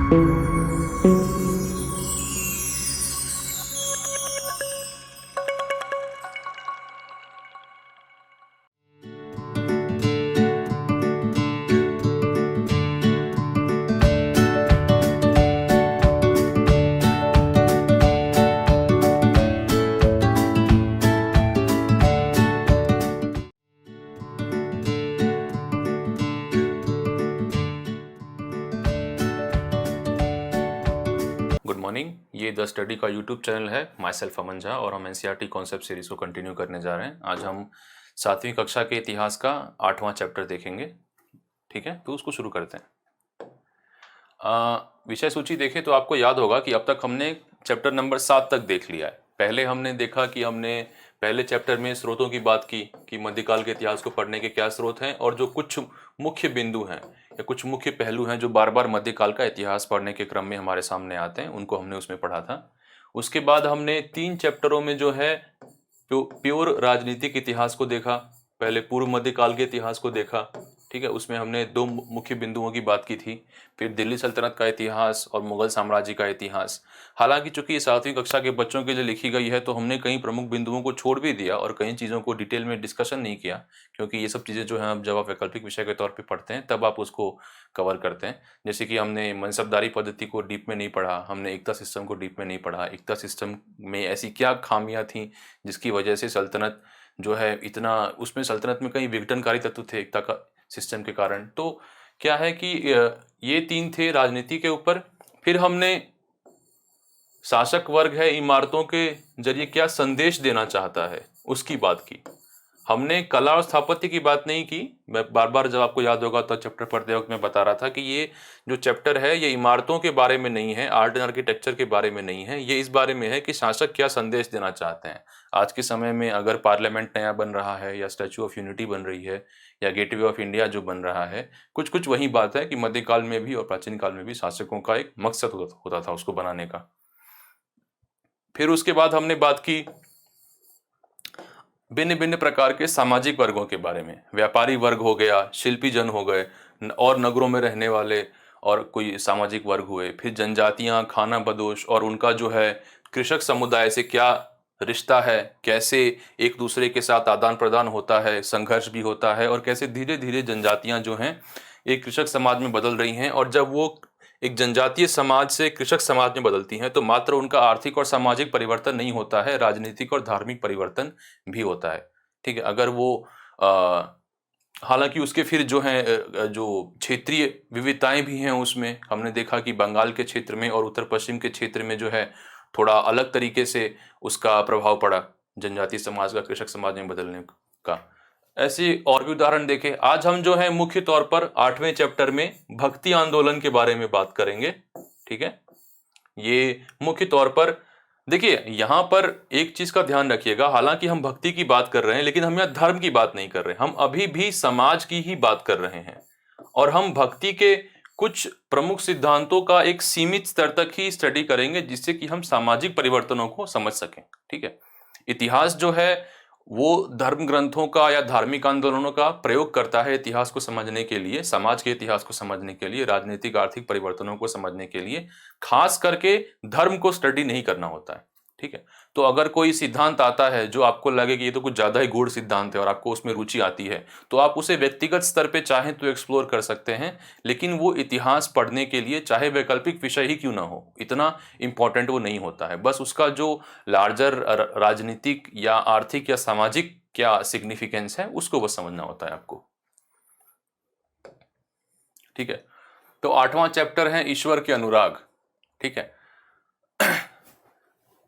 Good morning. ये the study का YouTube channel है, माई सेल्फ अमन झा, और हम एनसीईआरटी कॉन्सेप्ट सीरीज को कंटिन्यू करने जा रहे हैं। आज हम 7वीं कक्षा के इतिहास का 8वां चैप्टर देखेंगे। ठीक है, तो उसको शुरू करते हैं। विषय सूची देखें तो आपको याद होगा कि अब तक हमने चैप्टर नंबर 7 तक देख लिया है। पहले हमने देखा कि हमने पहले चैप्टर में स्रोतों की बात की कि मध्यकाल के इतिहास को पढ़ने के क्या स्रोत हैं, और जो कुछ मुख्य बिंदु हैं या कुछ मुख्य पहलू हैं जो बार बार मध्यकाल का इतिहास पढ़ने के क्रम में हमारे सामने आते हैं, उनको हमने उसमें पढ़ा था। उसके बाद हमने 3 चैप्टरों में जो है प्योर राजनीतिक इतिहास को देखा। पहले पूर्व मध्यकाल के इतिहास को देखा, ठीक है, उसमें हमने 2 मुख्य बिंदुओं की बात की थी। फिर दिल्ली सल्तनत का इतिहास और मुगल साम्राज्य का इतिहास। हालांकि चूंकि ये 7वीं कक्षा के बच्चों के लिए लिखी गई है, तो हमने कई प्रमुख बिंदुओं को छोड़ भी दिया और कई चीज़ों को डिटेल में डिस्कशन नहीं किया, क्योंकि ये सब चीज़ें जो है अब जब आप वैकल्पिक विषय के तौर पर पढ़ते हैं तब आप उसको कवर करते हैं। जैसे कि हमने मनसबदारी पद्धति को डीप में नहीं पढ़ा, हमने एकता सिस्टम को डीप में नहीं पढ़ा। एकता सिस्टम में ऐसी क्या खामियां थी जिसकी वजह से सल्तनत जो है इतना, उसमें सल्तनत में कई विघटनकारी तत्व थे एकता का सिस्टम के कारण। तो क्या है कि ये 3 थे राजनीति के ऊपर। फिर हमने शासक वर्ग है इमारतों के जरिए क्या संदेश देना चाहता है उसकी बात की। हमने कला और स्थापत्य की बात नहीं की। मैं बार बार, जब आपको याद होगा तो चैप्टर पढ़ते वक्त मैं बता रहा था कि ये जो चैप्टर है ये इमारतों के बारे में नहीं है, आर्ट एंड आर्किटेक्चर के बारे में नहीं है, ये इस बारे में है कि शासक क्या संदेश देना चाहते हैं। आज के समय में अगर पार्लियामेंट नया बन रहा है या स्टैचू ऑफ यूनिटी बन रही है या गेटवे ऑफ इंडिया जो बन रहा है, कुछ कुछ वही बात है कि मध्यकाल में भी और प्राचीन काल में भी शासकों का एक मकसद होता था उसको बनाने का। फिर उसके बाद हमने बात की भिन्न भिन्न प्रकार के सामाजिक वर्गों के बारे में। व्यापारी वर्ग हो गया, शिल्पी जन हो गए, और नगरों में रहने वाले और कोई सामाजिक वर्ग हुए। फिर जनजातियां, खाना बदोश और उनका जो है कृषक समुदाय से क्या रिश्ता है, कैसे एक दूसरे के साथ आदान प्रदान होता है, संघर्ष भी होता है, और कैसे धीरे धीरे जनजातियां जो हैं एक कृषक समाज में बदल रही हैं। और जब वो एक जनजातीय समाज से कृषक समाज में बदलती हैं तो मात्र उनका आर्थिक और सामाजिक परिवर्तन नहीं होता है, राजनीतिक और धार्मिक परिवर्तन भी होता है। ठीक है, अगर वो हालांकि उसके फिर जो है जो क्षेत्रीय विविधताएं भी हैं, उसमें हमने देखा कि बंगाल के क्षेत्र में और उत्तर पश्चिम के क्षेत्र में जो है थोड़ा अलग तरीके से उसका प्रभाव पड़ा जनजातीय समाज का कृषक समाज में बदलने का। ऐसे और भी उदाहरण देखें। आज हम जो है मुख्य तौर पर 8वें चैप्टर में भक्ति आंदोलन के बारे में बात करेंगे। ठीक है, ये मुख्य तौर पर देखिए, यहां पर एक चीज का ध्यान रखिएगा। हालांकि हम भक्ति की बात कर रहे हैं, लेकिन हम यहां धर्म की बात नहीं कर रहे, हम अभी भी समाज की ही बात कर रहे हैं। और हम भक्ति के कुछ प्रमुख सिद्धांतों का एक सीमित स्तर तक ही स्टडी करेंगे, जिससे कि हम सामाजिक परिवर्तनों को समझ सकें। ठीक है, इतिहास जो है वो धर्म ग्रंथों का या धार्मिक आंदोलनों का प्रयोग करता है इतिहास को समझने के लिए, समाज के इतिहास को समझने के लिए, राजनीतिक आर्थिक परिवर्तनों को समझने के लिए। खास करके धर्म को स्टडी नहीं करना होता है। ठीक है, तो अगर कोई सिद्धांत आता है जो आपको लगे कि ये तो कुछ ज्यादा ही गूढ़ सिद्धांत है और आपको उसमें रुचि आती है, तो आप उसे व्यक्तिगत स्तर पे चाहें तो एक्सप्लोर कर सकते हैं, लेकिन वो इतिहास पढ़ने के लिए चाहे वैकल्पिक विषय ही क्यों ना हो, इतना इंपॉर्टेंट वो नहीं होता है। बस उसका जो लार्जर राजनीतिक या आर्थिक या सामाजिक क्या सिग्निफिकेंस है उसको बस समझना होता है आपको। ठीक है, तो 8वां चैप्टर है ईश्वर के अनुराग। ठीक है,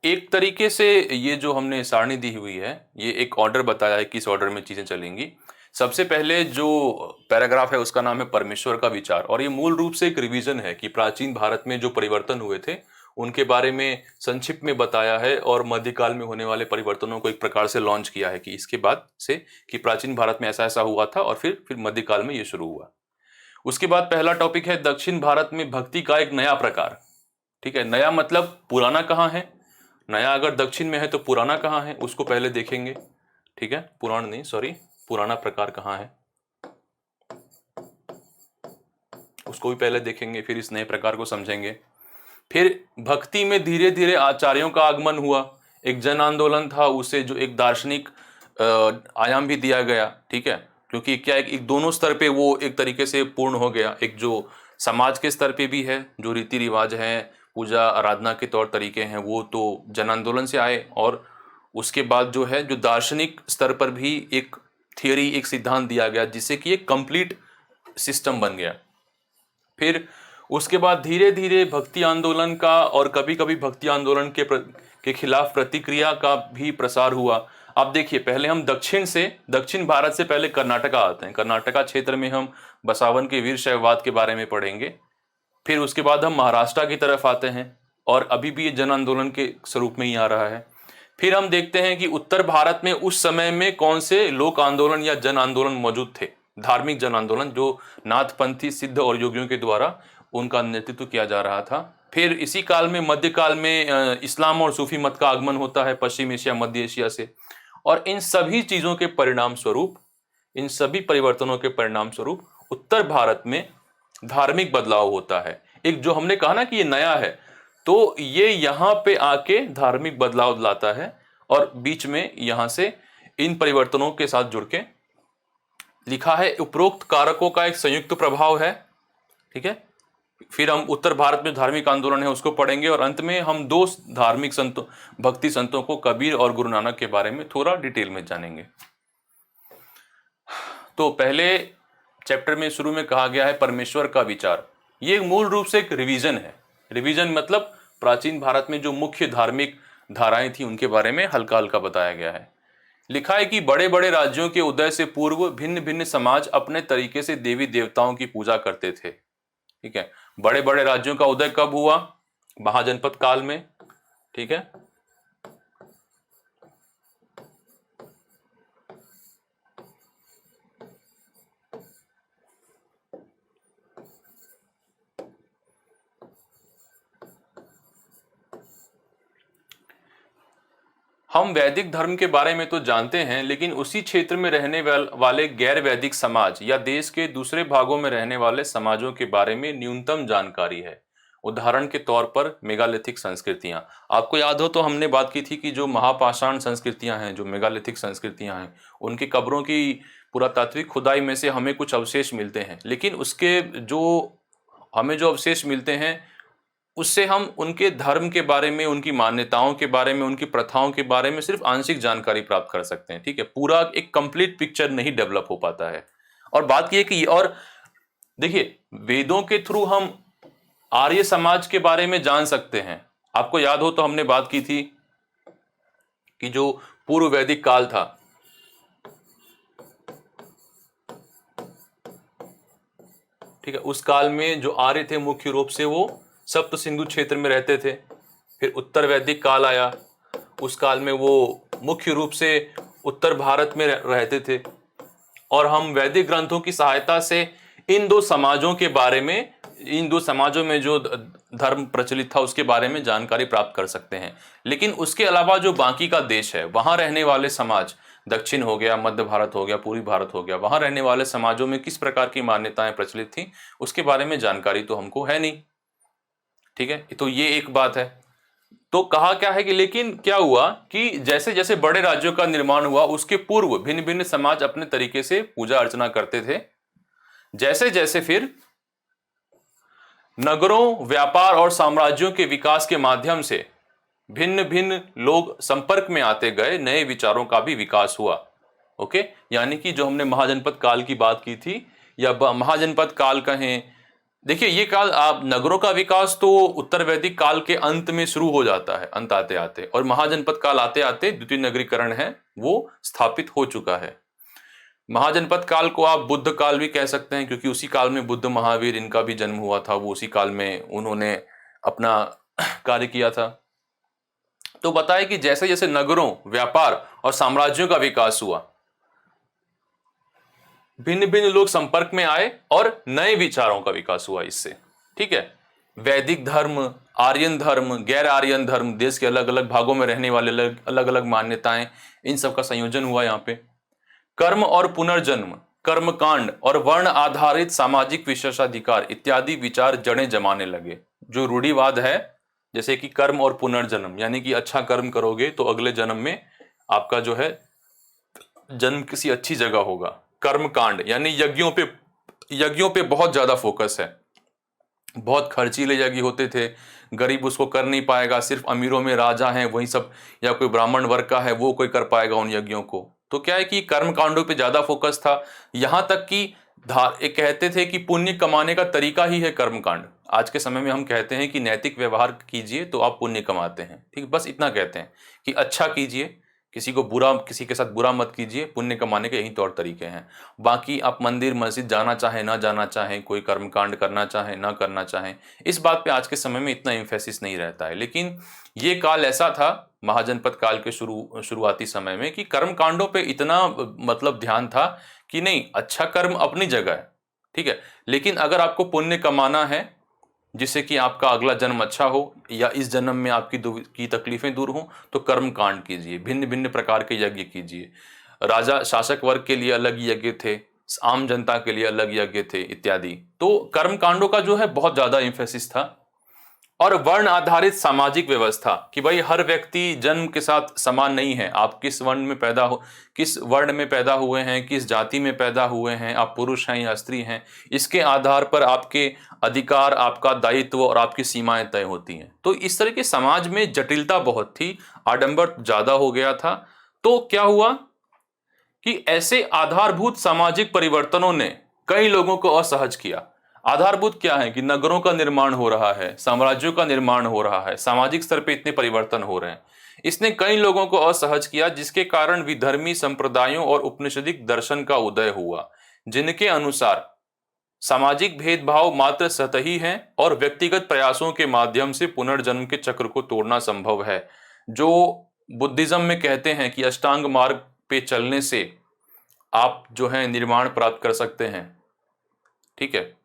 एक तरीके से ये जो हमने सारणी दी हुई है, ये एक ऑर्डर बताया है किस ऑर्डर में चीजें चलेंगी। सबसे पहले जो पैराग्राफ है उसका नाम है परमेश्वर का विचार, और ये मूल रूप से एक रिवीजन है कि प्राचीन भारत में जो परिवर्तन हुए थे उनके बारे में संक्षिप्त में बताया है, और मध्यकाल में होने वाले परिवर्तनों को एक प्रकार से लॉन्च किया है कि इसके बाद से कि प्राचीन भारत में ऐसा ऐसा हुआ था और फिर मध्यकाल में ये शुरू हुआ। उसके बाद पहला टॉपिक है दक्षिण भारत में भक्ति का एक नया प्रकार। ठीक है, नया मतलब पुराना कहाँ है, नया अगर दक्षिण में है तो पुराना कहाँ है, उसको पहले देखेंगे। ठीक है, पुराण नहीं, सॉरी, पुराना प्रकार कहाँ है। उसको भी पहले देखेंगे, फिर इस नए प्रकार को समझेंगे। फिर भक्ति में धीरे धीरे आचार्यों का आगमन हुआ, एक जन आंदोलन था, उसे जो एक दार्शनिक आयाम भी दिया गया, ठीक है, क्योंकि क्या एक दोनों स्तर पे वो एक तरीके से पूर्ण हो गया। एक जो समाज के स्तर पे भी है, जो रीति रिवाज हैं, पूजा आराधना के तौर तरीके हैं, वो तो जन आंदोलन से आए, और उसके बाद जो है जो दार्शनिक स्तर पर भी एक थियरी, एक सिद्धांत दिया गया, जिससे कि एक कंप्लीट सिस्टम बन गया। फिर उसके बाद धीरे धीरे भक्ति आंदोलन का और कभी कभी भक्ति आंदोलन के खिलाफ प्रतिक्रिया का भी प्रसार हुआ। आप देखिए, पहले हम दक्षिण भारत से पहले कर्नाटका आते हैं। कर्नाटका क्षेत्र में हम बसावन के वीर शैववाद के बारे में पढ़ेंगे। फिर उसके बाद हम महाराष्ट्र की तरफ आते हैं, और अभी भी ये जन आंदोलन के स्वरूप में ही आ रहा है। फिर हम देखते हैं कि उत्तर भारत में उस समय में कौन से लोक आंदोलन या जन आंदोलन मौजूद थे, धार्मिक जन आंदोलन, जो नाथपंथी सिद्ध और योगियों के द्वारा उनका नेतृत्व किया जा रहा था। फिर इसी काल में, मध्यकाल में, इस्लाम और सूफी मत का आगमन होता है पश्चिम एशिया, मध्य एशिया से। और इन सभी चीजों के परिणाम स्वरूप, इन सभी परिवर्तनों के परिणाम स्वरूप उत्तर भारत में धार्मिक बदलाव होता है। एक जो हमने कहा ना कि ये नया है, तो ये यहाँ पे आके धार्मिक बदलाव लाता है, और बीच में यहाँ से इन परिवर्तनों के साथ जुड़ के लिखा है, उपरोक्त कारकों का एक संयुक्त प्रभाव है, ठीक है। फिर हम उत्तर भारत में धार्मिक आंदोलन है उसको पढ़ेंगे, और अंत में हम दो धार्मिक संतों, भक्ति संतों को, कबीर और गुरु नानक के बारे में थोड़ा डिटेल में जानेंगे। तो पहले चैप्टर में शुरू में कहा गया है परमेश्वर का विचार। ये मूल रूप से एक रिवीजन है। रिवीजन मतलब प्राचीन भारत में जो मुख्य धार्मिक धाराएं थी उनके बारे में हल्का हल्का बताया गया है। लिखा है कि बड़े बड़े राज्यों के उदय से पूर्व भिन्न भिन्न समाज अपने तरीके से देवी देवताओं की पूजा करते थे, ठीक है। बड़े बड़े राज्यों का उदय कब हुआ? महाजनपद काल में, ठीक है। हम वैदिक धर्म के बारे में तो जानते हैं, लेकिन उसी क्षेत्र में रहने वाले गैर वैदिक समाज या देश के दूसरे भागों में रहने वाले समाजों के बारे में न्यूनतम जानकारी है। उदाहरण के तौर पर मेगालिथिक संस्कृतियां। आपको याद हो तो हमने बात की थी कि जो महापाषाण संस्कृतियां हैं, जो मेगालिथिक संस्कृतियां हैं, उनकी कब्रों की पुरातात्विक खुदाई में से हमें कुछ अवशेष मिलते हैं, लेकिन उसके जो हमें जो अवशेष मिलते हैं उससे हम उनके धर्म के बारे में, उनकी मान्यताओं के बारे में, उनकी प्रथाओं के बारे में सिर्फ आंशिक जानकारी प्राप्त कर सकते हैं, ठीक है। पूरा एक कंप्लीट पिक्चर नहीं डेवलप हो पाता है। और बात की है कि, और देखिए, वेदों के थ्रू हम आर्य समाज के बारे में जान सकते हैं। आपको याद हो तो हमने बात की थी कि जो पूर्व वैदिक काल था, ठीक है, उस काल में जो आर्य थे मुख्य रूप से वो सप्त सिंधु क्षेत्र में रहते थे। फिर उत्तर वैदिक काल आया, उस काल में वो मुख्य रूप से उत्तर भारत में रहते थे। और हम वैदिक ग्रंथों की सहायता से इन दो समाजों के बारे में, इन दो समाजों में जो धर्म प्रचलित था उसके बारे में जानकारी प्राप्त कर सकते हैं। लेकिन उसके अलावा जो बाकी का देश है, वहां रहने वाले समाज, दक्षिण हो गया, मध्य भारत हो गया, पूर्वी भारत हो गया, वहां रहने वाले समाजों में किस प्रकार की मान्यताएं प्रचलित थी उसके बारे में जानकारी तो हमको है नहीं, ठीक है। तो ये एक बात है। तो कहा क्या है कि लेकिन क्या हुआ कि जैसे जैसे बड़े राज्यों का निर्माण हुआ, उसके पूर्व भिन्न भिन्न समाज अपने तरीके से पूजा अर्चना करते थे। जैसे जैसे फिर नगरों, व्यापार और साम्राज्यों के विकास के माध्यम से भिन्न भिन्न लोग संपर्क में आते गए, नए विचारों का भी विकास हुआ। ओके, यानी कि जो हमने महाजनपद काल की बात की थी, या महाजनपद काल कहें, देखिए ये काल, आप नगरों का विकास तो उत्तर वैदिक काल के अंत में शुरू हो जाता है, अंत आते आते, और महाजनपद काल आते आते द्वितीय नगरीकरण है वो स्थापित हो चुका है। महाजनपद काल को आप बुद्ध काल भी कह सकते हैं, क्योंकि उसी काल में बुद्ध, महावीर, इनका भी जन्म हुआ था, वो उसी काल में उन्होंने अपना कार्य किया था। तो बताए कि जैसे जैसे नगरों, व्यापार और साम्राज्यों का विकास हुआ, भिन्न भिन्न लोग संपर्क में आए और नए विचारों का विकास हुआ इससे, ठीक है। वैदिक धर्म, आर्यन धर्म, गैर आर्यन धर्म, देश के अलग अलग भागों में रहने वाले अलग अलग मान्यताएं, इन सब का संयोजन हुआ यहाँ पे। कर्म और पुनर्जन्म। कर्मकांड और वर्ण आधारित सामाजिक विशेषाधिकार इत्यादि विचार जड़ें जमाने लगे। जो रूढ़िवाद है, जैसे कि कर्म और पुनर्जन्म, यानी कि अच्छा कर्म करोगे तो अगले जन्म में आपका जो है जन्म किसी अच्छी जगह होगा। कर्मकांड यानी यज्ञों पे बहुत ज्यादा फोकस है। बहुत खर्चीले यज्ञ होते थे, गरीब उसको कर नहीं पाएगा, सिर्फ अमीरों में राजा हैं वही सब, या कोई ब्राह्मण वर्ग का है वो कोई कर पाएगा उन यज्ञों को। तो क्या है कि कर्म कांडों पे ज्यादा फोकस था। यहां तक कि एक कहते थे कि पुण्य कमाने का तरीका ही है कर्म कांड। आज के समय में हम कहते हैं कि नैतिक व्यवहार कीजिए तो आप पुण्य कमाते हैं, ठीक, बस इतना कहते हैं कि अच्छा कीजिए, किसी के साथ बुरा मत कीजिए, पुण्य कमाने के यही तौर तरीके हैं। बाकी आप मंदिर मस्जिद जाना चाहें ना जाना चाहें, कोई कर्मकांड करना चाहें ना करना चाहें, इस बात पे आज के समय में इतना एम्फेसिस नहीं रहता है। लेकिन ये काल ऐसा था महाजनपद काल के शुरुआती समय में कि कर्म कांडों पे इतना मतलब ध्यान था कि नहीं, अच्छा कर्म अपनी जगह है, ठीक है, लेकिन अगर आपको पुण्य कमाना है जिससे कि आपका अगला जन्म अच्छा हो या इस जन्म में आपकी तकलीफें दूर हों, तो कर्म कांड कीजिए, भिन्न भिन्न प्रकार के यज्ञ कीजिए। राजा शासक वर्ग के लिए अलग यज्ञ थे, आम जनता के लिए अलग यज्ञ थे इत्यादि। तो कर्म कांडों का जो है बहुत ज्यादा इंफेसिस था। और वर्ण आधारित सामाजिक व्यवस्था कि भाई हर व्यक्ति जन्म के साथ समान नहीं है, आप किस वर्ण में पैदा हुए हैं, किस जाति में पैदा हुए हैं, आप पुरुष हैं या स्त्री हैं, इसके आधार पर आपके अधिकार, आपका दायित्व और आपकी सीमाएं तय होती हैं। तो इस तरह के समाज में जटिलता बहुत थी, आडंबर ज्यादा हो गया था। तो क्या हुआ कि ऐसे आधारभूत सामाजिक परिवर्तनों ने कई लोगों को असहज किया। आधारभूत क्या है कि नगरों का निर्माण हो रहा है, साम्राज्यों का निर्माण हो रहा है, सामाजिक स्तर पे इतने परिवर्तन हो रहे हैं, इसने कई लोगों को असहज किया, जिसके कारण विधर्मी संप्रदायों और उपनिषदिक दर्शन का उदय हुआ, जिनके अनुसार सामाजिक भेदभाव मात्र सतही है और व्यक्तिगत प्रयासों के माध्यम से पुनर्जन्म के चक्र को तोड़ना संभव है। जो बुद्धिज्म में कहते हैं कि अष्टांग मार्ग पे चलने से आप जो है निर्माण प्राप्त कर सकते हैं, ठीक है,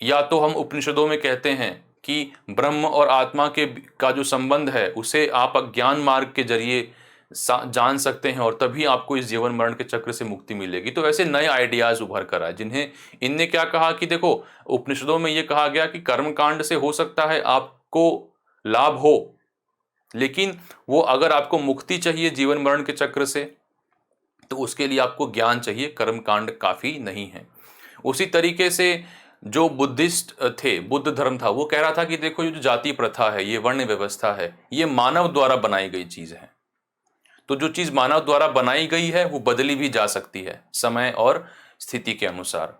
या तो हम उपनिषदों में कहते हैं कि ब्रह्म और आत्मा का जो संबंध है उसे आप ज्ञान मार्ग के जरिए जान सकते हैं और तभी आपको इस जीवन मरण के चक्र से मुक्ति मिलेगी। तो ऐसे नए आइडियाज उभर कर आए, जिन्हें इनने क्या कहा कि देखो, उपनिषदों में ये कहा गया कि कर्मकांड से हो सकता है आपको लाभ हो, लेकिन वो अगर आपको मुक्ति चाहिए जीवन मरण के चक्र से तो उसके लिए आपको ज्ञान चाहिए, कर्मकांड काफी नहीं है। उसी तरीके से जो बुद्धिस्ट थे, बुद्ध धर्म था, वो कह रहा था कि देखो ये जो जाति प्रथा है, ये वर्ण व्यवस्था है, ये मानव द्वारा बनाई गई चीज है। तो जो चीज मानव द्वारा बनाई गई है वो बदली भी जा सकती है समय और स्थिति के अनुसार।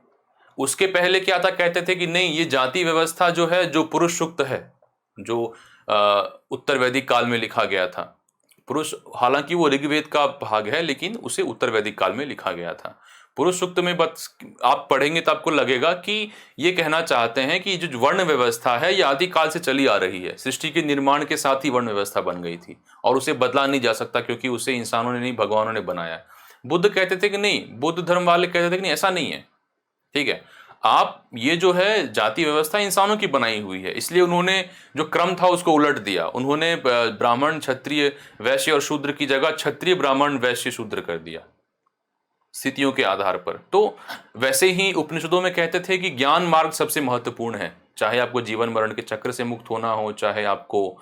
उसके पहले क्या था, कहते थे कि नहीं, ये जाति व्यवस्था जो है, जो पुरुष सूक्त है, जो उत्तर वैदिक काल में लिखा गया था, पुरुष, हालांकि वो ऋग्वेद का भाग है लेकिन उसे उत्तर वैदिक काल में लिखा गया था। पुरुष सूक्त में बस आप पढ़ेंगे तो आपको लगेगा कि ये कहना चाहते हैं कि जो वर्ण व्यवस्था है ये आदि काल से चली आ रही है, सृष्टि के निर्माण के साथ ही वर्ण व्यवस्था बन गई थी और उसे बदला नहीं जा सकता, क्योंकि उसे इंसानों ने नहीं, भगवानों ने बनाया। बुद्ध कहते थे कि नहीं, बुद्ध धर्म वाले कहते थे कि नहीं, ऐसा नहीं है, ठीक है, आप ये जो है जाति व्यवस्था इंसानों की बनाई हुई है। इसलिए उन्होंने जो क्रम था उसको उलट दिया, उन्होंने ब्राह्मण क्षत्रिय वैश्य और शूद्र की जगह क्षत्रिय ब्राह्मण वैश्य शूद्र कर दिया स्थितियों के आधार पर। तो वैसे ही उपनिषदों में कहते थे कि ज्ञान मार्ग सबसे महत्वपूर्ण है, चाहे आपको जीवन मरण के चक्र से मुक्त होना हो, चाहे आपको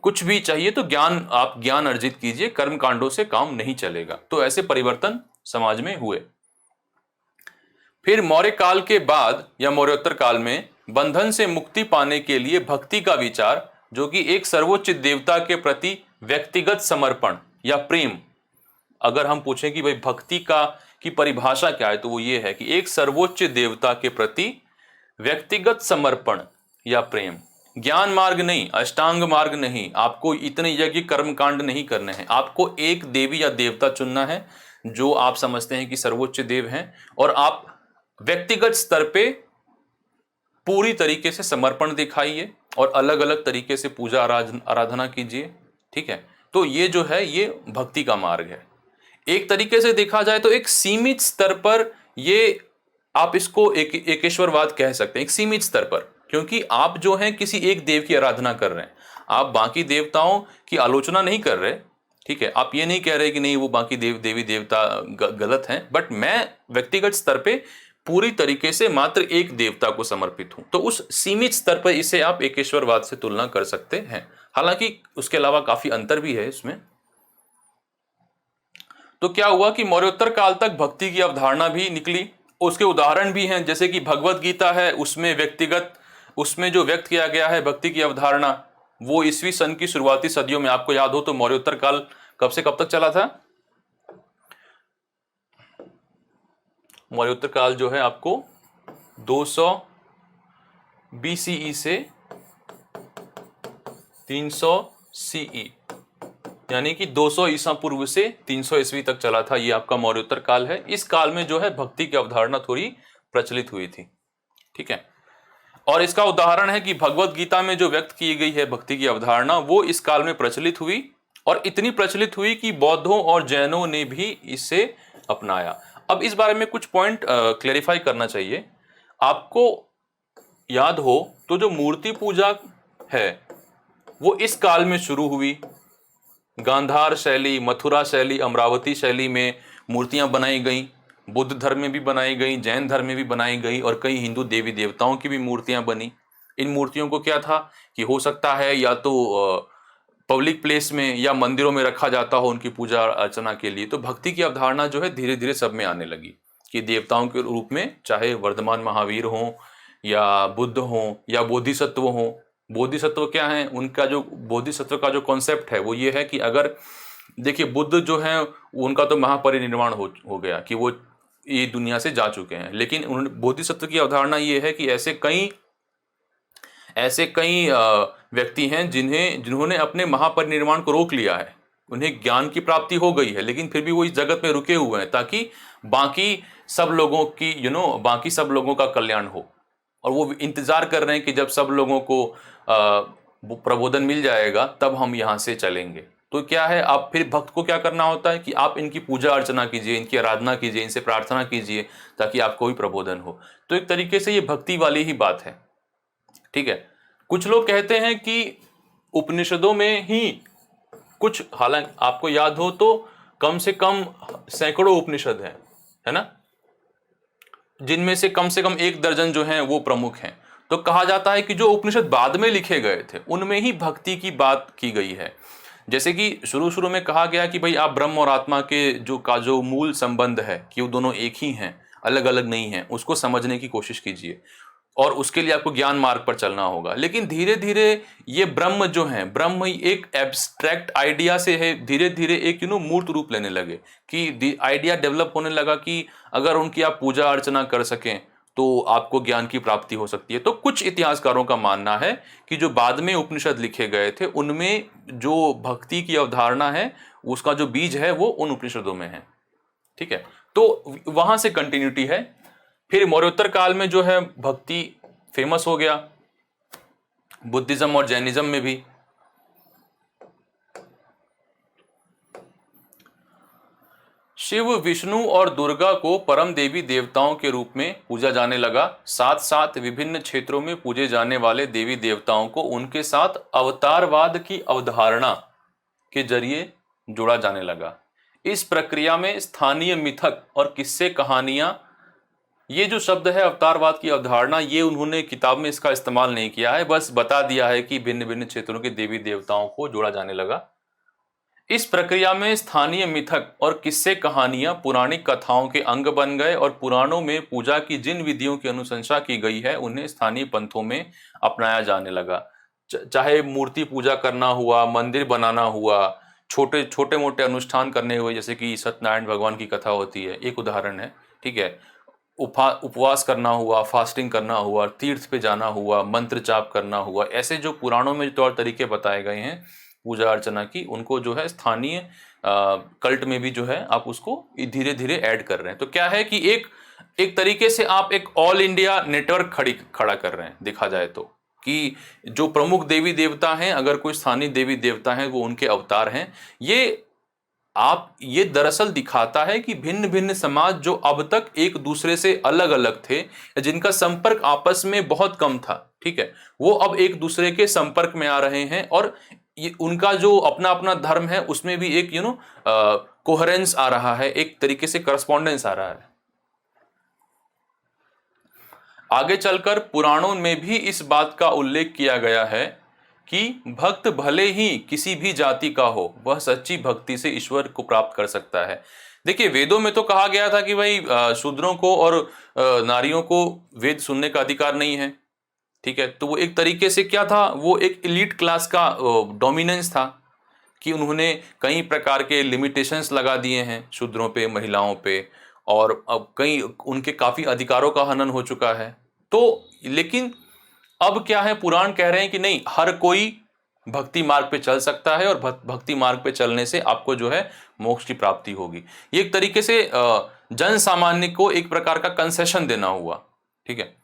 कुछ भी चाहिए, तो आप ज्ञान अर्जित कीजिए, कर्म कांडों से काम नहीं चलेगा। तो ऐसे परिवर्तन समाज में हुए। फिर मौर्य काल के बाद या मौर्योत्तर काल में बंधन से मुक्ति पाने के लिए भक्ति का विचार, जो कि एक सर्वोच्च देवता के प्रति व्यक्तिगत समर्पण या प्रेम, अगर हम पूछें कि भाई भक्ति की परिभाषा क्या है, तो वो ये है कि एक सर्वोच्च देवता के प्रति व्यक्तिगत समर्पण या प्रेम। ज्ञान मार्ग नहीं, अष्टांग मार्ग नहीं, आपको इतने यज्ञ कर्म कांड नहीं करने हैं, आपको एक देवी या देवता चुनना है जो आप समझते हैं कि सर्वोच्च देव हैं, और आप व्यक्तिगत स्तर पे पूरी तरीके से समर्पण दिखाइए और अलग अलग तरीके से पूजा आराधना कीजिए, ठीक है। तो ये जो है ये भक्ति का मार्ग है। एक तरीके से देखा जाए तो एक सीमित स्तर पर ये, आप इसको एकेश्वरवाद कह सकते हैं, एक सीमित स्तर पर, क्योंकि आप जो हैं किसी एक देव की आराधना कर रहे हैं, आप बाकी देवताओं की आलोचना नहीं कर रहे, ठीक है, आप ये नहीं कह रहे कि नहीं वो बाकी देवी देवता गलत हैं, बट मैं व्यक्तिगत स्तर पे पूरी तरीके से मात्र एक देवता को समर्पित हूं, तो उस सीमित स्तर पर इसे आप एकेश्वरवाद से तुलना कर सकते हैं। हालांकि उसके अलावा काफी अंतर भी है इसमें। तो क्या हुआ कि मौर्योत्तर काल तक भक्ति की अवधारणा भी निकली, उसके उदाहरण भी हैं, जैसे कि भगवत गीता है, उसमें जो व्यक्त किया गया है भक्ति की अवधारणा, वो ईसवी सन की शुरुआती सदियों में, आपको याद हो तो मौर्योत्तर काल कब से कब तक चला था? मौर्योत्तर काल जो है आपको 200 BCE से 300 CE, यानी कि 200 ईसा पूर्व से 300 ईस्वी तक चला था। ये आपका मौर्योत्तर काल है। इस काल में जो है भक्ति की अवधारणा थोड़ी प्रचलित हुई थी, ठीक है। और इसका उदाहरण है कि भगवत गीता में जो व्यक्त की गई है भक्ति की अवधारणा, वो इस काल में प्रचलित हुई, और इतनी प्रचलित हुई कि बौद्धों और जैनों ने भी इसे अपनाया। अब इस बारे में कुछ पॉइंट क्लेरिफाई करना चाहिए। आपको याद हो तो जो मूर्ति पूजा है वो इस काल में शुरू हुई। गांधार शैली, मथुरा शैली, अमरावती शैली में मूर्तियां बनाई गई, बुद्ध धर्म में भी बनाई गई, जैन धर्म में भी बनाई गई, और कई हिंदू देवी देवताओं की भी मूर्तियां बनी। इन मूर्तियों को क्या था कि हो सकता है या तो पब्लिक प्लेस में या मंदिरों में रखा जाता हो उनकी पूजा अर्चना के लिए। तो भक्ति की अवधारणा जो है धीरे धीरे सब में आने लगी कि देवताओं के रूप में चाहे वर्धमान महावीर हों या बुद्ध हों या बोधिसत्व हों। बोधिसत्व क्या है, उनका जो बोधिसत्व का जो कॉन्सेप्ट है वो ये है कि अगर देखिए बुद्ध जो है उनका तो महापरिनिर्वाण हो गया कि वो ये दुनिया से जा चुके हैं, लेकिन उन्होंने बोधिसत्व की अवधारणा ये है कि ऐसे कई व्यक्ति हैं जिन्होंने अपने महापरिनिर्वाण को रोक लिया है। उन्हें ज्ञान की प्राप्ति हो गई है लेकिन फिर भी वो इस जगत में रुके हुए हैं ताकि बाकी सब लोगों की बाकी सब लोगों का कल्याण हो, और वो इंतजार कर रहे हैं कि जब सब लोगों को प्रबोधन मिल जाएगा तब हम यहाँ से चलेंगे। तो क्या है, आप फिर भक्त को क्या करना होता है कि आप इनकी पूजा अर्चना कीजिए, इनकी आराधना कीजिए, इनसे प्रार्थना कीजिए ताकि आपको भी प्रबोधन हो। तो एक तरीके से ये भक्ति वाली ही बात है, ठीक है। कुछ लोग कहते हैं कि उपनिषदों में ही कुछ, हालांकि आपको याद हो तो कम से कम सैकड़ों उपनिषद हैं, है ना, जिनमें से कम 1 दर्जन जो हैं वो प्रमुख हैं। तो कहा जाता है कि जो उपनिषद बाद में लिखे गए थे उनमें ही भक्ति की बात की गई है। जैसे कि शुरू में कहा गया कि भाई आप ब्रह्म और आत्मा के जो मूल संबंध है कि वो दोनों एक ही हैं, अलग अलग नहीं हैं, उसको समझने की कोशिश कीजिए, और उसके लिए आपको ज्ञान मार्ग पर चलना होगा। लेकिन धीरे धीरे ये ब्रह्म जो है, ब्रह्म एक एब्स्ट्रैक्ट आइडिया से है, धीरे धीरे एक मूर्त रूप लेने लगे कि आइडिया डेवलप होने लगा कि अगर उनकी आप पूजा अर्चना कर सकें तो आपको ज्ञान की प्राप्ति हो सकती है। तो कुछ इतिहासकारों का मानना है कि जो बाद में उपनिषद लिखे गए थे उनमें जो भक्ति की अवधारणा है उसका जो बीज है वो उन उपनिषदों में है, ठीक है। तो वहां से कंटिन्यूटी है। फिर मौर्योत्तर काल में जो है भक्ति फेमस हो गया, बुद्धिज्म और जैनिज्म में भी। शिव, विष्णु और दुर्गा को परम देवी देवताओं के रूप में पूजा जाने लगा। साथ साथ विभिन्न क्षेत्रों में पूजे जाने वाले देवी देवताओं को उनके साथ अवतारवाद की अवधारणा के जरिए जोड़ा जाने लगा। इस प्रक्रिया में स्थानीय मिथक और किस्से कहानियां, ये जो शब्द है अवतारवाद की अवधारणा, ये उन्होंने किताब में इसका इस्तेमाल नहीं किया है, बस बता दिया है कि भिन्न भिन्न क्षेत्रों के देवी देवताओं को जोड़ा जाने लगा। इस प्रक्रिया में स्थानीय मिथक और किस्से कहानियां पौराणिक कथाओं के अंग बन गए, और पुराणों में पूजा की जिन विधियों की अनुशंसा की गई है उन्हें स्थानीय पंथों में अपनाया जाने लगा। चाहे मूर्ति पूजा करना हुआ, मंदिर बनाना हुआ, छोटे मोटे अनुष्ठान करने हुए, जैसे कि सत्यनारायण भगवान की कथा होती है, एक उदाहरण है, ठीक है। उपवास करना हुआ, फास्टिंग करना हुआ, तीर्थ पे जाना हुआ, मंत्र जाप करना हुआ, ऐसे जो पुराणों में तौर तरीके बताए गए हैं पूजा अर्चना की, उनको जो है स्थानीय कल्ट में भी जो है आप उसको धीरे धीरे ऐड कर रहे हैं। तो क्या है कि एक तरीके से आप एक ऑल इंडिया नेटवर्क खड़ा कर रहे हैं, देखा जाए तो, कि जो प्रमुख देवी देवता हैं, अगर कोई स्थानीय देवी देवता हैं वो उनके अवतार हैं। ये दरअसल दिखाता है कि भिन्न भिन्न समाज जो अब तक एक दूसरे से अलग अलग थे, जिनका संपर्क आपस में बहुत कम था, ठीक है, वो अब एक दूसरे के संपर्क में आ रहे हैं, और ये उनका जो अपना अपना धर्म है उसमें भी एक कोहेरेंस आ रहा है, एक तरीके से करस्पॉन्डेंस आ रहा है। आगे चलकर पुराणों में भी इस बात का उल्लेख किया गया है कि भक्त भले ही किसी भी जाति का हो, वह सच्ची भक्ति से ईश्वर को प्राप्त कर सकता है। देखिए, वेदों में तो कहा गया था कि भाई शूद्रों को और नारियों को वेद सुनने का अधिकार नहीं है। ठीक है, तो वो एक तरीके से क्या था, वो एक एलीट क्लास का डोमिनेंस था कि उन्होंने कई प्रकार के लिमिटेशंस लगा दिए हैं शूद्रों पे, महिलाओं पे, और अब कई उनके काफी अधिकारों का हनन हो चुका है। तो लेकिन अब क्या है, पुराण कह रहे हैं कि नहीं, हर कोई भक्ति मार्ग पे चल सकता है और भक्ति मार्ग पे चलने से आपको जो है मोक्ष की प्राप्ति होगी। ये एक तरीके से जन सामान्य को एक प्रकार का कंसेशन देना हुआ। ठीक है,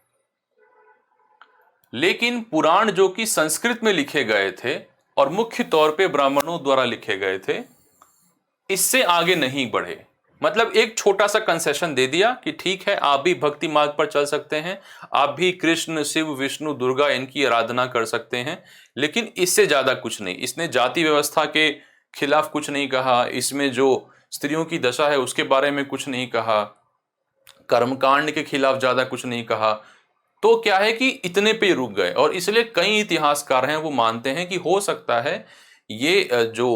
लेकिन पुराण जो कि संस्कृत में लिखे गए थे और मुख्य तौर पे ब्राह्मणों द्वारा लिखे गए थे, इससे आगे नहीं बढ़े। मतलब एक छोटा सा कंसेशन दे दिया कि ठीक है, आप भी भक्ति मार्ग पर चल सकते हैं, आप भी कृष्ण, शिव, विष्णु, दुर्गा इनकी आराधना कर सकते हैं, लेकिन इससे ज्यादा कुछ नहीं। इसने जाति व्यवस्था के खिलाफ कुछ नहीं कहा, इसमें जो स्त्रियों की दशा है उसके बारे में कुछ नहीं कहा, कर्मकांड के खिलाफ ज्यादा कुछ नहीं कहा। तो क्या है कि इतने पे रुक गए, और इसलिए कई इतिहासकार हैं वो मानते हैं कि हो सकता है ये जो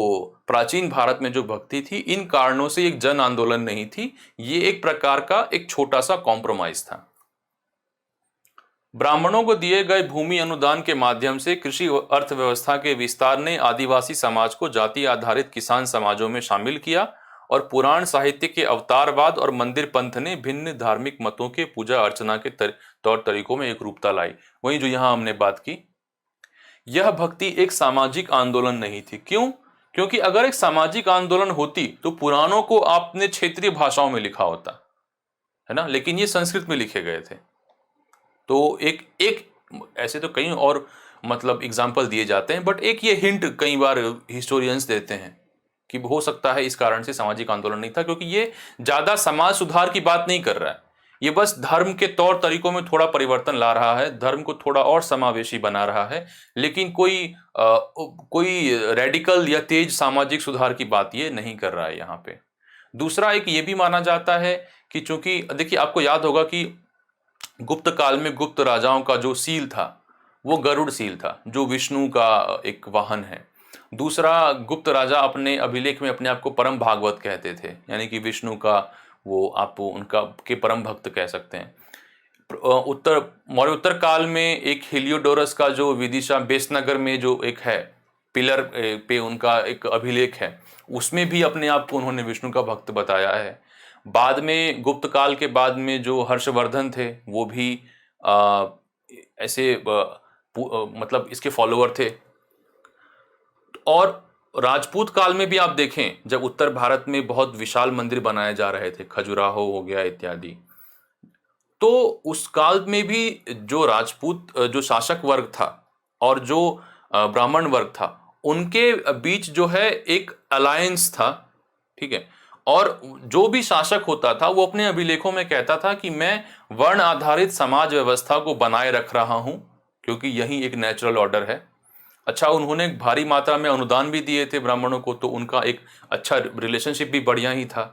प्राचीन भारत में जो भक्ति थी, इन कारणों से एक जन आंदोलन नहीं थी, ये एक प्रकार का एक छोटा सा कॉम्प्रोमाइज था। ब्राह्मणों को दिए गए भूमि अनुदान के माध्यम से कृषि अर्थव्यवस्था के विस्तार ने आदिवासी समाज को जाति आधारित किसान समाजों में शामिल किया, और पुराण साहित्य के अवतारवाद और मंदिर पंथ ने भिन्न धार्मिक मतों के पूजा अर्चना के तौर तरीकों में एक रूपता लाई। वहीं जो यहां हमने बात की, यह भक्ति एक सामाजिक आंदोलन नहीं थी। क्यों? क्योंकि अगर एक सामाजिक आंदोलन होती तो पुराणों को आपने क्षेत्रीय भाषाओं में लिखा होता, है ना, लेकिन ये संस्कृत में लिखे गए थे। तो एक एक ऐसे तो कई और मतलब एग्जाम्पल दिए जाते हैं, बट एक ये हिंट कई बार हिस्टोरियंस देते हैं कि हो सकता है इस कारण से सामाजिक आंदोलन नहीं था, क्योंकि ये ज्यादा समाज सुधार की बात नहीं कर रहा है, ये बस धर्म के तौर तरीकों में थोड़ा परिवर्तन ला रहा है, धर्म को थोड़ा और समावेशी बना रहा है, लेकिन कोई रेडिकल या तेज सामाजिक सुधार की बात ये नहीं कर रहा है यहाँ पे। दूसरा, एक ये भी माना जाता है कि चूंकि देखिए, आपको याद होगा कि गुप्त काल में गुप्त राजाओं का जो सील था वो गरुड़ सील था, जो विष्णु का एक वाहन है। दूसरा, गुप्त राजा अपने अभिलेख में अपने आप को परम भागवत कहते थे, यानी कि विष्णु का वो आप उनका के परम भक्त कह सकते हैं। मौर्योत्तर काल में एक हेलियोडोरस का जो विदिशा बेसनगर में जो एक है पिलर पे उनका एक अभिलेख है, उसमें भी अपने आप को उन्होंने विष्णु का भक्त बताया है। बाद में गुप्त काल के बाद में जो हर्षवर्धन थे वो भी ऐसे मतलब इसके फॉलोअर थे। और राजपूत काल में भी आप देखें, जब उत्तर भारत में बहुत विशाल मंदिर बनाए जा रहे थे, खजुराहो हो गया इत्यादि, तो उस काल में भी जो राजपूत जो शासक वर्ग था और जो ब्राह्मण वर्ग था, उनके बीच जो है एक अलायंस था। ठीक है, और जो भी शासक होता था वो अपने अभिलेखों में कहता था कि मैं वर्ण आधारित समाज व्यवस्था को बनाए रख रहा हूं, क्योंकि यही एक नेचुरल ऑर्डर है। अच्छा, उन्होंने भारी मात्रा में अनुदान भी दिए थे ब्राह्मणों को, तो उनका एक अच्छा रिलेशनशिप भी बढ़िया ही था।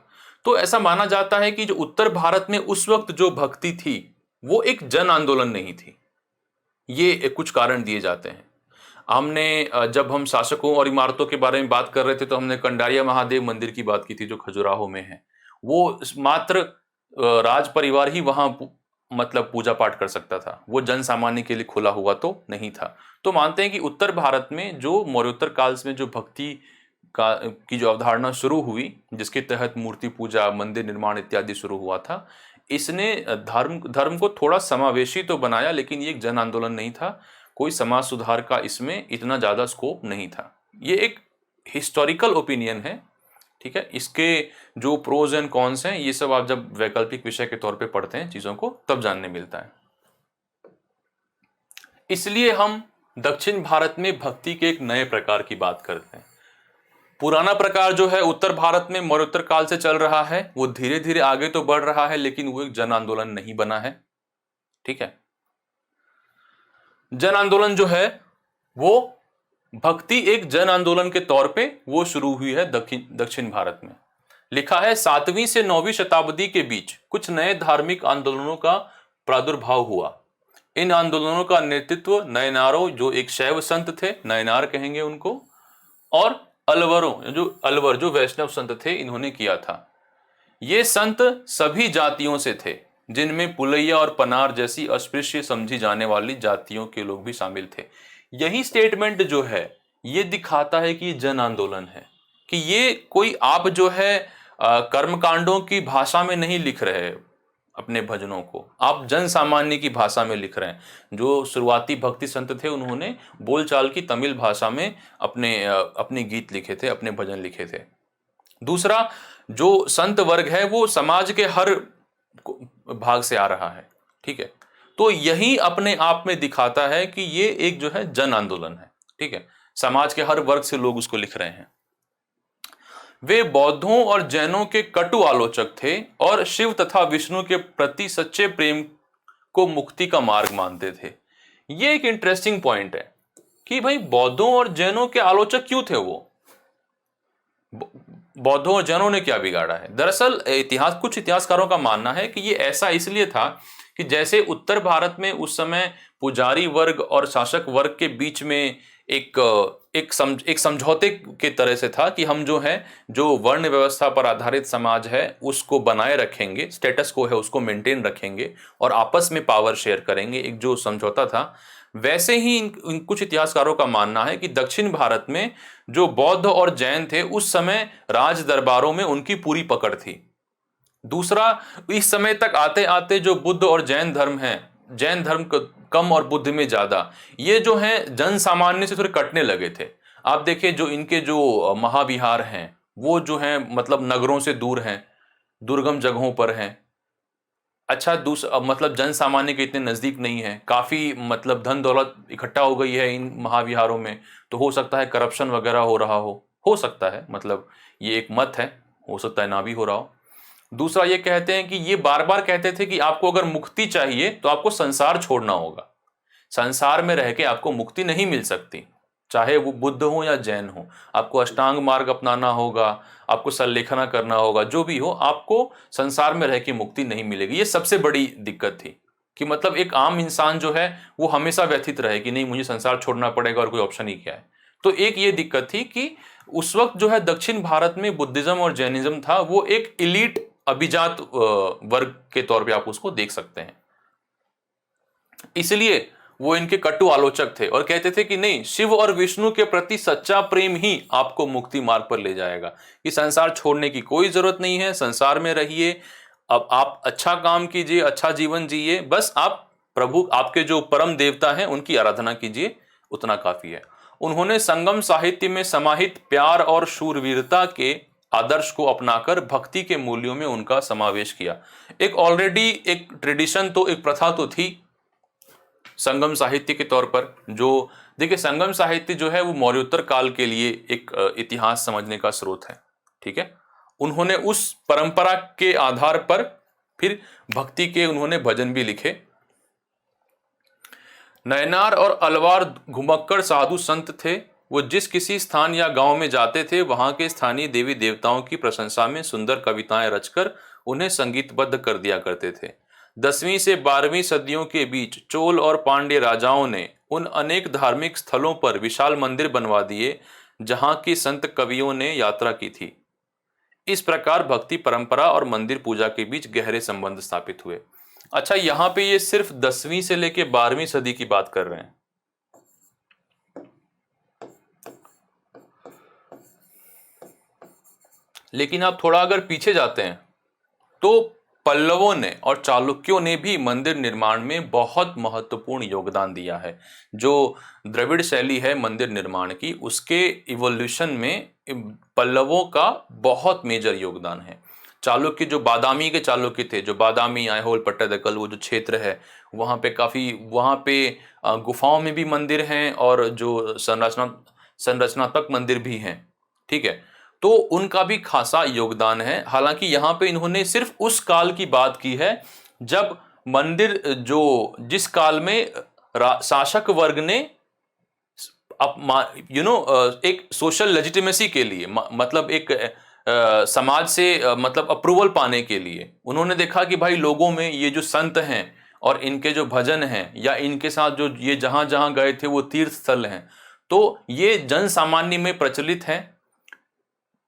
तो ऐसा माना जाता है कि जो उत्तर भारत में उस वक्त जो भक्ति थी वो एक जन आंदोलन नहीं थी। ये कुछ कारण दिए जाते हैं। हमने जब हम शासकों और इमारतों के बारे में बात कर रहे थे तो हमने कंडारिया महादेव मंदिर की बात की थी जो खजुराहो में है। वो मात्र राज परिवार ही वहां मतलब पूजा पाठ कर सकता था, वो जन सामान्य के लिए खुला हुआ तो नहीं था। तो मानते हैं कि उत्तर भारत में जो मौर्योत्तर काल में जो भक्ति की जो अवधारणा शुरू हुई, जिसके तहत मूर्ति पूजा, मंदिर निर्माण इत्यादि शुरू हुआ था, इसने धर्म को थोड़ा समावेशी तो बनाया, लेकिन ये एक जन आंदोलन नहीं था। कोई समाज सुधार का इसमें इतना ज्यादा स्कोप नहीं था। ये एक हिस्टोरिकल ओपिनियन है। ठीक है, इसके जो प्रोज एंड कॉन्स हैं ये सब आप जब वैकल्पिक विषय के तौर पे पढ़ते हैं चीजों को, तब जानने मिलता है। इसलिए हम दक्षिण भारत में भक्ति के एक नए प्रकार की बात करते हैं। पुराना प्रकार जो है उत्तर भारत में मौर्योत्तर काल से चल रहा है, वो धीरे धीरे आगे तो बढ़ रहा है, लेकिन वो एक जन आंदोलन नहीं बना है। ठीक है, जन आंदोलन जो है वो भक्ति एक जन आंदोलन के तौर पे वो शुरू हुई है दक्षिण भारत में। लिखा है 7वीं से 9वीं शताब्दी के बीच कुछ नए धार्मिक आंदोलनों का प्रादुर्भाव हुआ। इन आंदोलनों का नेतृत्व नयनारों, जो एक शैव संत थे, नयनार कहेंगे उनको, और अलवर जो वैष्णव संत थे, इन्होंने किया था। ये संत सभी जातियों से थे, जिनमें पुलैया और पनार जैसी अस्पृश्य समझी जाने वाली जातियों के लोग भी शामिल थे। यही स्टेटमेंट जो है ये दिखाता है कि जन आंदोलन है, कि ये कोई आप जो है कर्मकांडों की भाषा में नहीं लिख रहे अपने भजनों को, आप जन सामान्य की भाषा में लिख रहे हैं। जो शुरुआती भक्ति संत थे उन्होंने बोलचाल की तमिल भाषा में अपने गीत लिखे थे, अपने भजन लिखे थे। दूसरा, जो संत वर्ग है वो समाज के हर भाग से आ रहा है, ठीक है। तो यही अपने आप में दिखाता है कि ये एक जो है जन आंदोलन है, ठीक है। समाज के हर वर्ग से लोग उसको लिख रहे हैं। वे बौद्धों और जैनों के कटु आलोचक थे और शिव तथा विष्णु के प्रति सच्चे प्रेम को मुक्ति का मार्ग मानते थे। ये एक इंटरेस्टिंग पॉइंट है कि भाई बौद्धों और जैनों के आलोचक क्यों थे वो? बौद्धों और जैनों ने क्या बिगाड़ा है? दरअसल कुछ इतिहासकारों का मानना है कि ये ऐसा इसलिए था कि जैसे उत्तर भारत में उस समय पुजारी वर्ग और शासक वर्ग के बीच में एक समझौते के तरह से था कि हम जो वर्ण व्यवस्था पर आधारित समाज है उसको बनाए रखेंगे, स्टेटस को है उसको मेंटेन रखेंगे और आपस में पावर शेयर करेंगे, एक जो समझौता था। वैसे ही इन कुछ इतिहासकारों का मानना है कि दक्षिण भारत में जो बौद्ध और जैन थे उस समय राज दरबारों में उनकी पूरी पकड़ थी। दूसरा, इस समय तक आते आते जो बुद्ध और जैन धर्म है, जैन धर्म कम और बुद्ध में ज्यादा, ये जो है जन सामान्य से थोड़े कटने लगे थे। आप देखिए जो इनके जो महाविहार हैं वो जो हैं मतलब नगरों से दूर हैं, दुर्गम जगहों पर हैं। अच्छा, दूसरा मतलब जन सामान्य के इतने नजदीक नहीं है, काफी मतलब धन दौलत इकट्ठा हो गई है इन महाविहारों में, तो हो सकता है करप्शन वगैरह हो रहा हो सकता है, मतलब ये एक मत है, हो सकता है ना भी हो रहा हो। दूसरा, ये कहते हैं कि ये बार बार कहते थे कि आपको अगर मुक्ति चाहिए तो आपको संसार छोड़ना होगा, संसार में रह के आपको मुक्ति नहीं मिल सकती, चाहे वो बुद्ध हो या जैन हो। आपको अष्टांग मार्ग अपनाना होगा, आपको सल्लेखना करना होगा, जो भी हो, आपको संसार में रह के मुक्ति नहीं मिलेगी। ये सबसे बड़ी दिक्कत थी कि मतलब एक आम इंसान जो है वो हमेशा व्यथित रहे कि नहीं मुझे संसार छोड़ना पड़ेगा और कोई ऑप्शन ही क्या है। तो एक ये दिक्कत थी कि उस वक्त जो है दक्षिण भारत में बुद्धिज्म और जैनिज्म था वो एक इलीट अभिजात वर्ग के तौर पे आप उसको देख सकते हैं। इसलिए वो इनके कटु आलोचक थे और कहते थे कि नहीं, शिव और विष्णु के प्रति सच्चा प्रेम ही आपको मुक्ति मार्ग पर ले जाएगा, कि संसार छोड़ने की कोई जरूरत नहीं है, संसार में रहिए, अब आप अच्छा काम कीजिए, अच्छा जीवन जिए, बस आप प्रभु, आपके जो परम देवता हैं उनकी आराधना कीजिए, उतना काफी है। उन्होंने संगम साहित्य में समाहित प्यार और शूरवीरता के आदर्श को अपनाकर भक्ति के मूल्यों में उनका समावेश किया। एक ऑलरेडी एक ट्रेडिशन, तो एक प्रथा तो थी संगम साहित्य के तौर पर। जो देखिए संगम साहित्य जो है वो मौर्योत्तर काल के लिए एक इतिहास समझने का स्रोत है, ठीक है। उन्होंने उस परंपरा के आधार पर फिर भक्ति के उन्होंने भजन भी लिखे। नयनार और अलवार घुमक्कड़ साधु संत थे। वो जिस किसी स्थान या गांव में जाते थे वहां के स्थानीय देवी देवताओं की प्रशंसा में सुंदर कविताएं रचकर उन्हें संगीतबद्ध कर दिया करते थे। 10वीं से 12वीं सदियों के बीच चोल और पांड्य राजाओं ने उन अनेक धार्मिक स्थलों पर विशाल मंदिर बनवा दिए जहां की संत कवियों ने यात्रा की थी। इस प्रकार भक्ति परंपरा और मंदिर पूजा के बीच गहरे संबंध स्थापित हुए। अच्छा, यहाँ पे ये सिर्फ 10वीं से लेके 12वीं सदी की बात कर रहे हैं। लेकिन आप थोड़ा अगर पीछे जाते हैं तो पल्लवों ने और चालुक्यों ने भी मंदिर निर्माण में बहुत महत्वपूर्ण योगदान दिया है। जो द्रविड़ शैली है मंदिर निर्माण की, उसके इवोल्यूशन में पल्लवों का बहुत मेजर योगदान है। चालुक्य जो बादामी के चालुक्य थे, जो बादामी, ऐहोल, पट्टदकल, वो जो क्षेत्र है वहाँ पे काफ़ी, वहाँ पे गुफाओं में भी मंदिर हैं और जो संरचनात्मक मंदिर भी हैं, ठीक है। तो उनका भी खासा योगदान है। हालांकि यहाँ पे इन्होंने सिर्फ उस काल की बात की है जब मंदिर, जो जिस काल में शासक वर्ग ने एक सोशल लेजिटिमेसी के लिए, मतलब एक समाज से मतलब अप्रूवल पाने के लिए उन्होंने देखा कि भाई लोगों में ये जो संत हैं और इनके जो भजन हैं या इनके साथ जो ये जहां जहां गए थे वो तीर्थ स्थल हैं, तो ये जन सामान्य में प्रचलित हैं।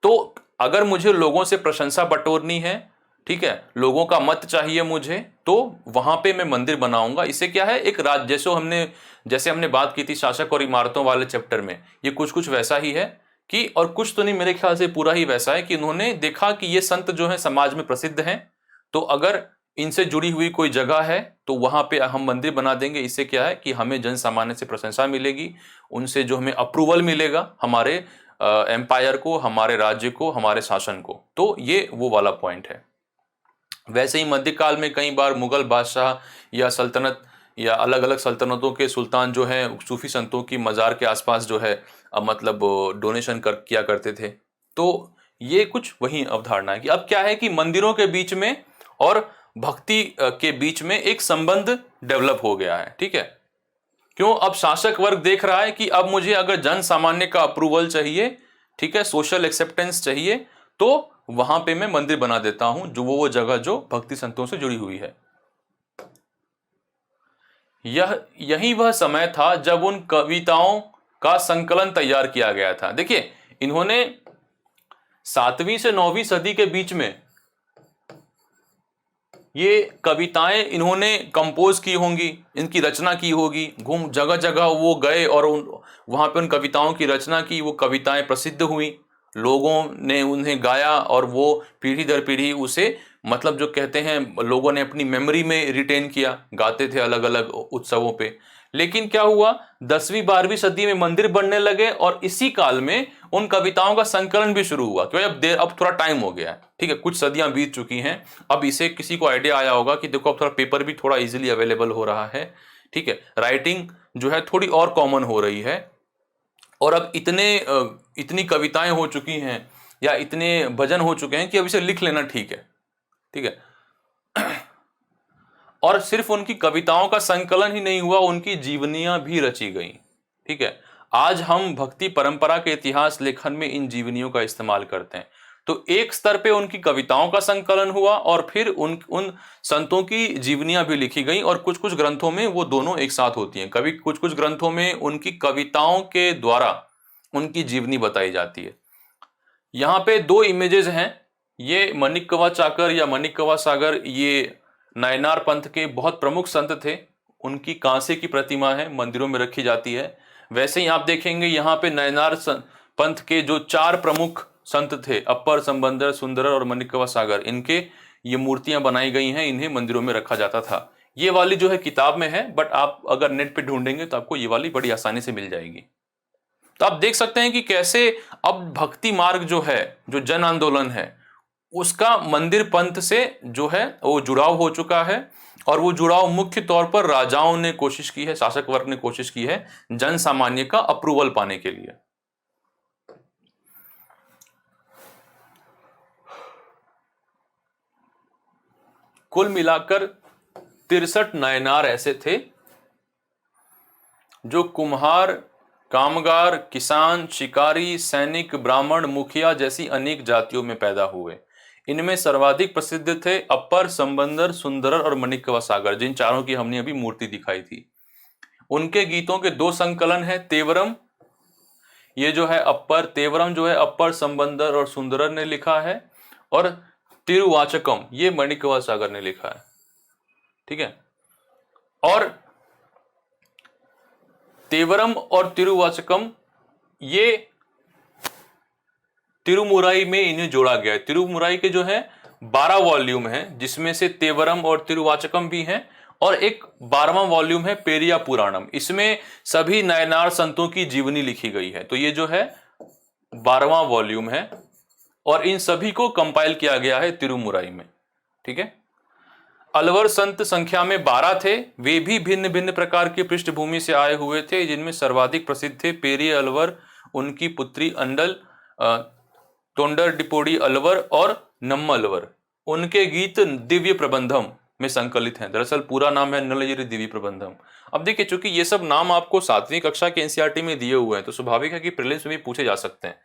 तो अगर मुझे लोगों से प्रशंसा बटोरनी है, ठीक है, लोगों का मत चाहिए मुझे, तो वहां पे मैं मंदिर बनाऊंगा। इससे क्या है, एक राज जैसे हमने बात की थी शासक और इमारतों वाले चैप्टर में, ये कुछ कुछ वैसा ही है कि, और कुछ तो नहीं, मेरे ख्याल से पूरा ही वैसा है कि उन्होंने देखा कि ये संत जो है समाज में प्रसिद्ध हैं, तो अगर इनसे जुड़ी हुई कोई जगह है तो वहां पे हम मंदिर बना देंगे। इससे क्या है कि हमें जन सामान्य से प्रशंसा मिलेगी, उनसे जो हमें अप्रूवल मिलेगा हमारे एम्पायर को, हमारे राज्य को, हमारे शासन को। तो ये वो वाला पॉइंट है। वैसे ही मध्यकाल में कई बार मुगल बादशाह या सल्तनत या अलग अलग सल्तनतों के सुल्तान जो हैं सूफी संतों की मज़ार के आसपास जो है मतलब डोनेशन किया करते थे। तो ये कुछ वही अवधारणा है कि अब क्या है कि मंदिरों के बीच में और भक्ति के बीच में एक संबंध डेवलप हो गया है। ठीक है, क्यों? अब शासक वर्ग देख रहा है कि अब मुझे अगर जन सामान्य का अप्रूवल चाहिए, ठीक है, सोशल एक्सेप्टेंस चाहिए, तो वहां पे मैं मंदिर बना देता हूं, जो वो जगह जो भक्ति संतों से जुड़ी हुई है। यही वह समय था जब उन कविताओं का संकलन तैयार किया गया था। देखिए, इन्होंने 7वीं से 9वीं सदी के बीच में ये कविताएं इन्होंने कंपोज की होंगी, इनकी रचना की होगी। घूम जगह जगह वो गए और वहां पे उन कविताओं की रचना की, वो कविताएं प्रसिद्ध हुई, लोगों ने उन्हें गाया और वो पीढ़ी दर पीढ़ी उसे, मतलब जो कहते हैं, लोगों ने अपनी मेमोरी में रिटेन किया, गाते थे अलग अलग उत्सवों पे। लेकिन क्या हुआ, 10वीं 12वीं सदी में मंदिर बनने लगे और इसी काल में उन कविताओं का संकलन भी शुरू हुआ, क्योंकि अब थोड़ा टाइम हो गया है, ठीक है, कुछ सदियां बीत चुकी हैं। अब इसे किसी को आइडिया आया होगा कि देखो अब थोड़ा पेपर भी थोड़ा इजीली अवेलेबल हो रहा है, ठीक है, राइटिंग जो है थोड़ी और कॉमन हो रही है, और अब इतनी कविताएं हो चुकी हैं या इतने भजन हो चुके हैं कि अब इसे लिख लेना ठीक है, ठीक है। और सिर्फ उनकी कविताओं का संकलन ही नहीं हुआ, उनकी जीवनियां भी रची गई, ठीक है। आज हम भक्ति परंपरा के इतिहास लेखन में इन जीवनियों का इस्तेमाल करते हैं। तो एक स्तर पे उनकी कविताओं का संकलन हुआ और फिर उन संतों की जीवनियां भी लिखी गई, और कुछ कुछ ग्रंथों में वो दोनों एक साथ होती हैं। कभी कुछ कुछ ग्रंथों में उनकी कविताओं के द्वारा उनकी जीवनी बताई जाती है। यहाँ पे 2 इमेजेस हैं, ये माणिक्यवा चाकर या माणिक्यवा सागर, ये नायनार पंथ के बहुत प्रमुख संत थे, उनकी कांसे की प्रतिमा है, मंदिरों में रखी जाती है। वैसे ही आप देखेंगे यहाँ पे नायनार पंथ के जो 4 प्रमुख संत थे, अप्पर, संबंदर, सुंदरर और माणिक्यवा सागर, इनके ये मूर्तियां बनाई गई हैं, इन्हें मंदिरों में रखा जाता था। ये वाली जो है किताब में है, बट आप अगर नेट पे ढूंढेंगे तो आपको ये वाली बड़ी आसानी से मिल जाएगी। तो आप देख सकते हैं कि कैसे अब भक्ति मार्ग जो है, जो जन आंदोलन है, उसका मंदिर पंथ से जो है वो जुड़ाव हो चुका है, और वो जुड़ाव मुख्य तौर पर राजाओं ने कोशिश की है, शासक वर्ग ने कोशिश की है जन सामान्य का अप्रूवल पाने के लिए। कुल मिलाकर 63 नायनार ऐसे थे जो कुम्हार, कामगार, किसान, शिकारी, सैनिक, ब्राह्मण, मुखिया जैसी अनेक जातियों में पैदा हुए। इनमें सर्वाधिक प्रसिद्ध थे अप्पर, संबंदर, सुंदरर और माणिक्यवा सागर, जिन चारों की हमने अभी मूर्ति दिखाई थी। उनके गीतों के 2 संकलन है, तेवरम, ये जो है अप्पर, तेवरम जो है अप्पर, संबंदर और सुंदरर ने लिखा है, और तिरुवाचकम ये माणिक्यवा सागर ने लिखा है, ठीक है। और तेवरम और तिरुवाचकम ये तिरुमुराई में इन्हें जोड़ा गया है। तिरुमुराई के जो है 12 वॉल्यूम हैं, जिसमें से तेवरम और तिरुवाचकम भी हैं, और एक 12वां वॉल्यूम है पेरिया पुराणम, इसमें सभी नायनार संतों की जीवनी लिखी गई है। तो ये जो है 12वां वॉल्यूम है, और इन सभी को कंपाइल किया गया है तिरुमुराई में, ठीक है। अलवर संत संख्या में 12 थे, वे भी भिन्न भिन्न प्रकार की पृष्ठभूमि से आए हुए थे, जिनमें सर्वाधिक प्रसिद्ध थे पेरिय अलवर, उनकी पुत्री अंडल, तोंडर डिपोडी अलवर और नम्मलवर। उनके गीत दिव्य प्रबंधम में संकलित हैं। दरअसल पूरा नाम है नलयिरी दिव्य प्रबंधम। अब देखिए, चूंकि ये सब नाम आपको 7वीं कक्षा के एनसीईआरटी में दिए हुए हैं तो स्वाभाविक है कि प्रीलिम्स में भी पूछे जा सकते हैं।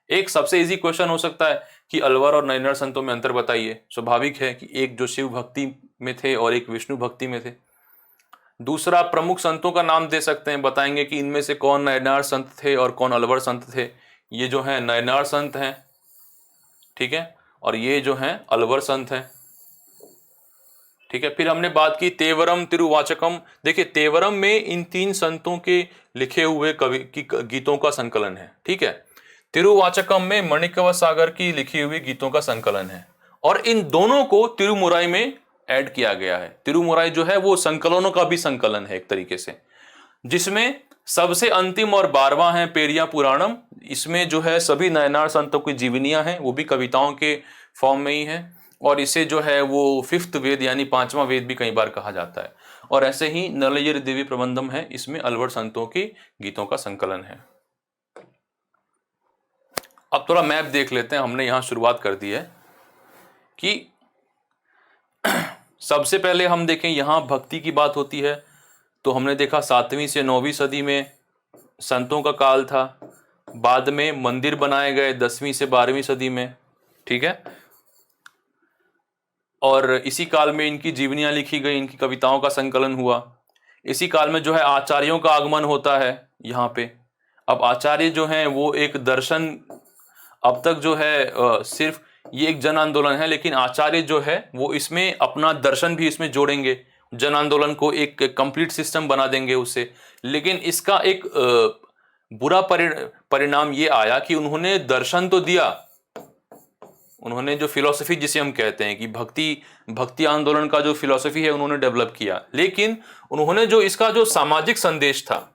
एक सबसे इजी क्वेश्चन हो सकता है कि अलवर और नयनार संतों में अंतर बताइए। स्वाभाविक है कि एक जो शिव भक्ति में थे और एक विष्णु भक्ति में थे। दूसरा, प्रमुख संतों का नाम दे सकते हैं, बताएंगे कि इनमें से कौन नयनार संत थे और कौन अलवर संत थे। ये जो है नयनार संत हैं, ठीक है, और ये जो हैं अलवर संत हैं, ठीक है। फिर हमने बात की तेवरम तिरुवाचकम। देखिए, तेवरम में इन 3 संतों के लिखे हुए कवि की गीतों का संकलन है, ठीक है। तिरुवाचकम में मणिकव सागर की लिखी हुई गीतों का संकलन है, और इन दोनों को तिरुमुराई में ऐड किया गया है। तिरुमुराई जो है वो संकलनों का भी संकलन है एक तरीके से, जिसमें सबसे अंतिम और 12वां है पेरिया पुराणम। इसमें जो है सभी नयनार संतों की जीवनियां हैं, वो भी कविताओं के फॉर्म में ही है, और इसे जो है वो 5th वेद यानी 5वां वेद भी कई बार कहा जाता है। और ऐसे ही नलयिरी दिव्य प्रबंधम है, इसमें अलवर संतों की गीतों का संकलन है। अब थोड़ा मैप देख लेते हैं। हमने यहां शुरुआत कर दी है कि सबसे पहले हम देखें, यहां भक्ति की बात होती है तो हमने देखा 7वीं से 9वीं सदी में संतों का काल था। बाद में मंदिर बनाए गए 10वीं से 12वीं सदी में, ठीक है, और इसी काल में इनकी जीवनियां लिखी गई, इनकी कविताओं का संकलन हुआ। इसी काल में जो है आचार्यों का आगमन होता है यहाँ पे। अब आचार्य जो हैं वो एक दर्शन, अब तक जो है सिर्फ ये एक जन आंदोलन है, लेकिन आचार्य जो है वो इसमें अपना दर्शन भी इसमें जोड़ेंगे, जन आंदोलन को एक कंप्लीट सिस्टम बना देंगे उससे। लेकिन इसका एक बुरा परिणाम ये आया कि उन्होंने दर्शन तो दिया, उन्होंने जो फिलॉसफी जिसे हम कहते हैं कि भक्ति आंदोलन का जो फिलॉसफी है उन्होंने डेवलप किया, लेकिन उन्होंने जो इसका जो सामाजिक संदेश था,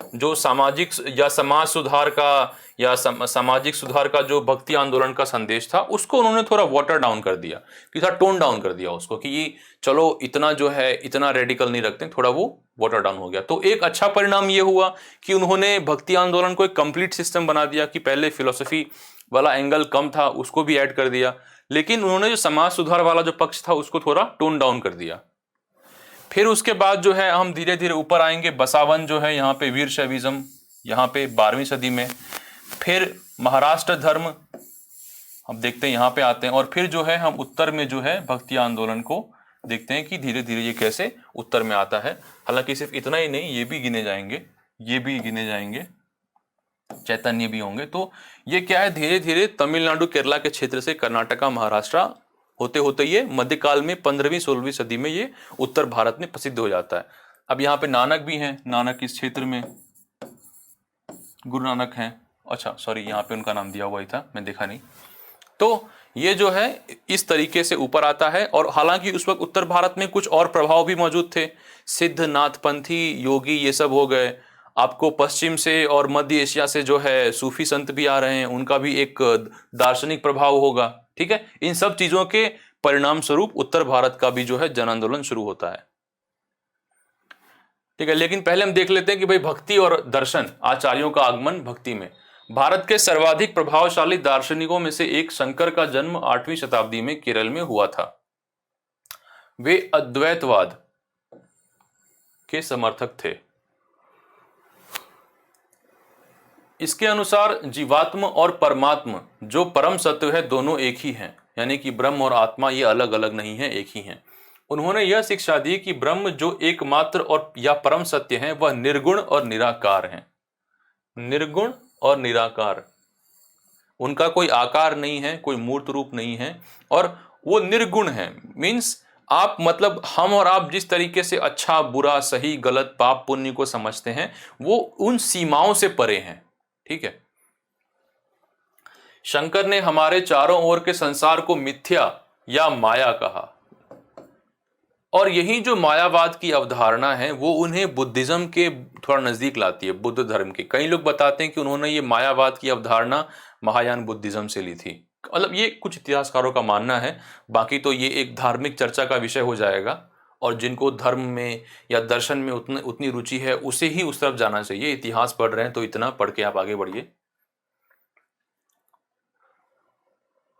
जो सामाजिक या समाज सुधार का या सामाजिक सुधार का जो भक्ति आंदोलन का संदेश था, उसको उन्होंने थोड़ा वाटर डाउन कर दिया, कि था टोन डाउन कर दिया उसको, कि ये चलो इतना जो है इतना रेडिकल नहीं रखते, थोड़ा वो वाटर डाउन हो गया। तो एक अच्छा परिणाम ये हुआ कि उन्होंने भक्ति आंदोलन को एक कंप्लीट सिस्टम बना दिया, कि पहले फिलोसफी वाला एंगल कम था उसको भी ऐड कर दिया, लेकिन उन्होंने जो समाज सुधार वाला जो पक्ष था उसको थोड़ा टोन डाउन कर दिया। फिर उसके बाद जो है हम धीरे धीरे ऊपर आएंगे। बसावन जो है यहाँ पे वीर शैविज्म, यहाँ पे 12वीं सदी में। फिर महाराष्ट्र धर्म हम देखते हैं, यहाँ पे आते हैं। और फिर जो है हम उत्तर में जो है भक्ति आंदोलन को देखते हैं कि धीरे धीरे ये कैसे उत्तर में आता है। हालांकि सिर्फ इतना ही नहीं, ये भी गिने जाएंगे, ये भी गिने जाएंगे, चैतन्य भी होंगे। तो ये क्या है, धीरे धीरे तमिलनाडु केरला के क्षेत्र से कर्नाटका महाराष्ट्र होते होते ये मध्यकाल में 15वीं 16वीं सदी में ये उत्तर भारत में प्रसिद्ध हो जाता है। अब यहाँ पे नानक भी हैं, नानक इस क्षेत्र में गुरु नानक हैं। अच्छा सॉरी, यहाँ पे उनका नाम दिया हुआ ही था, मैं देखा नहीं। तो ये जो है इस तरीके से ऊपर आता है। और हालांकि उस वक्त उत्तर भारत में कुछ और प्रभाव भी मौजूद थे, सिद्ध नाथपंथी योगी ये सब हो गए। आपको पश्चिम से और मध्य एशिया से जो है सूफी संत भी आ रहे हैं, उनका भी एक दार्शनिक प्रभाव होगा, ठीक है। इन सब चीजों के परिणाम स्वरूप उत्तर भारत का भी जो है जन आंदोलन शुरू होता है, ठीक है। लेकिन पहले हम देख लेते हैं कि भाई भक्ति और दर्शन, आचार्यों का आगमन भक्ति में। भारत के सर्वाधिक प्रभावशाली दार्शनिकों में से एक शंकर का जन्म 8वीं शताब्दी में केरल में हुआ था। वे अद्वैतवाद के समर्थक थे। इसके अनुसार जीवात्म और परमात्म जो परम सत्य है दोनों एक ही हैं, यानी कि ब्रह्म और आत्मा ये अलग अलग नहीं है, एक ही हैं। उन्होंने यह शिक्षा दी कि ब्रह्म जो एकमात्र और या परम सत्य है वह निर्गुण और निराकार है। निर्गुण और निराकार, उनका कोई आकार नहीं है, कोई मूर्त रूप नहीं है, और वो निर्गुण है। मीन्स आप मतलब हम और आप जिस तरीके से अच्छा बुरा सही गलत पाप पुण्य को समझते हैं वो उन सीमाओं से परे हैं, ठीक है। शंकर ने हमारे चारों ओर के संसार को मिथ्या या माया कहा, और यही जो मायावाद की अवधारणा है वो उन्हें बुद्धिज्म के थोड़ा नजदीक लाती है, बुद्ध धर्म के। कई लोग बताते हैं कि उन्होंने ये मायावाद की अवधारणा महायान बुद्धिज्म से ली थी, मतलब ये कुछ इतिहासकारों का मानना है। बाकी तो ये एक धार्मिक चर्चा का विषय हो जाएगा, और जिनको धर्म में या दर्शन में उतनी रुचि है उसे ही उस तरफ जाना चाहिए। इतिहास पढ़ रहे हैं तो इतना पढ़ के आप आगे बढ़िए।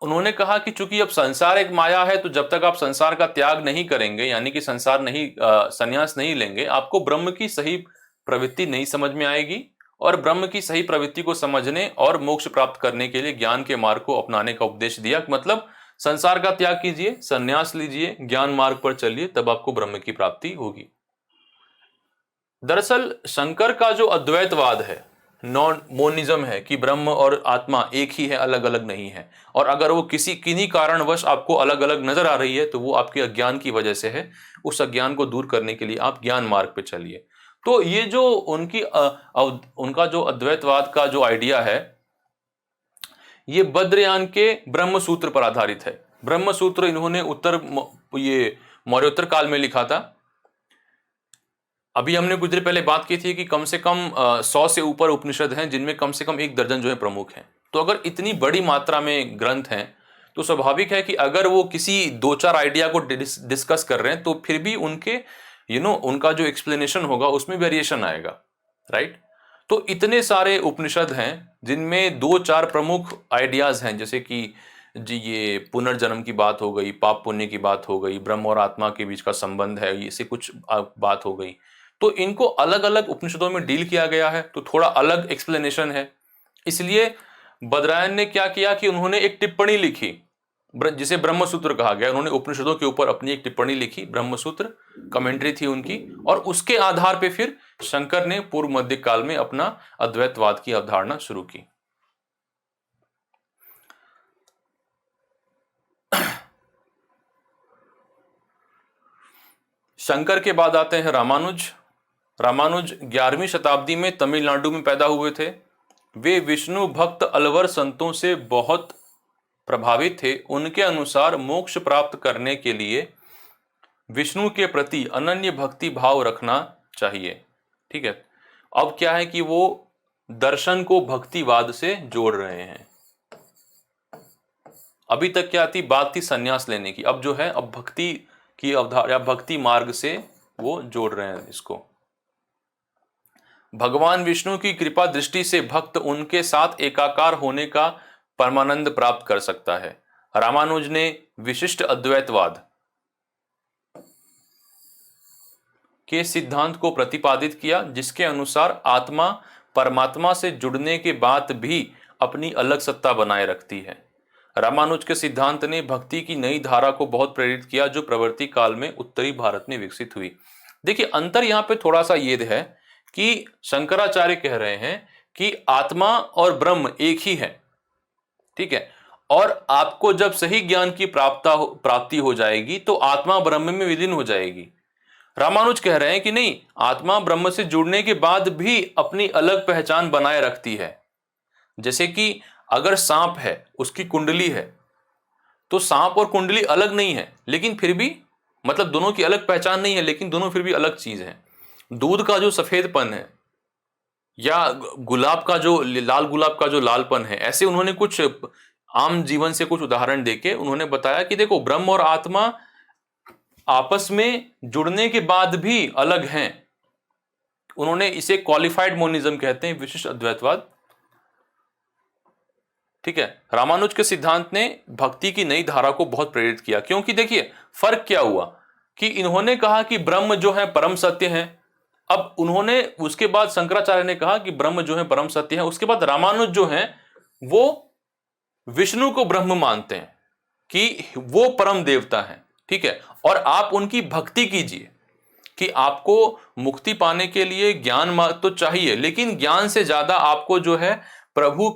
उन्होंने कहा कि चूंकि अब संसार एक माया है, तो जब तक आप संसार का त्याग नहीं करेंगे, यानी कि संसार नहीं संन्यास नहीं लेंगे, आपको ब्रह्म की सही प्रवृत्ति नहीं समझ में आएगी। और ब्रह्म की सही प्रवृत्ति को समझने और मोक्ष प्राप्त करने के लिए ज्ञान के मार्ग को अपनाने का उपदेश दिया। मतलब संसार का त्याग कीजिए, संन्यास लीजिए, ज्ञान मार्ग पर चलिए, तब आपको ब्रह्म की प्राप्ति होगी। दरअसल शंकर का जो अद्वैतवाद है, नॉन मोनिज्म है, कि ब्रह्म और आत्मा एक ही है, अलग अलग नहीं है, और अगर वो किन्हीं कारणवश आपको अलग अलग नजर आ रही है तो वो आपके अज्ञान की वजह से है। उस अज्ञान को दूर करने के लिए आप ज्ञान मार्ग पे चलिए। तो ये जो उनका जो अद्वैतवाद का जो आइडिया है, ये बद्रयान के ब्रह्म सूत्र पर आधारित है। ब्रह्म सूत्र इन्होंने ये मौर्योत्तर काल में लिखा था। अभी हमने कुछ देर पहले बात की थी कि कम से कम 100 से ऊपर उपनिषद हैं, जिनमें कम से कम 1 दर्जन जो है प्रमुख हैं। तो अगर इतनी बड़ी मात्रा में ग्रंथ हैं, तो स्वाभाविक है कि अगर वो किसी 2-4 आइडिया को डिस्कस कर रहे हैं, तो फिर भी उनके उनका जो एक्सप्लेनेशन होगा उसमें वेरिएशन आएगा, राइट। तो इतने सारे उपनिषद हैं जिनमें 2-4 प्रमुख आइडियाज हैं, जैसे कि जी ये पुनर्जन्म की बात हो गई, पाप पुण्य की बात हो गई, ब्रह्म और आत्मा के बीच का संबंध है, इससे कुछ बात हो गई। तो इनको अलग अलग उपनिषदों में डील किया गया है, तो थोड़ा अलग एक्सप्लेनेशन है। इसलिए बद्रायन ने क्या किया कि उन्होंने एक टिप्पणी लिखी, जिसे ब्रह्मसूत्र कहा गया। उन्होंने उपनिषदों के ऊपर अपनी एक टिप्पणी लिखी, ब्रह्मसूत्र कमेंट्री थी उनकी, और उसके आधार पे फिर शंकर ने पूर्व मध्य काल में अपना अद्वैतवाद की अवधारणा शुरू की। शंकर के बाद आते हैं रामानुज। रामानुज 11वीं शताब्दी में तमिलनाडु में पैदा हुए थे। वे विष्णु भक्त अलवर संतों से बहुत प्रभावित थे। उनके अनुसार मोक्ष प्राप्त करने के लिए विष्णु के प्रति अनन्य भक्ति भाव रखना चाहिए। ठीक है, अब क्या है कि वो दर्शन को भक्तिवाद से जोड़ रहे हैं। अभी तक क्या थी बात, थी संन्यास लेने की, अब जो है अब भक्ति की अवधारणा, भक्ति मार्ग से वो जोड़ रहे हैं इसको। भगवान विष्णु की कृपा दृष्टि से भक्त उनके साथ एकाकार होने का परमानंद प्राप्त कर सकता है। रामानुज ने विशिष्ट अद्वैतवाद के सिद्धांत को प्रतिपादित किया, जिसके अनुसार आत्मा परमात्मा से जुड़ने के बाद भी अपनी अलग सत्ता बनाए रखती है। रामानुज के सिद्धांत ने भक्ति की नई धारा को बहुत प्रेरित किया, जो प्रवृत्ति काल में उत्तरी भारत में विकसित हुई। देखिए अंतर यहाँ पे थोड़ा सा ये है कि शंकराचार्य कह रहे हैं कि आत्मा और ब्रह्म एक ही है, ठीक है, और आपको जब सही ज्ञान की प्राप्ति हो जाएगी तो आत्मा ब्रह्म में विलीन हो जाएगी। रामानुज कह रहे हैं कि नहीं, आत्मा ब्रह्म से जुड़ने के बाद भी अपनी अलग पहचान बनाए रखती है। जैसे कि अगर सांप है, उसकी कुंडली है, तो सांप और कुंडली अलग नहीं है, लेकिन फिर भी मतलब दोनों की अलग पहचान नहीं है, लेकिन दोनों फिर भी अलग चीज है। दूध का जो सफेदपन है या गुलाब का जो लाल गुलाब का जो लालपन है, ऐसे उन्होंने कुछ आम जीवन से कुछ उदाहरण देके उन्होंने बताया कि देखो ब्रह्म और आत्मा आपस में जुड़ने के बाद भी अलग हैं। उन्होंने इसे क्वालिफाइड मोनिज्म कहते हैं, विशिष्ट अद्वैतवाद। ठीक है, रामानुज के सिद्धांत ने भक्ति की नई धारा को बहुत प्रेरित किया, क्योंकि देखिए फर्क क्या हुआ कि इन्होंने कहा कि ब्रह्म जो है परम सत्य है। अब उन्होंने उसके बाद शंकराचार्य ने कहा कि ब्रह्म जो है परम सत्य है। उसके बाद रामानुज जो है वो विष्णु को ब्रह्म मानते हैं कि वो परम देवता है। ठीक है, और आप उनकी भक्ति कीजिए कि आपको मुक्ति पाने के लिए ज्ञान तो चाहिए, लेकिन ज्ञान से ज्यादा आपको जो है प्रभु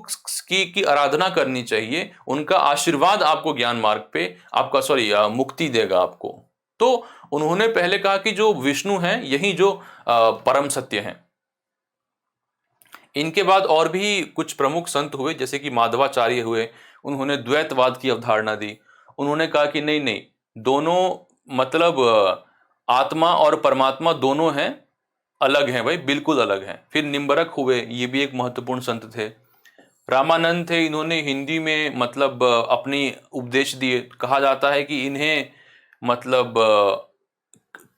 की आराधना करनी चाहिए। उनका आशीर्वाद आपको ज्ञान मार्ग पे आपका मुक्ति देगा आपको। तो उन्होंने पहले कहा कि जो विष्णु हैं यही जो परम सत्य हैं। इनके बाद और भी कुछ प्रमुख संत हुए, जैसे कि माधवाचार्य हुए। उन्होंने द्वैतवाद की अवधारणा दी। उन्होंने कहा कि नहीं नहीं, दोनों मतलब आत्मा और परमात्मा दोनों हैं, अलग हैं भाई, बिल्कुल अलग हैं। फिर निम्बरक हुए, ये भी एक महत्वपूर्ण संत थे। रामानंद थे, इन्होंने हिंदी में मतलब अपनी उपदेश दिए। कहा जाता है कि इन्हें मतलब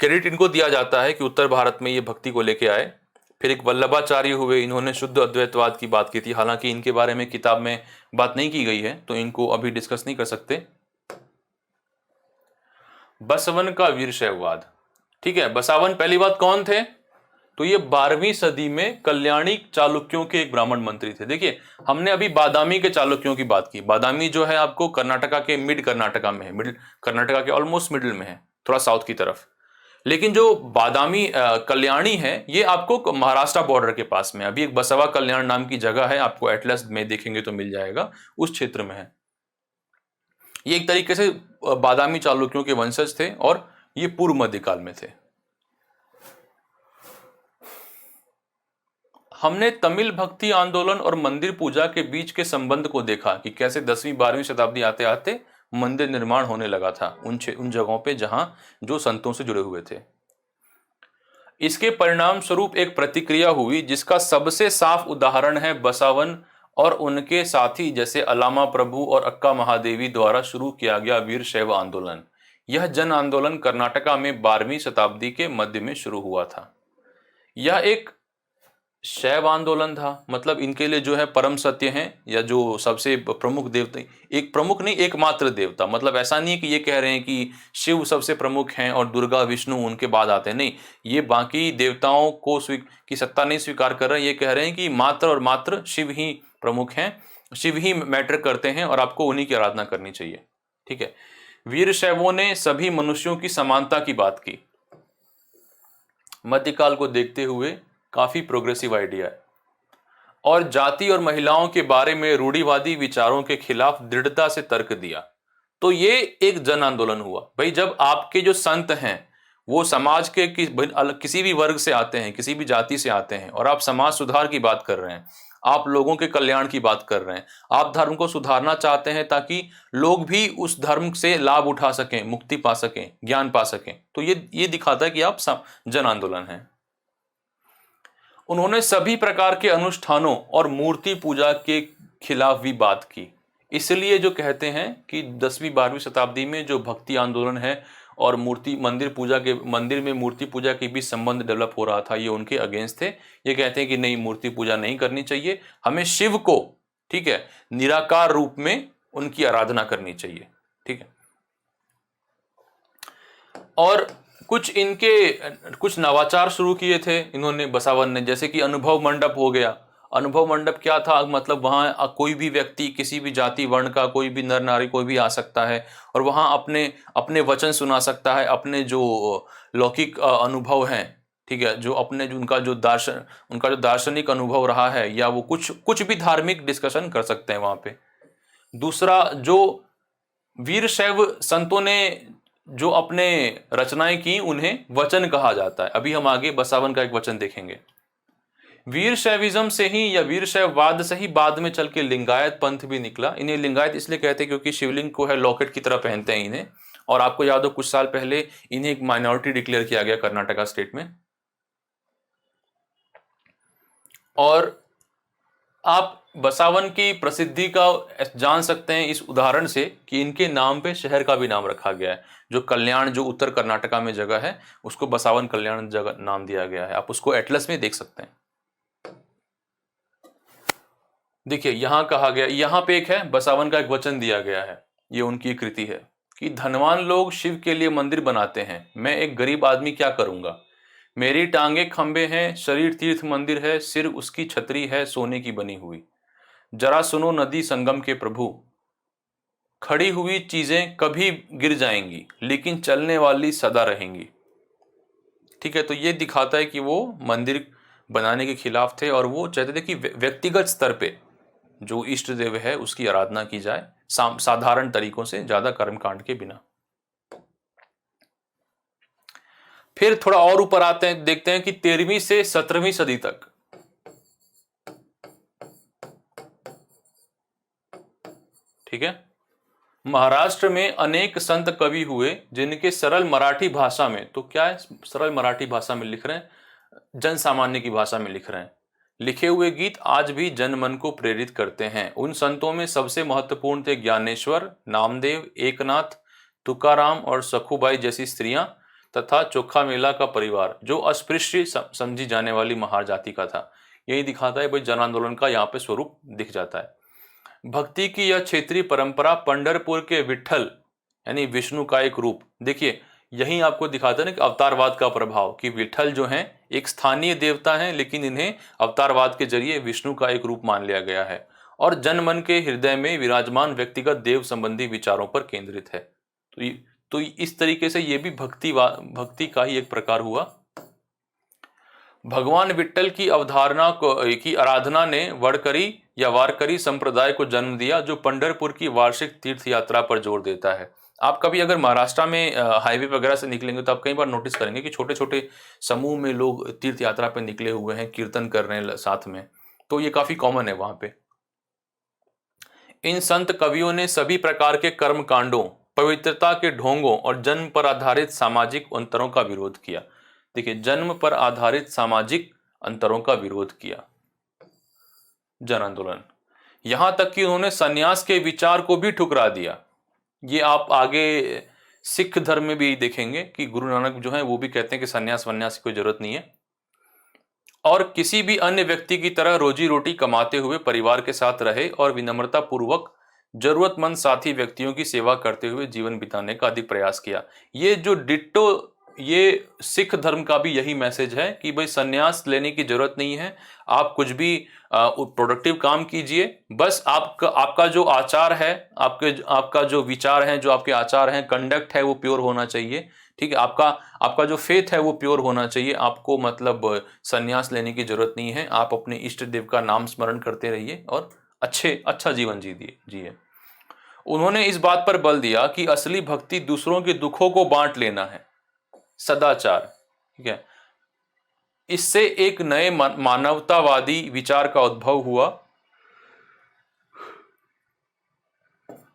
क्रेडिट इनको दिया जाता है कि उत्तर भारत में ये भक्ति को लेके आए। फिर एक वल्लभाचार्य हुए, इन्होंने शुद्ध अद्वैतवाद की बात की थी, हालांकि इनके बारे में किताब में बात नहीं की गई है तो इनको अभी डिस्कस नहीं कर सकते। बसवन का वीरशैववाद, ठीक है। बसावन पहली बात कौन थे, तो ये 12वीं सदी में कल्याणी चालुक्यों के एक ब्राह्मण मंत्री थे। देखिए हमने अभी बादामी के चालुक्यों की बात की। बादामी जो है आपको कर्नाटका के मिड कर्नाटका में है, मिडिल कर्नाटका के ऑलमोस्ट मिडिल में है, थोड़ा साउथ की तरफ। लेकिन जो बादामी कल्याणी है ये आपको महाराष्ट्र बॉर्डर के पास में, अभी एक बसवा कल्याण नाम की जगह है, आपको एटलस में देखेंगे तो मिल जाएगा, उस क्षेत्र में है। ये एक तरीके से बादामी चालुक्यों के वंशज थे और ये पूर्व मध्यकाल में थे। हमने तमिल भक्ति आंदोलन और मंदिर पूजा के बीच के संबंध को देखा कि कैसे 10वीं 12वीं शताब्दी आते आते मंदिर निर्माण होने लगा था उन जगहों पे जहां जो संतों से जुड़े हुए थे। इसके परिणाम स्वरूप एक प्रतिक्रिया हुई जिसका सबसे साफ उदाहरण है बसावन और उनके साथी जैसे अलामा प्रभु और अक्का महादेवी द्वारा शुरू किया गया वीरशैव आंदोलन। यह जन आंदोलन कर्नाटका में 12वीं शताब्दी के मध्य में शुरू हुआ था। यह एक शैव आंदोलन था, मतलब इनके लिए जो है परम सत्य हैं या जो सबसे प्रमुख देवता, एक प्रमुख नहीं एकमात्र देवता, मतलब ऐसा नहीं है कि ये कह रहे हैं कि शिव सबसे प्रमुख हैं और दुर्गा विष्णु उनके बाद आते हैं, नहीं, ये बाकी देवताओं को की सत्ता नहीं स्वीकार कर रहे हैं। ये कह रहे हैं कि मात्र और मात्र शिव ही प्रमुख हैं, शिव ही मैटर करते हैं और आपको उन्हीं की आराधना करनी चाहिए, ठीक है। वीरशैवों ने सभी मनुष्यों की समानता की बात की। मध्यकाल को देखते हुए काफी प्रोग्रेसिव आइडिया है और जाति और महिलाओं के बारे में रूढ़िवादी विचारों के खिलाफ दृढ़ता से तर्क दिया। तो ये एक जन आंदोलन हुआ। भाई जब आपके जो संत हैं वो समाज के किसी भी वर्ग से आते हैं, किसी भी जाति से आते हैं और आप समाज सुधार की बात कर रहे हैं, आप लोगों के कल्याण की बात कर रहे हैं, आप धर्म को सुधारना चाहते हैं ताकि लोग भी उस धर्म से लाभ उठा सकें, मुक्ति पा सकें, ज्ञान पा सकें, तो ये दिखाता है कि आप जन आंदोलन हैं। उन्होंने सभी प्रकार के अनुष्ठानों और मूर्ति पूजा के खिलाफ भी बात की। इसलिए जो कहते हैं कि 10वीं 12वीं शताब्दी में जो भक्ति आंदोलन है और मंदिर में मूर्ति पूजा के बीच संबंध डेवलप हो रहा था, ये उनके अगेंस्ट थे। ये कहते हैं कि नहीं, मूर्ति पूजा नहीं करनी चाहिए, हमें शिव को, ठीक है, निराकार रूप में उनकी आराधना करनी चाहिए, ठीक है। और कुछ नवाचार शुरू किए थे इन्होंने, बसावन ने, जैसे कि अनुभव मंडप हो गया। अनुभव मंडप क्या था, मतलब वहाँ कोई भी व्यक्ति, किसी भी जाति वर्ण का कोई भी नर नारी कोई भी आ सकता है और वहाँ अपने अपने वचन सुना सकता है, अपने जो लौकिक अनुभव हैं, ठीक है, जो उनका जो दार्शनिक अनुभव रहा है या वो कुछ भी धार्मिक डिस्कशन कर सकते हैं वहाँ पे। दूसरा, जो वीरशैव संतों ने जो अपने रचनाएं की उन्हें वचन कहा जाता है। अभी हम आगे बसावन का एक वचन देखेंगे। वीरशैविज्म से ही या वीरशैववाद से ही बाद में चल के लिंगायत पंथ भी निकला। इन्हें लिंगायत इसलिए कहते हैं क्योंकि शिवलिंग को है लॉकेट की तरह पहनते हैं इन्हें, और आपको याद हो कुछ साल पहले इन्हें एक माइनॉरिटी डिक्लेयर किया गया कर्नाटका स्टेट में। और आप बसावन की प्रसिद्धि का जान सकते हैं इस उदाहरण से कि इनके नाम पे शहर का भी नाम रखा गया है। जो कल्याण, जो उत्तर कर्नाटका में जगह है, उसको बसावन कल्याण जगह नाम दिया गया है। आप उसको एटलस में देख सकते हैं। देखिए यहां कहा गया, यहां पे एक है बसावन का एक वचन दिया गया है, ये उनकी कृति है कि धनवान लोग शिव के लिए मंदिर बनाते हैं, मैं एक गरीब आदमी क्या करूंगा। मेरी टांगे खंबे हैं, शरीर तीर्थ मंदिर है, सिर उसकी छतरी है सोने की बनी हुई। जरा सुनो नदी संगम के प्रभु, खड़ी हुई चीजें कभी गिर जाएंगी लेकिन चलने वाली सदा रहेंगी। ठीक है, तो ये दिखाता है कि वो मंदिर बनाने के खिलाफ थे और वो चाहते थे कि व्यक्तिगत स्तर पे जो इष्ट देव है उसकी आराधना की जाए साधारण तरीकों से, ज्यादा कर्मकांड के बिना। फिर थोड़ा और ऊपर आते हैं, देखते हैं कि 13वीं से 17वीं सदी तक ठीक है, महाराष्ट्र में अनेक संत कवि हुए जिनके सरल मराठी भाषा में, तो क्या है सरल मराठी भाषा में लिख रहे हैं, जन सामान्य की भाषा में लिख रहे हैं, लिखे हुए गीत आज भी जनमन को प्रेरित करते हैं। उन संतों में सबसे महत्वपूर्ण थे ज्ञानेश्वर, नामदेव, एकनाथ, तुकाराम और सखुबाई जैसी स्त्रियां तथा चोखा मेला का परिवार जो अस्पृश्य समझी जाने वाली महार जाति का था। यही दिखाता है भाई जन आंदोलन का यहाँ पे स्वरूप दिख जाता है। भक्ति की यह क्षेत्रीय परंपरा पंढरपुर के विट्ठल यानी विष्णु का एक रूप, देखिए यही आपको दिखाता है ना कि अवतारवाद का प्रभाव, कि विट्ठल जो हैं एक स्थानीय देवता हैं लेकिन इन्हें अवतारवाद के जरिए विष्णु का एक रूप मान लिया गया है और जनमन के हृदय में विराजमान व्यक्तिगत देव संबंधी विचारों पर केंद्रित है। तो इस तरीके से ये भी भक्ति का ही एक प्रकार हुआ। भगवान विट्ठल की अवधारणा की आराधना ने वड़करी या वारकरी संप्रदाय को जन्म दिया, जो पंढरपुर की वार्षिक तीर्थ यात्रा पर जोर देता है। आप कभी अगर महाराष्ट्र में हाईवे वगैरह से निकलेंगे तो आप कई बार नोटिस करेंगे कि छोटे छोटे समूह में लोग तीर्थ यात्रा पे निकले हुए हैं, कीर्तन कर रहे हैं साथ में, तो ये काफी कॉमन है वहां पे। इन संत कवियों ने सभी प्रकार के कर्म कांडों, पवित्रता के ढोंगों और जन्म पर आधारित सामाजिक अंतरों का विरोध किया। देखिए जन्म पर आधारित सामाजिक अंतरों का विरोध किया जन आंदोलन, यहां तक कि उन्होंने सन्यास के विचार को भी ठुकरा दिया। ये आप आगे सिख धर्म में भी देखेंगे कि गुरु नानक जो है वो भी कहते हैं कि सन्यास वन्यास की कोई जरूरत नहीं है, और किसी भी अन्य व्यक्ति की तरह रोजी रोटी कमाते हुए परिवार के साथ रहे और विनम्रता पूर्वक जरूरतमंद साथी व्यक्तियों की सेवा करते हुए जीवन बिताने का अधिक प्रयास किया। ये जो डिट्टो, ये सिख धर्म का भी यही मैसेज है कि भाई सन्यास लेने की जरूरत नहीं है, आप कुछ भी प्रोडक्टिव काम कीजिए, बस आपका जो आचार है, आपका जो विचार है, जो आपके आचार हैं, कंडक्ट है, वो प्योर होना चाहिए। ठीक है, आपका जो फेथ है वो प्योर होना चाहिए। आपको मतलब सन्यास लेने की जरूरत नहीं है, आप अपने इष्ट देव का नाम स्मरण करते रहिए और अच्छा जीवन जिए। उन्होंने इस बात पर बल दिया कि असली भक्ति दूसरों के दुखों को बांट लेना है, सदाचार। ठीक है, इससे एक नए मानवतावादी विचार का उद्भव हुआ,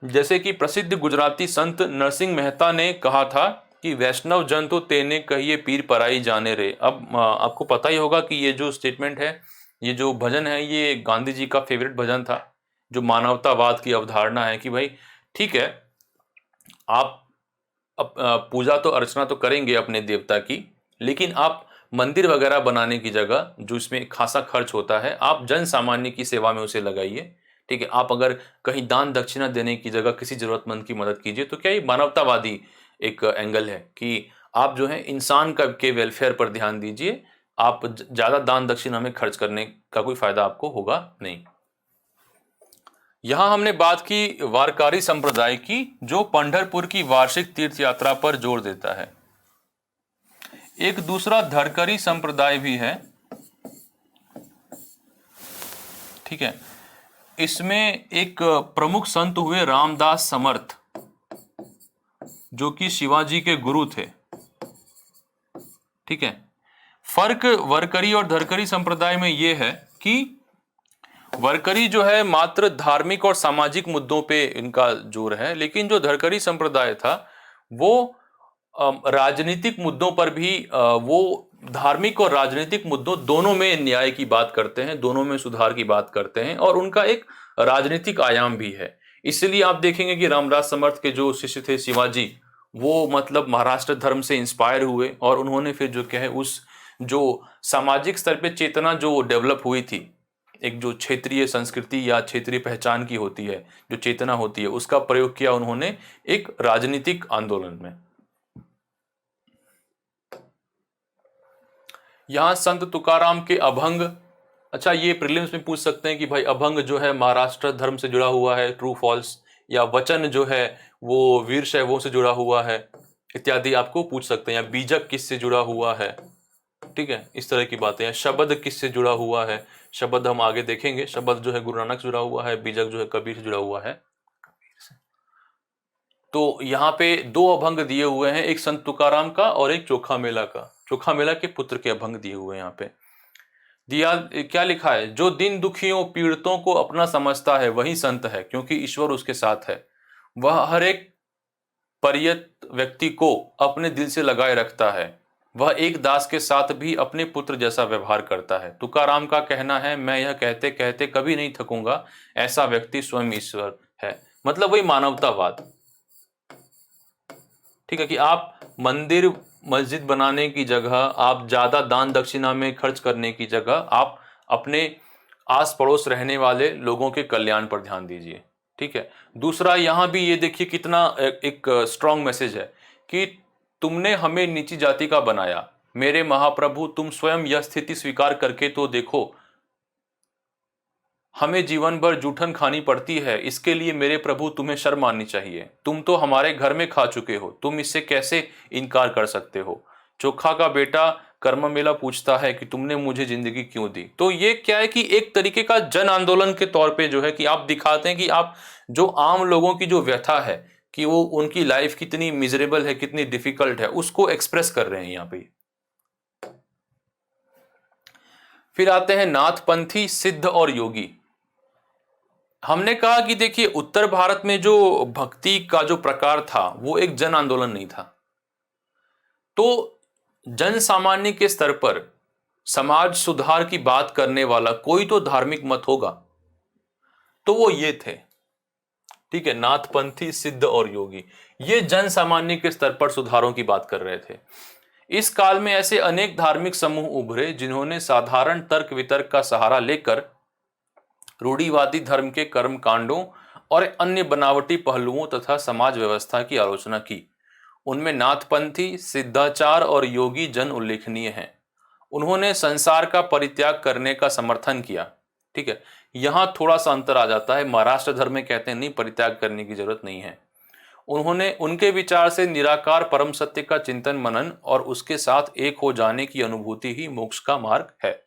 जैसे कि प्रसिद्ध गुजराती संत नरसिंह मेहता ने कहा था कि वैष्णव जन तो तेने कहिए पीर पराई जाने रे। अब आपको पता ही होगा कि ये जो स्टेटमेंट है, ये जो भजन है, ये गांधी जी का फेवरेट भजन था, जो मानवतावाद की अवधारणा है कि भाई ठीक है, आप पूजा तो अर्चना तो करेंगे अपने देवता की, लेकिन आप मंदिर वगैरह बनाने की जगह जो इसमें खासा खर्च होता है, आप जन सामान्य की सेवा में उसे लगाइए। ठीक है, आप अगर कहीं दान दक्षिणा देने की जगह किसी जरूरतमंद की मदद कीजिए। तो क्या ये मानवतावादी एक एंगल है कि आप जो है इंसान के वेलफेयर पर ध्यान दीजिए, आप ज्यादा दान दक्षिणा में खर्च करने का कोई फायदा आपको होगा नहीं। यहां हमने बात की वारकारी संप्रदाय की, जो पंढरपुर की वार्षिक तीर्थ यात्रा पर जोर देता है। एक दूसरा धरकरी संप्रदाय भी है। ठीक है, इसमें एक प्रमुख संत हुए रामदास समर्थ, जो कि शिवाजी के गुरु थे। ठीक है, फर्क वरकरी और धरकरी संप्रदाय में यह है कि वरकरी जो है मात्र धार्मिक और सामाजिक मुद्दों पे इनका जोर है, लेकिन जो धरकरी संप्रदाय था वो राजनीतिक मुद्दों पर भी, वो धार्मिक और राजनीतिक मुद्दों दोनों में न्याय की बात करते हैं, दोनों में सुधार की बात करते हैं, और उनका एक राजनीतिक आयाम भी है। इसलिए आप देखेंगे कि रामदास समर्थ के जो शिष्य थे शिवाजी, वो मतलब महाराष्ट्र धर्म से इंस्पायर हुए और उन्होंने फिर जो क्या है उस जो सामाजिक स्तर पे चेतना जो डेवलप हुई थी, एक जो क्षेत्रीय संस्कृति या क्षेत्रीय पहचान की होती है, जो चेतना होती है, उसका प्रयोग किया उन्होंने एक राजनीतिक आंदोलन में। यहां संत तुकाराम के अभंग, अच्छा ये प्रीलिम्स में पूछ सकते हैं कि भाई अभंग जो है महाराष्ट्र धर्म से जुड़ा हुआ है, ट्रू फॉल्स, या वचन जो है वो वीर शैवों से जुड़ा हुआ है इत्यादि आपको पूछ सकते हैं, या बीजक किससे जुड़ा हुआ है। ठीक है, इस तरह की बातें हैं। शब्द किससे जुड़ा हुआ है, शब्द हम आगे देखेंगे, शब्द जो है गुरु नानक से जुड़ा हुआ है, बीजक जो है कबीर से जुड़ा हुआ है। तो यहाँ पे दो अभंग दिए हुए हैं, एक संत तुकाराम का और एक चोखा मेला का। चोखा मेला के पुत्र के अभंग दिए हुए हैं। यहाँ पे दिया क्या लिखा है, जो दिन दुखियों पीड़ितों को अपना समझता है वही संत है, क्योंकि ईश्वर उसके साथ है। वह हर एक परियत व्यक्ति को अपने दिल से लगाए रखता है। वह एक दास के साथ भी अपने पुत्र जैसा व्यवहार करता है। तुकाराम का कहना है, मैं यह कहते कहते कभी नहीं थकूंगा, ऐसा व्यक्ति स्वयं ईश्वर है। मतलब वही मानवतावाद। ठीक है, कि आप मंदिर मस्जिद बनाने की जगह, आप ज़्यादा दान दक्षिणा में खर्च करने की जगह, आप अपने आस पड़ोस रहने वाले लोगों के कल्याण पर ध्यान दीजिए। ठीक है। दूसरा, यहाँ भी ये देखिए कितना एक स्ट्रॉन्ग मैसेज है कि तुमने हमें नीची जाति का बनाया, मेरे महाप्रभु तुम स्वयं यह स्थिति स्वीकार करके तो देखो, हमें जीवन भर जूठन खानी पड़ती है, इसके लिए मेरे प्रभु तुम्हें शर्म आनी चाहिए। तुम तो हमारे घर में खा चुके हो, तुम इससे कैसे इनकार कर सकते हो। चोखा का बेटा कर्म मेला पूछता है कि तुमने मुझे जिंदगी क्यों दी। तो ये क्या है कि एक तरीके का जन आंदोलन के तौर पे जो है कि आप दिखाते हैं कि आप जो आम लोगों की जो व्यथा है कि वो उनकी लाइफ कितनी मिजरेबल है, कितनी डिफिकल्ट है, उसको एक्सप्रेस कर रहे हैं यहाँ पे। फिर आते हैं नाथपंथी, सिद्ध और योगी। हमने कहा कि देखिए उत्तर भारत में जो भक्ति का जो प्रकार था वो एक जन आंदोलन नहीं था। तो जन सामान्य के स्तर पर समाज सुधार की बात करने वाला कोई तो धार्मिक मत होगा, तो वो ये थे। ठीक है, नाथपंथी, सिद्ध और योगी, ये जन सामान्य के स्तर पर सुधारों की बात कर रहे थे। इस काल में ऐसे अनेक धार्मिक समूह उभरे जिन्होंने साधारण तर्क वितर्क का सहारा लेकर रूढ़िवादी धर्म के कर्म कांडों और अन्य बनावटी पहलुओं तथा समाज व्यवस्था की आलोचना की। उनमें नाथपंथी, सिद्धाचार और योगी जन उल्लेखनीय हैं। उन्होंने संसार का परित्याग करने का समर्थन किया। ठीक है, यहां थोड़ा सा अंतर आ जाता है। महाराष्ट्र धर्म में कहते हैं नहीं, परित्याग करने की जरूरत नहीं है। उन्होंने उनके विचार से निराकार परम सत्य का चिंतन मनन और उसके साथ एक हो जाने की अनुभूति ही मोक्ष का मार्ग है।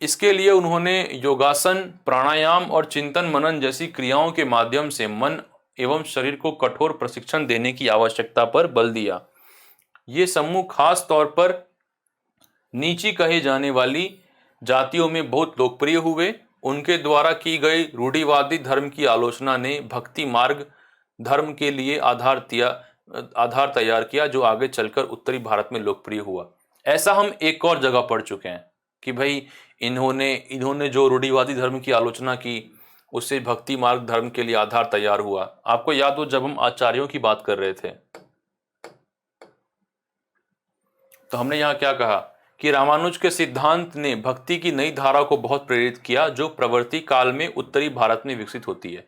इसके लिए उन्होंने योगासन, प्राणायाम और चिंतन मनन जैसी क्रियाओं के माध्यम से मन एवं शरीर को कठोर प्रशिक्षण देने की आवश्यकता पर बल दिया। ये समूह खास तौर पर नीची कहे जाने वाली जातियों में बहुत लोकप्रिय हुए। उनके द्वारा की गई रूढ़िवादी धर्म की आलोचना ने भक्ति मार्ग धर्म के लिए आधार तैयार किया, जो आगे चलकर उत्तरी भारत में लोकप्रिय हुआ। ऐसा हम एक और जगह पढ़ चुके हैं कि भाई इन्होंने जो रूढ़िवादी धर्म की आलोचना की, उससे भक्ति मार्ग धर्म के लिए आधार तैयार हुआ। आपको याद हो जब हम आचार्यों की बात कर रहे थे तो हमने यहाँ क्या कहा कि रामानुज के सिद्धांत ने भक्ति की नई धारा को बहुत प्रेरित किया, जो प्रवर्ती काल में उत्तरी भारत में विकसित होती है।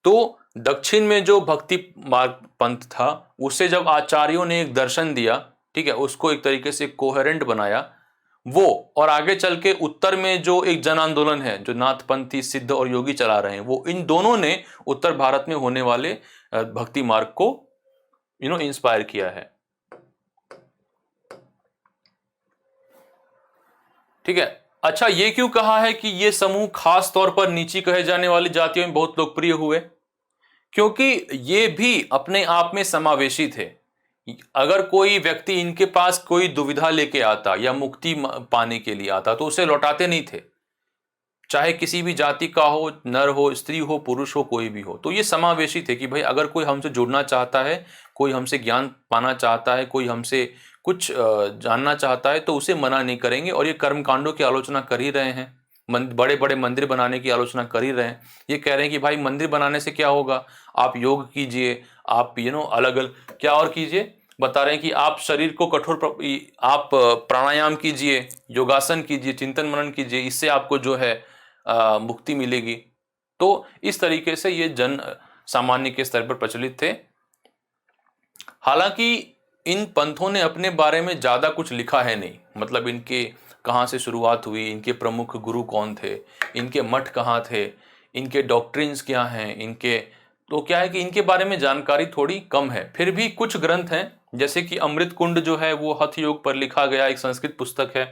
तो दक्षिण में जो भक्ति मार्ग पंथ था, उसे जब आचार्यों ने एक दर्शन दिया, ठीक है, उसको एक तरीके से कोहेरेंट बनाया वो, और आगे चल के उत्तर में जो एक जन आंदोलन है जो नाथपंथी, सिद्ध और योगी चला रहे हैं, वो इन दोनों ने उत्तर भारत में होने वाले भक्ति मार्ग को इंस्पायर किया है। ठीक है। अच्छा, ये क्यों कहा है कि ये समूह खास तौर पर नीची कहे जाने वाली जातियों में बहुत लोकप्रिय हुए? क्योंकि ये भी अपने आप में समावेशी थे। अगर कोई व्यक्ति इनके पास कोई दुविधा लेके आता या मुक्ति पाने के लिए आता तो उसे लौटाते नहीं थे, चाहे किसी भी जाति का हो, नर हो, स्त्री हो, पुरुष हो, कोई भी हो। तो ये समावेशी थे कि भाई अगर कोई हमसे जुड़ना चाहता है, कोई हमसे ज्ञान पाना चाहता है, कोई हमसे कुछ जानना चाहता है, तो उसे मना नहीं करेंगे। और ये कर्मकांडों की आलोचना कर ही रहे हैं, बड़े बड़े मंदिर बनाने की आलोचना कर ही रहे हैं। ये कह रहे हैं कि भाई मंदिर बनाने से क्या होगा, आप योग कीजिए, आप अलग अलग क्या और कीजिए, बता रहे हैं कि आप शरीर को आप प्राणायाम कीजिए, योगासन कीजिए, चिंतन मनन कीजिए, इससे आपको जो है मुक्ति मिलेगी। तो इस तरीके से ये जन सामान्य के स्तर पर प्रचलित थे। हालांकि इन पंथों ने अपने बारे में ज्यादा कुछ लिखा है नहीं, मतलब इनके कहाँ से शुरुआत हुई, इनके प्रमुख गुरु कौन थे, इनके मठ कहाँ थे, इनके डॉक्ट्रिन्स क्या हैं, इनके तो क्या है कि इनके बारे में जानकारी थोड़ी कम है। फिर भी कुछ ग्रंथ हैं, जैसे कि अमृत कुंड जो है वो हठ योग पर लिखा गया एक संस्कृत पुस्तक है।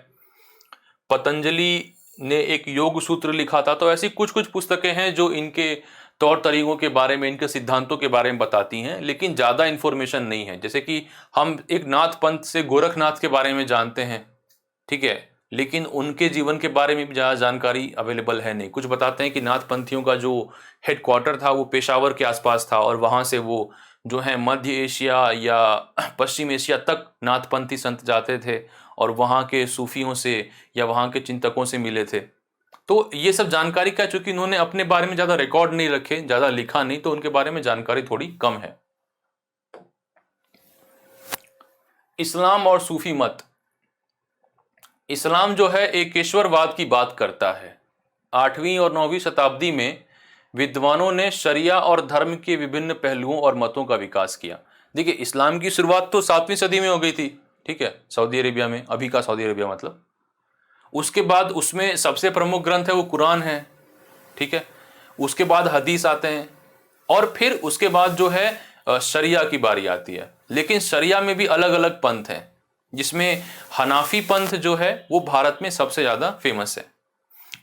पतंजलि ने एक योग सूत्र लिखा था। तो ऐसी कुछ कुछ पुस्तकें हैं जो इनके तौर तरीकों के बारे में, इनके सिद्धांतों के बारे में बताती हैं, लेकिन ज़्यादा इन्फॉर्मेशन नहीं है। जैसे कि हम एक नाथ पंथ से गोरखनाथ के बारे में जानते हैं, ठीक है, लेकिन उनके जीवन के बारे में भी ज़्यादा जानकारी अवेलेबल है नहीं। कुछ बताते हैं कि नाथ पंथियों का जो हेडक्वार्टर था वो पेशावर के आसपास था, और वहाँ से वो जो है मध्य एशिया या पश्चिम एशिया तक नाथपंथी संत जाते थे और वहाँ के सूफियों से या वहाँ के चिंतकों से मिले थे। तो ये सब जानकारी का चूंकि इन्होंने अपने बारे में ज़्यादा रिकॉर्ड नहीं रखे, ज़्यादा लिखा नहीं, तो उनके बारे में जानकारी थोड़ी कम है। इस्लाम और सूफी मत। इस्लाम जो है एकेश्वरवाद की बात करता है। 8वीं और 9वीं शताब्दी में विद्वानों ने शरिया और धर्म के विभिन्न पहलुओं और मतों का विकास किया। देखिए, इस्लाम की शुरुआत तो 7वीं सदी में हो गई थी, ठीक है, सऊदी अरेबिया में, अभी का सऊदी अरेबिया मतलब। उसके बाद उसमें सबसे प्रमुख ग्रंथ है वो कुरान है, ठीक है। उसके बाद हदीस आते हैं, और फिर उसके बाद जो है शरिया की बारी आती है। लेकिन शरिया में भी अलग अलग पंथ हैं, जिसमें हनाफी पंथ जो है वो भारत में सबसे ज़्यादा फेमस है।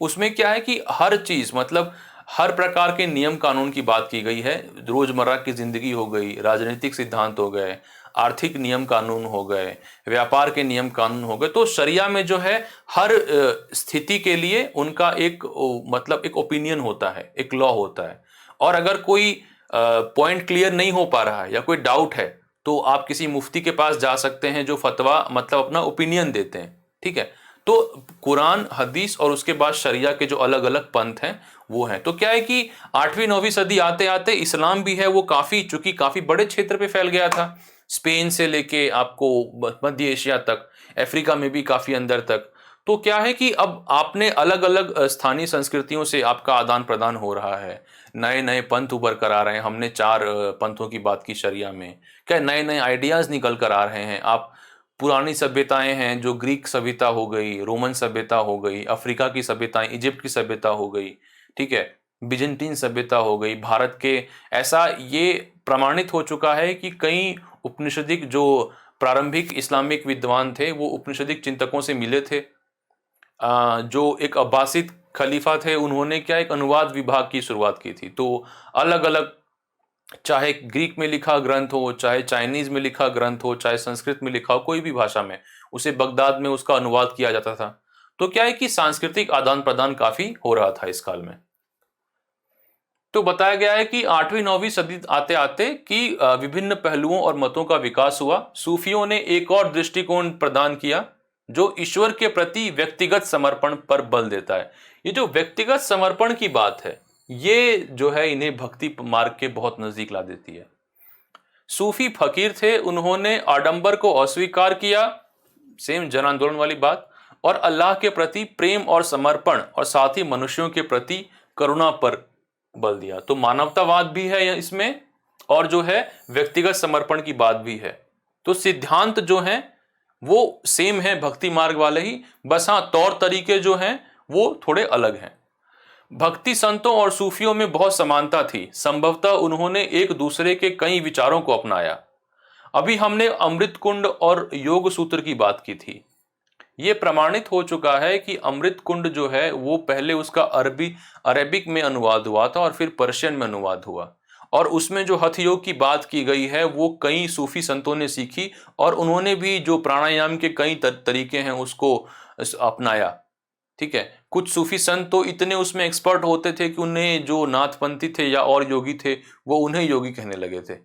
उसमें क्या है कि हर चीज़, मतलब हर प्रकार के नियम कानून की बात की गई है। रोजमर्रा की जिंदगी हो गई, राजनीतिक सिद्धांत हो गए, आर्थिक नियम कानून हो गए, व्यापार के नियम कानून हो गए। तो शरिया में जो है हर स्थिति के लिए उनका एक मतलब एक ओपिनियन होता है, एक लॉ होता है। और अगर कोई पॉइंट क्लियर नहीं हो पा रहा है या कोई डाउट है, तो आप किसी मुफ्ती के पास जा सकते हैं जो फतवा मतलब अपना ओपिनियन देते हैं, ठीक है। तो कुरान, हदीस और उसके बाद शरिया के जो अलग अलग पंथ हैं वो हैं। तो क्या है कि 8वीं 9वीं सदी आते आते इस्लाम भी है वो चूंकि काफी बड़े क्षेत्र पे फैल गया था, स्पेन से लेके आपको मध्य एशिया तक, अफ्रीका में भी काफी अंदर तक। तो क्या है कि अब आपने अलग अलग स्थानीय संस्कृतियों से आपका आदान प्रदान हो रहा है, नए नए पंथ उभर कर आ रहे हैं। हमने 4 पंथों की बात की शरिया में, क्या नए नए आइडियाज निकल कर आ रहे हैं। आप पुरानी सभ्यताएं हैं, जो ग्रीक सभ्यता हो गई, रोमन सभ्यता हो गई, अफ्रीका की सभ्यताएं, इजिप्ट की सभ्यता हो गई, ठीक है, बिजेंटीन सभ्यता हो गई, भारत के, ऐसा ये प्रमाणित हो चुका है कि कई उपनिषदिक जो प्रारंभिक इस्लामिक विद्वान थे वो उपनिषदिक चिंतकों से मिले थे। जो एक अब्बासिद खलीफा थे, उन्होंने क्या एक अनुवाद विभाग की शुरुआत की थी। तो अलग अलग, चाहे ग्रीक में लिखा ग्रंथ हो, चाहे चाइनीज में लिखा ग्रंथ हो, चाहे संस्कृत में लिखा हो, कोई भी भाषा में, उसे बगदाद में उसका अनुवाद किया जाता था। तो क्या है कि सांस्कृतिक आदान प्रदान काफी हो रहा था इस काल में। तो बताया गया है कि 8वीं 9वीं सदी आते आते कि विभिन्न पहलुओं और मतों का विकास हुआ। सूफियों ने एक और दृष्टिकोण प्रदान किया जो ईश्वर के प्रति व्यक्तिगत समर्पण पर बल देता है। ये जो व्यक्तिगत समर्पण की बात है, ये जो है इन्हें भक्ति मार्ग के बहुत नजदीक ला देती है। सूफी फकीर थे, उन्होंने आडंबर को अस्वीकार किया, सेम जन आंदोलन वाली बात, और अल्लाह के प्रति प्रेम और समर्पण और साथ ही मनुष्यों के प्रति करुणा पर बल दिया। तो मानवतावाद भी है इसमें, और जो है व्यक्तिगत समर्पण की बात भी है। तो सिद्धांत जो हैं वो सेम है भक्ति मार्ग वाले ही, बस हाँ तौर तरीके जो हैं वो थोड़े अलग हैं। भक्ति संतों और सूफियों में बहुत समानता थी, संभवतः उन्होंने एक दूसरे के कई विचारों को अपनाया। अभी हमने अमृत कुंड और योग सूत्र की बात की थी। ये प्रमाणित हो चुका है कि अमृत कुंड जो है वो पहले उसका अरेबिक में अनुवाद हुआ था और फिर पर्शियन में अनुवाद हुआ, और उसमें जो हठ योग की बात की गई है वो कई सूफी संतों ने सीखी, और उन्होंने भी जो प्राणायाम के कई तरीके हैं उसको अपनाया, ठीक है। कुछ सूफी संत तो इतने उसमें एक्सपर्ट होते थे कि उन्हें जो नाथपंथी थे या और योगी थे वो उन्हें योगी कहने लगे थे।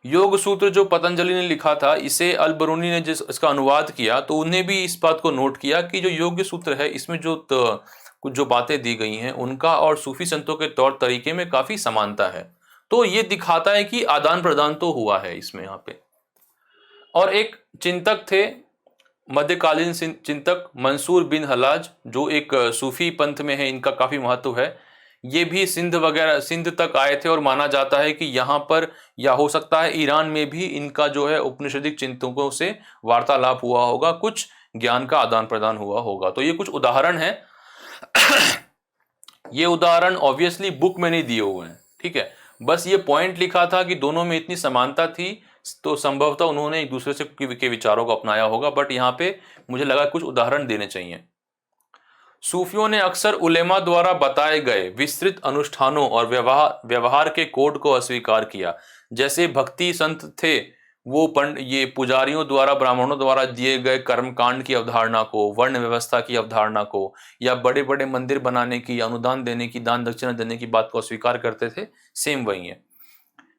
योग सूत्र जो पतंजलि ने लिखा था, इसे अल बरूनी ने जिस इसका अनुवाद किया, तो उन्हें भी इस बात को नोट किया कि जो योग सूत्र है इसमें जो कुछ जो बातें दी गई हैं उनका और सूफी संतों के तौर तरीके में काफी समानता है। तो ये दिखाता है कि आदान प्रदान तो हुआ है इसमें यहाँ पे। और एक चिंतक थे, मध्यकालीन चिंतक मंसूर बिन हलाज, जो एक सूफी पंथ में है, इनका काफी महत्व है। ये भी सिंध तक आए थे, और माना जाता है कि यहाँ पर, या हो सकता है ईरान में भी, इनका जो है उपनिषदिक चिंतकों से वार्तालाप हुआ होगा, कुछ ज्ञान का आदान प्रदान हुआ होगा। तो ये कुछ उदाहरण है। ये उदाहरण ऑब्वियसली बुक में नहीं दिए हुए हैं, ठीक है, बस ये पॉइंट लिखा था कि दोनों में इतनी समानता थी, तो संभवतः उन्होंने एक दूसरे से के विचारों को अपनाया होगा। बट यहाँ पे मुझे लगा कुछ उदाहरण देने चाहिए। सूफियों ने अक्सर उलेमा द्वारा बताए गए विस्तृत अनुष्ठानों और व्यवहार के कोड को अस्वीकार किया। जैसे भक्ति संत थे, वो ये पुजारियों द्वारा, ब्राह्मणों द्वारा दिए गए कर्मकांड की अवधारणा को, वर्ण व्यवस्था की अवधारणा को, या बड़े बड़े मंदिर बनाने की, अनुदान देने की, दान दक्षिणा देने की बात को अस्वीकार करते थे। सेम वही है।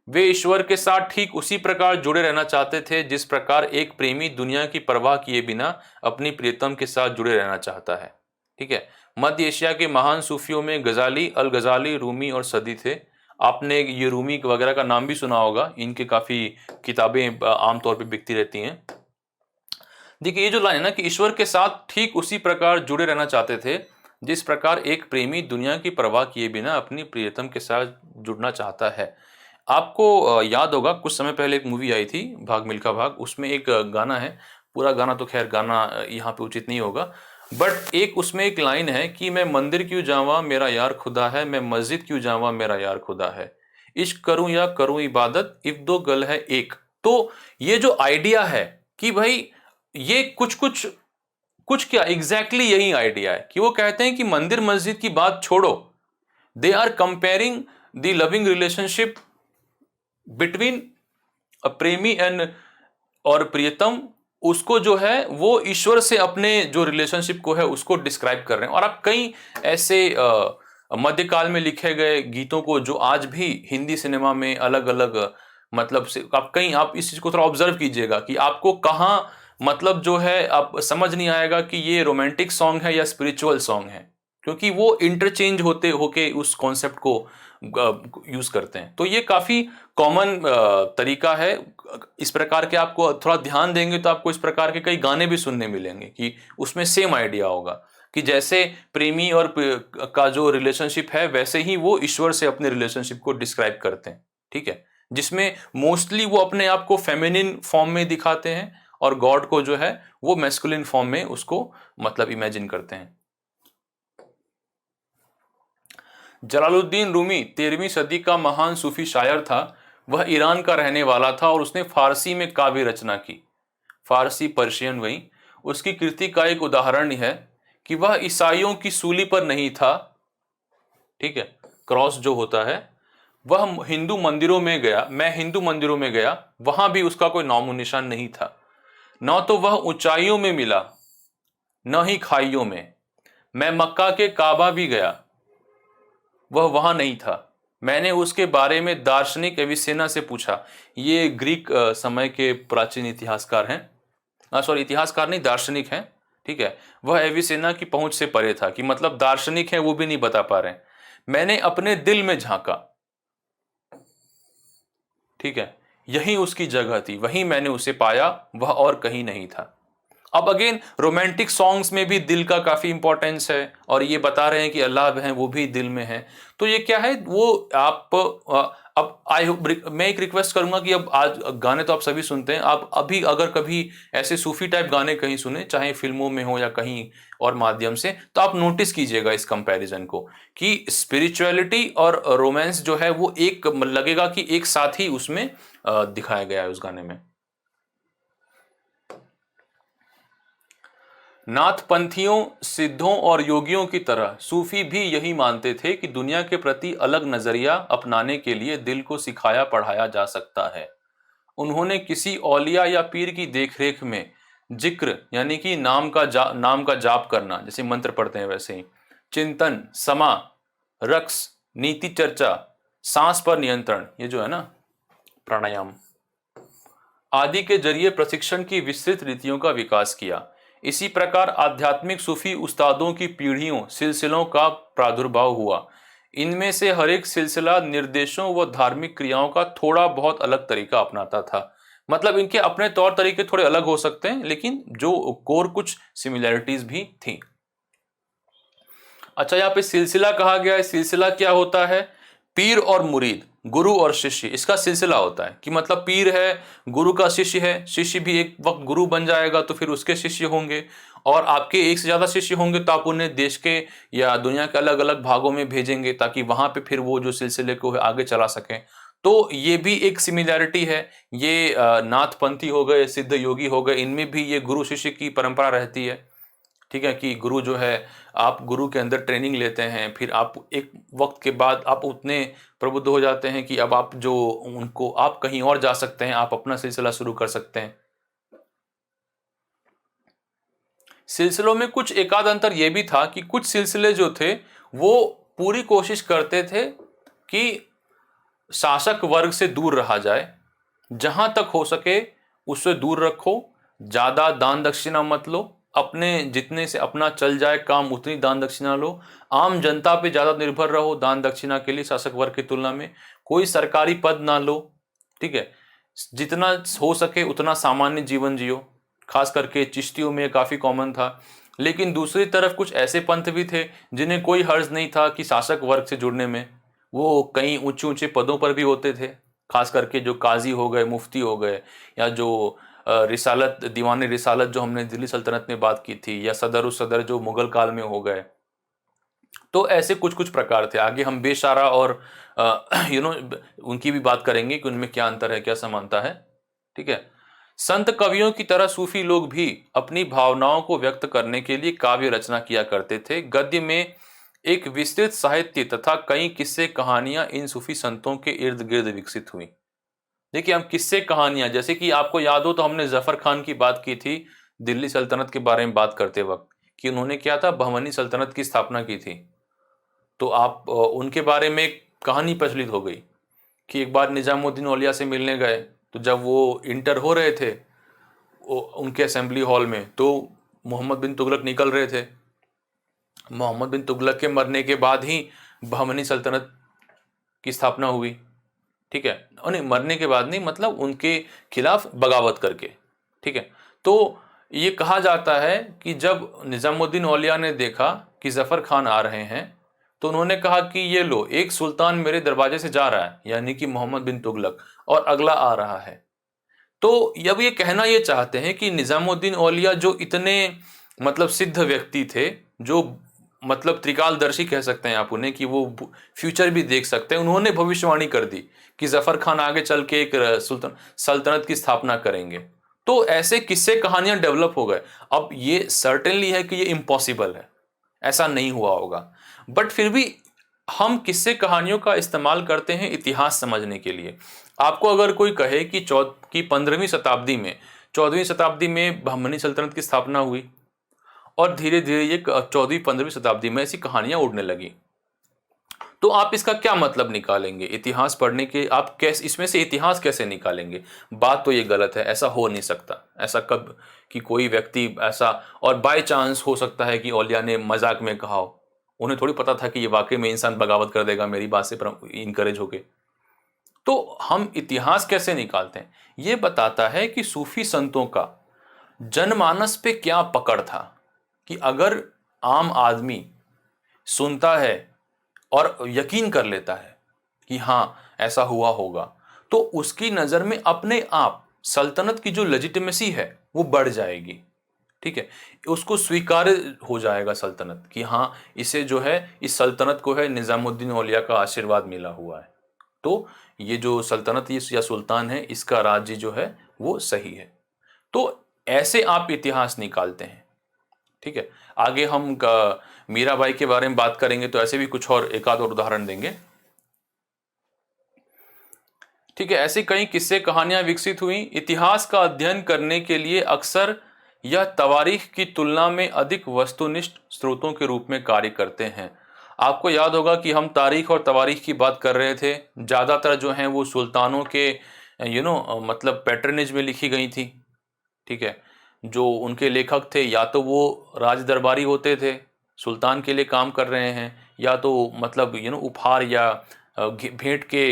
वे ईश्वर के साथ ठीक उसी प्रकार जुड़े रहना चाहते थे जिस प्रकार एक प्रेमी दुनिया की परवाह किए बिना अपनी प्रियतम के साथ जुड़े रहना चाहता है, ठीक है। मध्य एशिया के महान सूफियों में गजाली, अल गजाली, रूमी और सदी थे। आपने ये रूमी वगैरह का नाम भी सुना होगा, इनके काफी किताबें आमतौर पे बिकती रहती हैं। देखिए ये जो लाइन है ना कि ईश्वर के साथ ठीक उसी प्रकार जुड़े रहना चाहते थे जिस प्रकार एक प्रेमी दुनिया की परवाह किए बिना अपनी प्रियतम के साथ जुड़ना चाहता है। आपको याद होगा कुछ समय पहले एक मूवी आई थी भाग मिल्खा भाग, उसमें एक गाना है, पूरा गाना तो खैर गाना यहाँ पे उचित नहीं होगा, बट एक उसमें एक लाइन है कि मैं मंदिर क्यों जावा मेरा यार खुदा है, मैं मस्जिद क्यों जावा मेरा यार खुदा है, इश्क करूं या करूं इबादत इफ दो गल है एक। तो ये जो आइडिया है कि भाई ये कुछ कुछ कुछ क्या एग्जैक्टली यही आइडिया है कि वो कहते हैं कि मंदिर मस्जिद की बात छोड़ो, they are comparing the loving relationship between a प्रेमी एंड और प्रियतम, उसको जो है वो ईश्वर से अपने जो रिलेशनशिप को है उसको डिस्क्राइब कर रहे हैं। और आप कई ऐसे मध्यकाल में लिखे गए गीतों को जो आज भी हिंदी सिनेमा में अलग अलग मतलब से आप कहीं आप इस चीज को थोड़ा ऑब्जर्व कीजिएगा कि आपको कहाँ मतलब जो है आप समझ नहीं आएगा कि ये रोमांटिक सॉन्ग है या स्पिरिचुअल सॉन्ग है, क्योंकि वो इंटरचेंज होते होके उस कॉन्सेप्ट को यूज करते हैं। तो ये काफी कॉमन तरीका है। इस प्रकार के आपको थोड़ा ध्यान देंगे तो आपको इस प्रकार के कई गाने भी सुनने मिलेंगे कि उसमें सेम आइडिया होगा कि जैसे प्रेमी और का जो रिलेशनशिप है वैसे ही वो ईश्वर से अपने रिलेशनशिप को डिस्क्राइब करते हैं। ठीक है, जिसमें मोस्टली वो अपने आप को फेमिनिन फॉर्म में दिखाते हैं और गॉड को जो है वो मैस्कुलिन फॉर्म में उसको मतलब इमेजिन करते हैं। जलालुद्दीन रूमी 13वीं सदी का महान सूफी शायर था। वह ईरान का रहने वाला था और उसने फारसी में काव्य रचना की, फारसी पर्शियन वही। उसकी कृति का एक उदाहरण है कि वह ईसाइयों की सूली पर नहीं था, ठीक है, क्रॉस जो होता है, वह हिंदू मंदिरों में गया, मैं हिंदू मंदिरों में गया, वहां भी उसका कोई नामो निशान नहीं था। न तो वह ऊंचाइयों में मिला न ही खाइयों में। मैं मक्का के काबा भी गया, वह वहां नहीं था। मैंने उसके बारे में दार्शनिक एविसेना से पूछा। ये ग्रीक समय के प्राचीन इतिहासकार हैं, सॉरी इतिहासकार नहीं दार्शनिक हैं, ठीक है। वह एविसेना की पहुंच से परे था कि मतलब दार्शनिक है वो भी नहीं बता पा रहे हैं। मैंने अपने दिल में झांका, ठीक है, यही उसकी जगह थी, वहीं मैंने उसे पाया, वह और कहीं नहीं था। अब अगेन रोमांटिक सॉन्ग्स में भी दिल का काफी इंपॉर्टेंस है और ये बता रहे हैं कि अल्लाह है वो भी दिल में है। तो ये क्या है वो आप अब मैं एक रिक्वेस्ट करूंगा कि अब आज गाने तो आप सभी सुनते हैं, आप अभी अगर कभी ऐसे सूफी टाइप गाने कहीं सुने, चाहे फिल्मों में हो या कहीं और माध्यम से, तो आप नोटिस कीजिएगा इस कंपैरिजन को कि स्पिरिचुअलिटी और रोमांस जो है वो एक लगेगा कि एक साथ ही उसमें दिखाया गया है उस गाने में। नाथपंथियों, सिद्धों और योगियों की तरह सूफी भी यही मानते थे कि दुनिया के प्रति अलग नजरिया अपनाने के लिए दिल को सिखाया पढ़ाया जा सकता है। उन्होंने किसी औलिया या पीर की देखरेख में जिक्र यानी कि नाम का जाप करना, जैसे मंत्र पढ़ते हैं वैसे ही, चिंतन, समा, रक्स, नीति चर्चा, सांस पर नियंत्रण, ये जो है ना प्राणायाम आदि के जरिए प्रशिक्षण की विस्तृत रीतियों का विकास किया। इसी प्रकार आध्यात्मिक सूफी उस्तादों की पीढ़ियों सिलसिलों का प्रादुर्भाव हुआ। इनमें से हर एक सिलसिला निर्देशों व धार्मिक क्रियाओं का थोड़ा बहुत अलग तरीका अपनाता था। मतलब इनके अपने तौर तरीके थोड़े अलग हो सकते हैं लेकिन जो कोर कुछ सिमिलैरिटीज भी थी। अच्छा, यहाँ पे सिलसिला कहा गया है, सिलसिला क्या होता है? पीर और मुरीद, गुरु और शिष्य, इसका सिलसिला होता है कि मतलब पीर है, गुरु का शिष्य है, शिष्य भी एक वक्त गुरु बन जाएगा तो फिर उसके शिष्य होंगे, और आपके एक से ज्यादा शिष्य होंगे तो आप उन्हें देश के या दुनिया के अलग अलग भागों में भेजेंगे ताकि वहां पे फिर वो जो सिलसिले को आगे चला सकें। तो ये भी एक सिमिलैरिटी है। ये नाथपंथी हो गए, सिद्ध योगी हो गए, इनमें भी ये गुरु शिष्य की परंपरा रहती है, ठीक है, कि गुरु जो है आप गुरु के अंदर ट्रेनिंग लेते हैं, फिर आप एक वक्त के बाद आप उतने प्रबुद्ध हो जाते हैं कि अब आप जो उनको आप कहीं और जा सकते हैं, आप अपना सिलसिला शुरू कर सकते हैं। सिलसिलों में कुछ एकाध अंतर यह भी था कि कुछ सिलसिले जो थे वो पूरी कोशिश करते थे कि शासक वर्ग से दूर रहा जाए, जहां तक हो सके उससे दूर रखो, ज्यादा दान दक्षिणा मत लो, अपने जितने से अपना चल जाए काम उतनी दान दक्षिणा लो, आम जनता पे ज्यादा निर्भर रहो दान दक्षिणा के लिए शासक वर्ग की तुलना में, कोई सरकारी पद ना लो, ठीक है, जितना हो सके उतना सामान्य जीवन जियो। खास करके चिश्तियों में काफी कॉमन था। लेकिन दूसरी तरफ कुछ ऐसे पंथ भी थे जिन्हें कोई हर्ज नहीं था कि शासक वर्ग से जुड़ने में, वो कई ऊंचे ऊंचे पदों पर भी होते थे। खास करके जो काजी हो गए, मुफ्ती हो गए, या जो रिसालत, दीवान रिसालत जो हमने दिल्ली सल्तनत में बात की थी, या सदर उस सदर जो मुगल काल में हो गए। तो ऐसे कुछ कुछ प्रकार थे। आगे हम बेशारा और उनकी भी बात करेंगे कि उनमें क्या अंतर है, क्या समानता है, ठीक है। संत कवियों की तरह सूफी लोग भी अपनी भावनाओं को व्यक्त करने के लिए काव्य रचना किया करते थे। गद्य में एक विस्तृत साहित्य तथा कई किस्से कहानियां इन सूफी संतों के इर्द गिर्द विकसित हुई। देखिए, हम किस्से कहानियां, जैसे कि आपको याद हो तो हमने जफर खान की बात की थी दिल्ली सल्तनत के बारे में बात करते वक्त, कि उन्होंने क्या था, बहमनी सल्तनत की स्थापना की थी। तो आप उनके बारे में एक कहानी प्रचलित हो गई कि एक बार निजामुद्दीन औलिया से मिलने गए, तो जब वो इंटर हो रहे थे उनके असेंबली हॉल में, तो मोहम्मद बिन तुगलक निकल रहे थे। मोहम्मद बिन तुगलक के मरने के बाद ही बहमनी सल्तनत की स्थापना हुई, ठीक है। नहीं, मरने के बाद नहीं, मतलब उनके खिलाफ बगावत करके, ठीक है। तो ये कहा जाता है कि जब निजामुद्दीन औलिया ने देखा कि जफर खान आ रहे हैं, तो उन्होंने कहा कि ये लो, एक सुल्तान मेरे दरवाजे से जा रहा है, यानी कि मोहम्मद बिन तुगलक, और अगला आ रहा है। तो अब ये कहना ये चाहते हैं कि निजामुद्दीन औलिया जो इतने मतलब सिद्ध व्यक्ति थे, जो मतलब त्रिकालदर्शी कह सकते हैं आप उन्हें, कि वो फ्यूचर भी देख सकते हैं, उन्होंने भविष्यवाणी कर दी कि जफर खान आगे चल के एक सल्तनत की स्थापना करेंगे। तो ऐसे किस्से कहानियां डेवलप हो गए। अब ये सर्टेनली है कि ये इम्पॉसिबल है, ऐसा नहीं हुआ होगा, बट फिर भी हम किस्से कहानियों का इस्तेमाल करते हैं इतिहास समझने के लिए। आपको अगर कोई कहे कि 15वीं शताब्दी में, 14वीं शताब्दी में बहमनी सल्तनत की स्थापना हुई और धीरे धीरे ये 14वीं 15वीं शताब्दी में ऐसी कहानियां उड़ने लगी, तो आप इसका क्या मतलब निकालेंगे इतिहास पढ़ने के? आप कैसे इसमें से इतिहास कैसे निकालेंगे? बात तो ये गलत है, ऐसा हो नहीं सकता। ऐसा कब कि कोई व्यक्ति ऐसा, और बाय चांस हो सकता है कि औलिया ने मजाक में कहा हो, उन्हें थोड़ी पता था कि ये वाकई में इंसान बगावत कर देगा मेरी बात से इनकरेज होके। तो हम इतिहास कैसे निकालते हैं? ये बताता है कि सूफी संतों का जनमानस पे क्या पकड़ था, कि अगर आम आदमी सुनता है और यकीन कर लेता है कि हाँ ऐसा हुआ होगा, तो उसकी नज़र में अपने आप सल्तनत की जो लेजिटिमेसी है वो बढ़ जाएगी, ठीक है। उसको स्वीकार्य हो जाएगा सल्तनत, कि हाँ इसे जो है, इस सल्तनत को है निजामुद्दीन औलिया का आशीर्वाद मिला हुआ है, तो ये जो सल्तनत या सुल्तान है, इसका राज्य जो है वो सही है। तो ऐसे आप इतिहास निकालते हैं, ठीक है। आगे हम मीराबाई के बारे में बात करेंगे, तो ऐसे भी कुछ और एक आध और उदाहरण देंगे, ठीक है। ऐसे कई किस्से कहानियां विकसित हुई। इतिहास का अध्ययन करने के लिए अक्सर यह तवारीख की तुलना में अधिक वस्तुनिष्ठ स्रोतों के रूप में कार्य करते हैं। आपको याद होगा कि हम तारीख और तवारीख की बात कर रहे थे, ज़्यादातर जो हैं वो सुल्तानों के मतलब पैट्रनेज में लिखी गई थी, ठीक है। जो उनके लेखक थे, या तो वो राज दरबारी होते थे, सुल्तान के लिए काम कर रहे हैं, या तो मतलब उपहार या भेंट के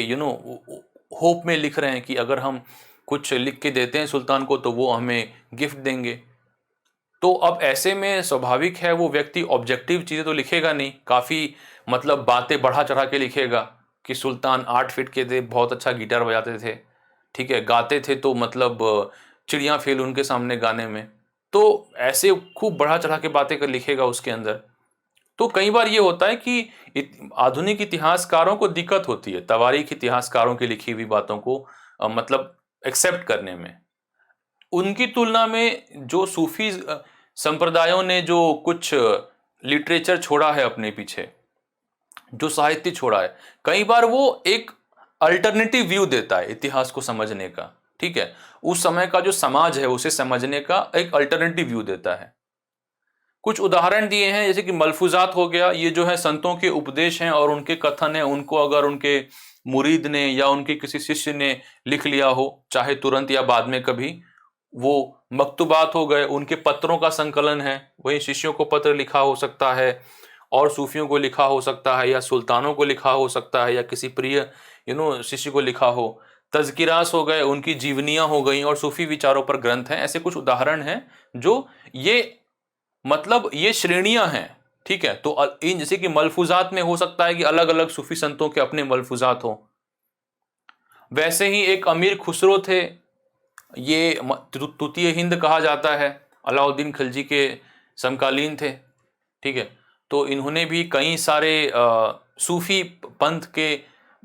होप में लिख रहे हैं कि अगर हम कुछ लिख के देते हैं सुल्तान को तो वो हमें गिफ्ट देंगे। तो अब ऐसे में स्वाभाविक है वो व्यक्ति ऑब्जेक्टिव चीज़ें तो लिखेगा नहीं, काफ़ी मतलब बातें बढ़ा चढ़ा के लिखेगा कि सुल्तान 8 फीट के थे, बहुत अच्छा गिटार बजाते थे, ठीक है, गाते थे, तो मतलब चिड़िया फेल उनके सामने गाने में। तो ऐसे खूब बढ़ा चढ़ा के बातें कर लिखेगा उसके अंदर। तो कई बार ये होता है कि आधुनिक इतिहासकारों को दिक्कत होती है तवारीख इतिहासकारों की लिखी हुई बातों को मतलब एक्सेप्ट करने में। उनकी तुलना में जो सूफी संप्रदायों ने जो कुछ लिटरेचर छोड़ा है अपने पीछे, जो साहित्य छोड़ा है, कई बार वो एक अल्टरनेटिव व्यू देता है इतिहास को समझने का, ठीक है। उस समय का जो समाज है उसे समझने का एक अल्टरनेटिव व्यू देता है। कुछ उदाहरण दिए हैं, जैसे कि मलफूजात हो गया, ये जो है संतों के उपदेश हैं और उनके कथन है, उनको अगर उनके मुरीद ने या उनके किसी शिष्य ने लिख लिया हो, चाहे तुरंत या बाद में कभी, वो मकतूबात हो गए, उनके पत्रों का संकलन है, वही शिष्यों को पत्र लिखा हो सकता है और सूफियों को लिखा हो सकता है, या सुल्तानों को लिखा हो सकता है, या किसी प्रिय शिष्य को लिखा हो। तज़किरास हो गए, उनकी जीवनियां हो गई, और सूफी विचारों पर ग्रंथ हैं। ऐसे कुछ उदाहरण हैं जो ये मतलब ये श्रेणियां हैं, ठीक है। तो इन जैसे कि मलफूजात में हो सकता है कि अलग अलग सूफी संतों के अपने मलफूजात हो। वैसे ही एक अमीर खुसरो थे, ये तूतिए हिंद कहा जाता है, अलाउद्दीन खिलजी के समकालीन थे, ठीक है। तो इन्होंने भी कई सारे सूफी पंथ के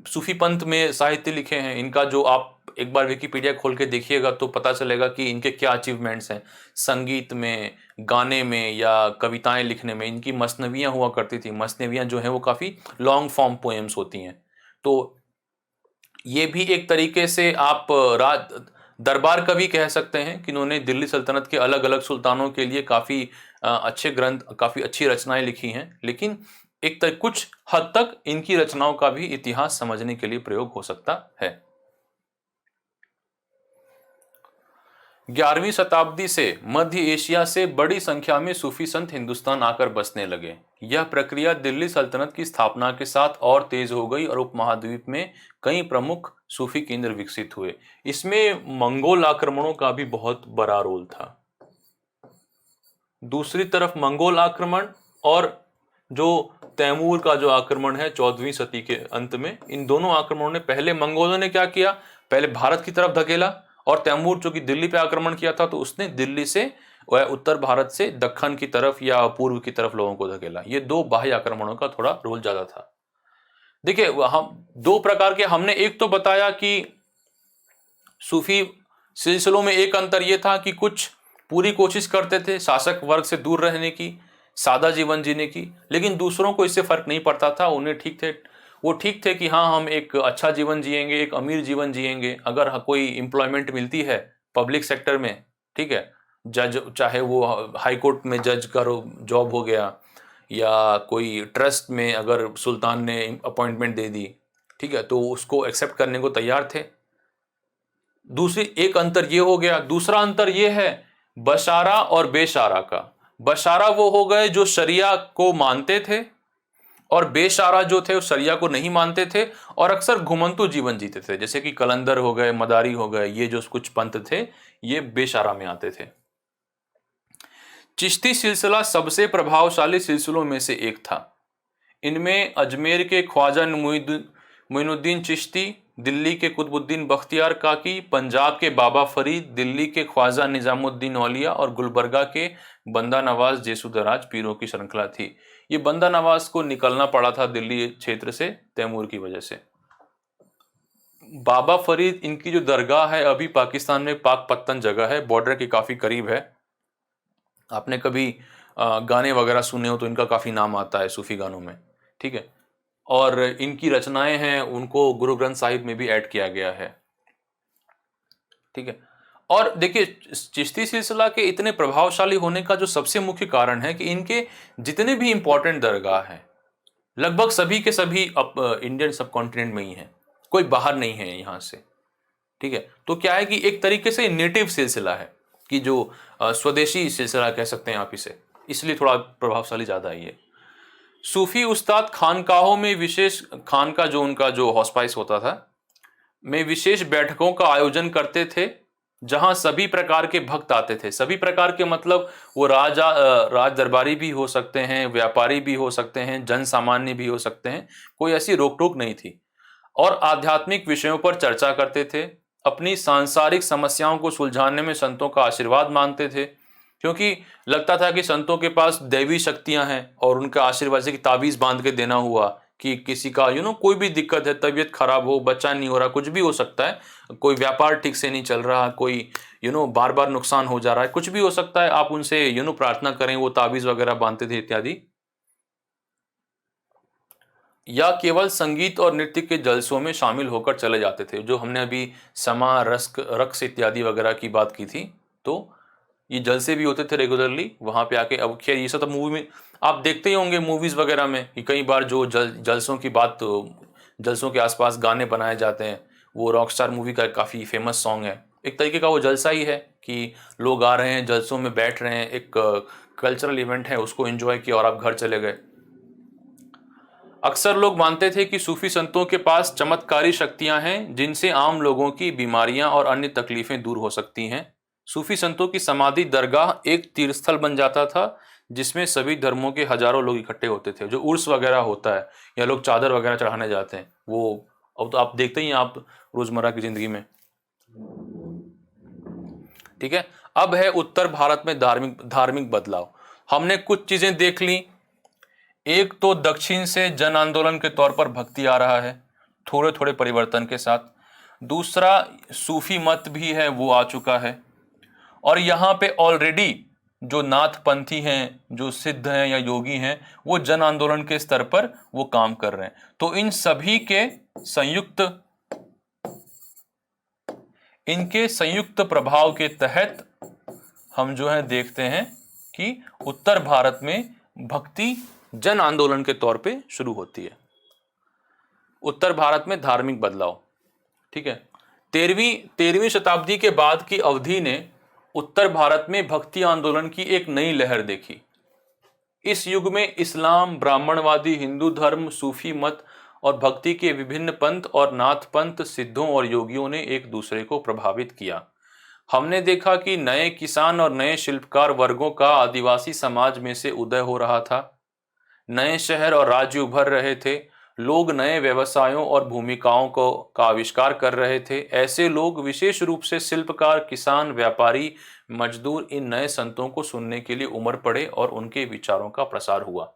सूफी पंथ में साहित्य लिखे हैं। इनका जो आप एक बार विकिपीडिया खोल के देखिएगा तो पता चलेगा कि इनके क्या अचीवमेंट्स हैं संगीत में, गाने में, या कविताएं लिखने में। इनकी मसनवियां हुआ करती थी। मसनवियां जो हैं वो काफ़ी लॉन्ग फॉर्म पोएम्स होती हैं। तो ये भी एक तरीके से आप राज दरबार कवि कह सकते हैं कि इन्होंने दिल्ली सल्तनत के अलग अलग सुल्तानों के लिए काफ़ी अच्छे ग्रंथ, काफ़ी अच्छी रचनाएं लिखी हैं। लेकिन कुछ हद तक इनकी रचनाओं का भी इतिहास समझने के लिए प्रयोग हो सकता है। 11वीं शताब्दी से मध्य एशिया से बड़ी संख्या में सूफी संत हिंदुस्तान आकर बसने लगे। यह प्रक्रिया दिल्ली सल्तनत की स्थापना के साथ और तेज हो गई और उपमहाद्वीप में कई प्रमुख सूफी केंद्र विकसित हुए। इसमें मंगोल आक्रमणों का भी बहुत बड़ा रोल था। दूसरी तरफ मंगोल आक्रमण और जो तैमूर का जो आक्रमण है 14वीं सदी के अंत में, इन दोनों आक्रमणों ने, पहले मंगोलों ने क्या किया, पहले भारत की तरफ धकेला, और तैमूर जो कि दिल्ली पे आक्रमण किया था तो उसने दिल्ली से वह उत्तर भारत से दक्कन की तरफ या पूर्व की तरफ लोगों को धकेला। ये दो बाह्य आक्रमणों का थोड़ा रोल ज्यादा था। देखिए, हम दो प्रकार के हमने एक तो बताया कि सूफी सिलसिलों में एक अंतर यह था कि कुछ पूरी कोशिश करते थे शासक वर्ग से दूर रहने की, सादा जीवन जीने की, लेकिन दूसरों को इससे फर्क नहीं पड़ता था। उन्हें ठीक थे कि हाँ, हम एक अच्छा जीवन जिएंगे, एक अमीर जीवन जिएंगे। अगर कोई एम्प्लॉयमेंट मिलती है पब्लिक सेक्टर में, ठीक है, जज, चाहे वो हाई कोर्ट में जज का जॉब हो गया, या कोई ट्रस्ट में अगर सुल्तान ने अपॉइंटमेंट दे दी, ठीक है, तो उसको एक्सेप्ट करने को तैयार थे। दूसरी एक अंतर ये हो गया। दूसरा अंतर ये है बशारा और बेशारा का। बशारा वो हो गए जो शरिया को मानते थे, और बेशारा जो थे वो शरिया को नहीं मानते थे और अक्सर घुमंतु जीवन जीते थे, जैसे कि कलंदर हो गए, मदारी हो गए। ये जो कुछ पंथ थे ये बेशारा में आते थे। चिश्ती सिलसिला सबसे प्रभावशाली सिलसिलों में से एक था। इनमें अजमेर के ख्वाजा मोइनुद्दीन चिश्ती, दिल्ली के कुतुबुद्दीन बख्तियार काकी, पंजाब के बाबा फरीद, दिल्ली के ख्वाजा निजामुद्दीन औलिया और गुलबर्गा के बंदा नवाज जेसुदराज पीरों की श्रृंखला थी। ये बंदा नवाज को निकलना पड़ा था दिल्ली क्षेत्र से तैमूर की वजह से। बाबा फरीद, इनकी जो दरगाह है अभी पाकिस्तान में पाकपत्तन जगह है, बॉर्डर के काफ़ी करीब है। आपने कभी गाने वगैरह सुने हो तो इनका काफ़ी नाम आता है सूफी गानों में, ठीक है। और इनकी रचनाएं हैं, उनको गुरु ग्रंथ साहिब में भी ऐड किया गया है, ठीक है। और देखिए, चिश्ती सिलसिला के इतने प्रभावशाली होने का जो सबसे मुख्य कारण है कि इनके जितने भी इंपॉर्टेंट दरगाह हैं लगभग सभी के सभी इंडियन सब कॉन्टिनेंट में ही हैं, कोई बाहर नहीं है यहाँ से, ठीक है। तो क्या है कि एक तरीके से नेटिव सिलसिला है, कि जो स्वदेशी सिलसिला कह सकते हैं आप इसे, इसलिए थोड़ा प्रभावशाली ज़्यादा है ये। सूफी उस्ताद खानकाहों में विशेष खानका जो उनका जो हॉस्पाइस होता था में विशेष बैठकों का आयोजन करते थे, जहां सभी प्रकार के भक्त आते थे। सभी प्रकार के मतलब वो राज दरबारी भी हो सकते हैं, व्यापारी भी हो सकते हैं, जन सामान्य भी हो सकते हैं, कोई ऐसी रोक टोक नहीं थी। और आध्यात्मिक विषयों पर चर्चा करते थे। अपनी सांसारिक समस्याओं को सुलझाने में संतों का आशीर्वाद मांगते थे, क्योंकि लगता था कि संतों के पास दैवी शक्तियां हैं और उनका आशीर्वाद से कि ताबीज बांध के देना हुआ कि किसी का कोई भी दिक्कत है, तबीयत खराब हो, बच्चा नहीं हो रहा, कुछ भी हो सकता है, कोई व्यापार ठीक से नहीं चल रहा, कोई बार बार नुकसान हो जा रहा है, कुछ भी हो सकता है, आप उनसे प्रार्थना करें, वो ताबीज वगैरह बांधते थे इत्यादि। या केवल संगीत और नृत्य के जलसों में शामिल होकर चले जाते थे, जो हमने अभी समा रक्स इत्यादि वगैरह की बात की थी। तो ये जलसे भी होते थे रेगुलरली वहाँ पे आके। अब खैर ये सब तो मूवी में आप देखते ही होंगे, मूवीज वगैरह में कि कई बार जो जलसों की बात, जलसों के आसपास गाने बनाए जाते हैं। वो रॉकस्टार मूवी का काफ़ी फेमस सॉन्ग है, एक तरीके का वो जलसा ही है कि लोग आ रहे हैं, जलसों में बैठ रहे हैं, एक कल्चरल इवेंट है, उसको एंजॉय किया और आप घर चले गए। अक्सर लोग मानते थे कि सूफी संतों के पास चमत्कारी शक्तियां हैं जिनसे आम लोगों की बीमारियां और अन्य तकलीफें दूर हो सकती हैं। सूफी संतों की समाधि दरगाह एक तीर्थस्थल बन जाता था जिसमें सभी धर्मों के हजारों लोग इकट्ठे होते थे। जो उर्स वगैरह होता है या लोग चादर वगैरह चढ़ाने जाते हैं, वो अब तो आप देखते ही हैं आप रोजमर्रा की जिंदगी में। ठीक है, अब है उत्तर भारत में धार्मिक धार्मिक बदलाव। हमने कुछ चीजें देख ली। एक तो दक्षिण से जन आंदोलन के तौर पर भक्ति आ रहा है थोड़े थोड़े परिवर्तन के साथ। दूसरा, सूफी मत भी है वो आ चुका है। और यहाँ पे ऑलरेडी जो नाथपंथी हैं, जो सिद्ध हैं या योगी हैं, वो जन आंदोलन के स्तर पर वो काम कर रहे हैं। तो इन सभी के संयुक्त प्रभाव के तहत हम जो है देखते हैं कि उत्तर भारत में भक्ति जन आंदोलन के तौर पे शुरू होती है। उत्तर भारत में धार्मिक बदलाव, ठीक है। 13वीं शताब्दी के बाद की अवधि ने उत्तर भारत में भक्ति आंदोलन की एक नई लहर देखी। इस युग में इस्लाम, ब्राह्मणवादी हिंदू धर्म, सूफी मत और भक्ति के विभिन्न पंथ और नाथपंथ, सिद्धों और योगियों ने एक दूसरे को प्रभावित किया। हमने देखा कि नए किसान और नए शिल्पकार वर्गों का आदिवासी समाज में से उदय हो रहा था। नए शहर और राज्य उभर रहे थे। लोग नए व्यवसायों और भूमिकाओं को का आविष्कार कर रहे थे। ऐसे लोग, विशेष रूप से शिल्पकार, किसान, व्यापारी, मजदूर, इन नए संतों को सुनने के लिए उमड़ पड़े और उनके विचारों का प्रसार हुआ।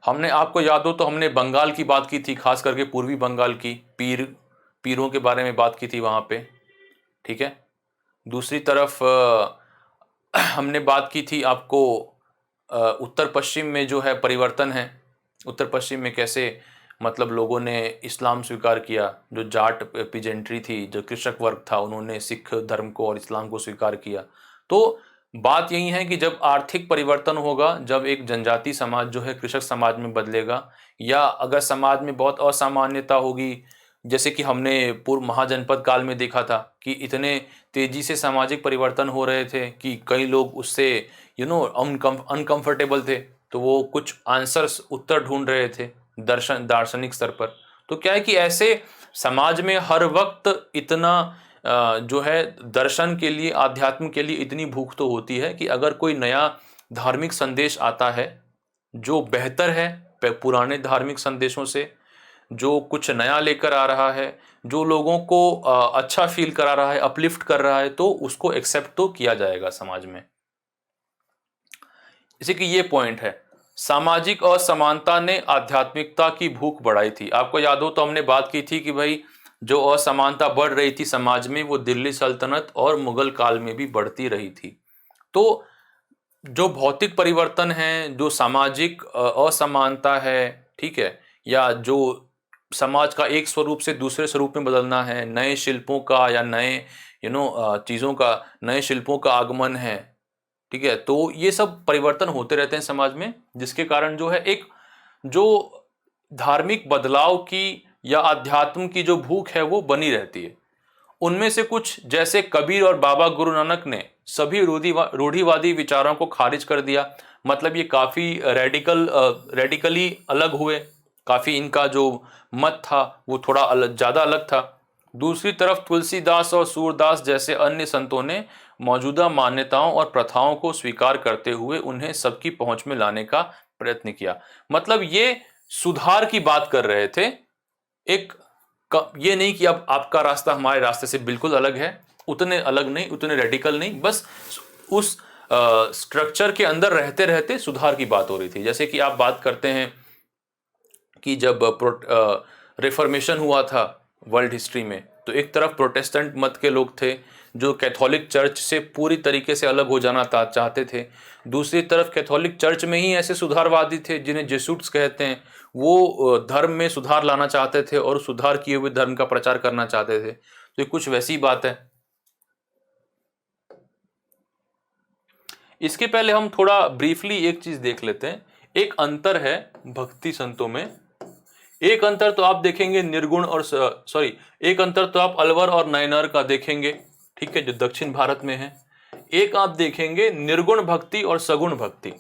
हमने, आपको याद हो तो हमने बंगाल की बात की थी, खास करके पूर्वी बंगाल की पीरों के बारे में बात की थी वहां पे, ठीक है। दूसरी तरफ हमने बात की थी आपको उत्तर पश्चिम में जो है परिवर्तन है। उत्तर पश्चिम में कैसे मतलब लोगों ने इस्लाम स्वीकार किया। जो जाट पीजेंट्री थी, जो कृषक वर्ग था, उन्होंने सिख धर्म को और इस्लाम को स्वीकार किया। तो बात यही है कि जब आर्थिक परिवर्तन होगा, जब एक जनजाति समाज जो है कृषक समाज में बदलेगा, या अगर समाज में बहुत असामान्यता होगी, जैसे कि हमने पूर्व महाजनपद काल में देखा था कि इतने तेजी से सामाजिक परिवर्तन हो रहे थे कि कई लोग उससे अनकंफर्टेबल थे, तो वो कुछ आंसर्स, उत्तर ढूंढ रहे थे दार्शनिक स्तर पर। तो क्या है कि ऐसे समाज में हर वक्त इतना जो है दर्शन के लिए, आध्यात्म के लिए इतनी भूख तो होती है कि अगर कोई नया धार्मिक संदेश आता है जो बेहतर है पुराने धार्मिक संदेशों से, जो कुछ नया लेकर आ रहा है, जो लोगों को अच्छा फील करा रहा है, अपलिफ्ट कर रहा है, तो उसको एक्सेप्ट तो किया जाएगा समाज में। इसी की ये पॉइंट है। सामाजिक असमानता ने आध्यात्मिकता की भूख बढ़ाई थी। आपको याद हो तो हमने बात की थी कि भाई जो असमानता बढ़ रही थी समाज में, वो दिल्ली सल्तनत और मुगल काल में भी बढ़ती रही थी। तो जो भौतिक परिवर्तन है, जो सामाजिक असमानता है, ठीक है, या जो समाज का एक स्वरूप से दूसरे स्वरूप में बदलना है, नए शिल्पों का या नए चीज़ों का, नए शिल्पों का आगमन है, ठीक है, तो ये सब परिवर्तन होते रहते हैं समाज में, जिसके कारण जो है एक जो धार्मिक बदलाव की या अध्यात्म की जो भूख है वो बनी रहती है। उनमें से कुछ, जैसे कबीर और बाबा गुरु नानक ने सभी रूढ़िवादी विचारों को खारिज कर दिया। मतलब ये काफी रेडिकली अलग हुए। काफी इनका जो मत था वो थोड़ा ज्यादा अलग था। दूसरी तरफ तुलसीदास और सूरदास जैसे अन्य संतों ने मौजूदा मान्यताओं और प्रथाओं को स्वीकार करते हुए उन्हें सबकी पहुंच में लाने का प्रयत्न किया। मतलब ये सुधार की बात कर रहे थे। एक ये नहीं कि अब आपका रास्ता हमारे रास्ते से बिल्कुल अलग है, उतने अलग नहीं, उतने रेडिकल नहीं, बस उस स्ट्रक्चर के अंदर रहते रहते सुधार की बात हो रही थी। जैसे कि आप बात करते हैं कि जब रिफॉर्मेशन हुआ था वर्ल्ड हिस्ट्री में, तो एक तरफ प्रोटेस्टेंट मत के लोग थे जो कैथोलिक चर्च से पूरी तरीके से अलग हो जाना चाहते थे। दूसरी तरफ कैथोलिक चर्च में ही ऐसे सुधारवादी थे जिन्हें जेसुट्स कहते हैं, वो धर्म में सुधार लाना चाहते थे और सुधार किए हुए धर्म का प्रचार करना चाहते थे। तो ये कुछ वैसी बात है। इसके पहले हम थोड़ा ब्रीफली एक चीज देख लेते हैं। एक अंतर है भक्ति संतों में एक अंतर तो आप देखेंगे निर्गुण और सॉरी एक अंतर तो आप अलवर और नयनार का देखेंगे, ठीक है, जो दक्षिण भारत में है। एक आप देखेंगे निर्गुण भक्ति और सगुण भक्ति।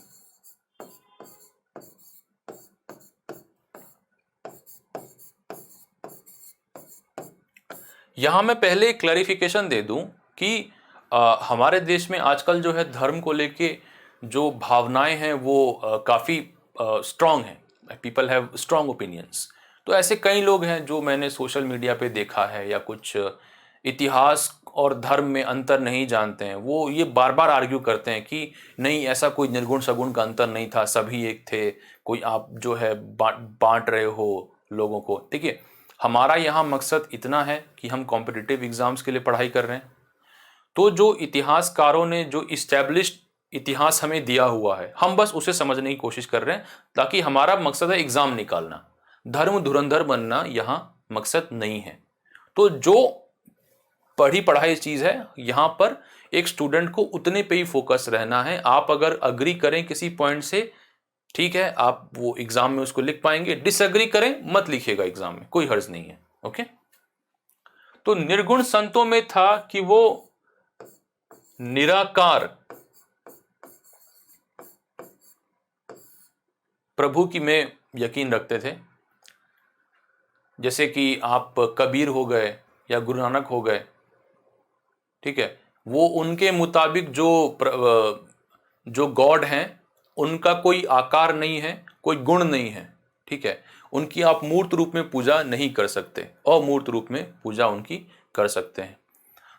यहां मैं पहले क्लैरिफिकेशन दे दूं कि हमारे देश में आजकल जो है धर्म को लेके जो भावनाएं हैं वो काफ़ी स्ट्रांग हैं, पीपल हैव स्ट्रांग ओपिनियंस। तो ऐसे कई लोग हैं जो मैंने सोशल मीडिया पे देखा है या कुछ इतिहास और धर्म में अंतर नहीं जानते हैं, वो ये बार बार आर्ग्यू करते हैं कि नहीं ऐसा कोई निर्गुण सगुण का अंतर नहीं था, सभी एक थे, कोई आप जो है बांट रहे हो लोगों को। देखिए हमारा यहाँ मकसद इतना है कि हम कॉम्पिटिटिव एग्जाम्स के लिए पढ़ाई कर रहे हैं, तो जो इतिहासकारों ने जो इस्टेब्लिश्ड इतिहास हमें दिया हुआ है हम बस उसे समझने की कोशिश कर रहे हैं, ताकि हमारा मकसद है एग्जाम निकालना, धर्म धुरंधर बनना यहाँ मकसद नहीं है। तो जो पढ़ी पढ़ाई चीज है यहाँ पर एक स्टूडेंट को उतने पे ही फोकस रहना है। आप अगर अग्री करें किसी पॉइंट से, ठीक है, आप वो एग्जाम में उसको लिख पाएंगे, डिसएग्री करें मत लिखिएगा एग्जाम में, कोई हर्ज नहीं है। ओके, तो निर्गुण संतों में था कि वो निराकार प्रभु की में यकीन रखते थे। जैसे कि आप कबीर हो गए या गुरु नानक हो गए, ठीक है, वो उनके मुताबिक जो गॉड हैं उनका कोई आकार नहीं है, कोई गुण नहीं है, ठीक है, उनकी आप मूर्त रूप में पूजा नहीं कर सकते, अमूर्त रूप में पूजा उनकी कर सकते हैं।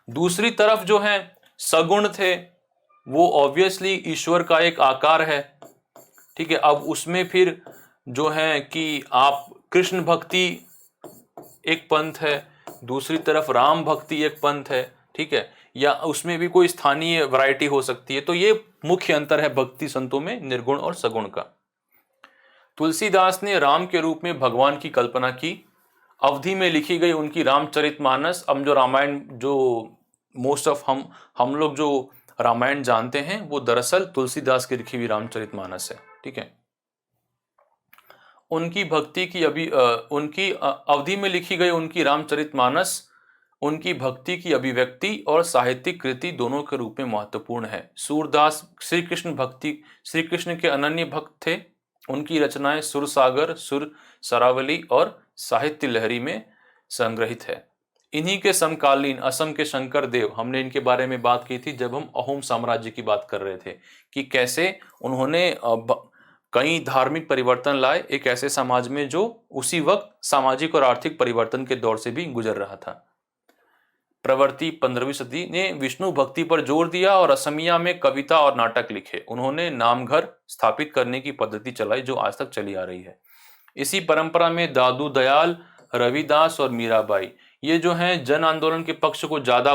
दूसरी तरफ जो है सगुण थे, वो ऑब्वियसली ईश्वर का एक आकार है, ठीक है। अब उसमें फिर जो है कि आप कृष्ण भक्ति एक पंथ है, दूसरी तरफ राम भक्ति एक पंथ है, ठीक है, या उसमें भी कोई स्थानीय वैरायटी हो सकती है। तो ये मुख्य अंतर है भक्ति संतों में निर्गुण और सगुण का। तुलसीदास ने राम के रूप में भगवान की कल्पना की। अवधि में लिखी गई उनकी रामचरितमानस, अब जो रामायण जो मोस्ट ऑफ हम लोग जो रामायण जानते हैं वो दरअसल तुलसीदास की लिखी हुई रामचरितमानस है, ठीक है। उनकी भक्ति की उनकी अवधि में लिखी गई उनकी रामचरितमानस उनकी भक्ति की अभिव्यक्ति और साहित्यिक कृति दोनों के रूप में महत्वपूर्ण है। सूरदास श्री कृष्ण के अनन्य भक्त थे। उनकी रचनाएं सुर सागर, सुर सरावली और साहित्य लहरी में संग्रहित है। इन्हीं के समकालीन असम के शंकर देव, हमने इनके बारे में बात की थी जब हम अहोम साम्राज्य की बात कर रहे थे कि कैसे उन्होंने कई धार्मिक परिवर्तन लाए एक ऐसे समाज में जो उसी वक्त सामाजिक और आर्थिक परिवर्तन के दौर से भी गुजर रहा था। प्रवृत्ति 15वीं सदी ने विष्णु भक्ति पर जोर दिया और असमिया में कविता और नाटक लिखे। उन्होंने नामघर स्थापित करने की पद्धति चलाई जो आज तक चली आ रही है। इसी परंपरा में दादू दयाल, रविदास और मीराबाई ये जो हैं जन आंदोलन के पक्ष को ज्यादा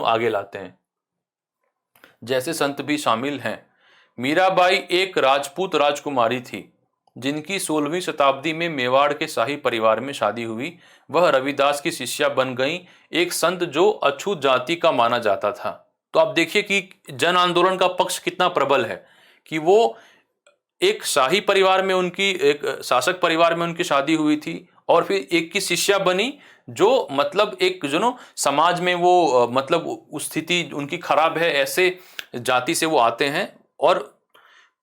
आगे लाते हैं। जैसे संत भी शामिल हैं। मीराबाई एक राजपूत राजकुमारी थी जिनकी 16वीं शताब्दी में मेवाड़ के शाही परिवार में शादी हुई। वह रविदास की शिष्या बन गई, एक संत जो अछूत जाति का माना जाता था। तो आप देखिए कि जन आंदोलन का पक्ष कितना प्रबल है कि वो एक शाही परिवार में उनकी एक शासक परिवार में उनकी शादी हुई थी और फिर एक की शिष्या बनी जो मतलब एक समाज में वो मतलब उस स्थिति उनकी खराब है, ऐसे जाति से वो आते हैं। और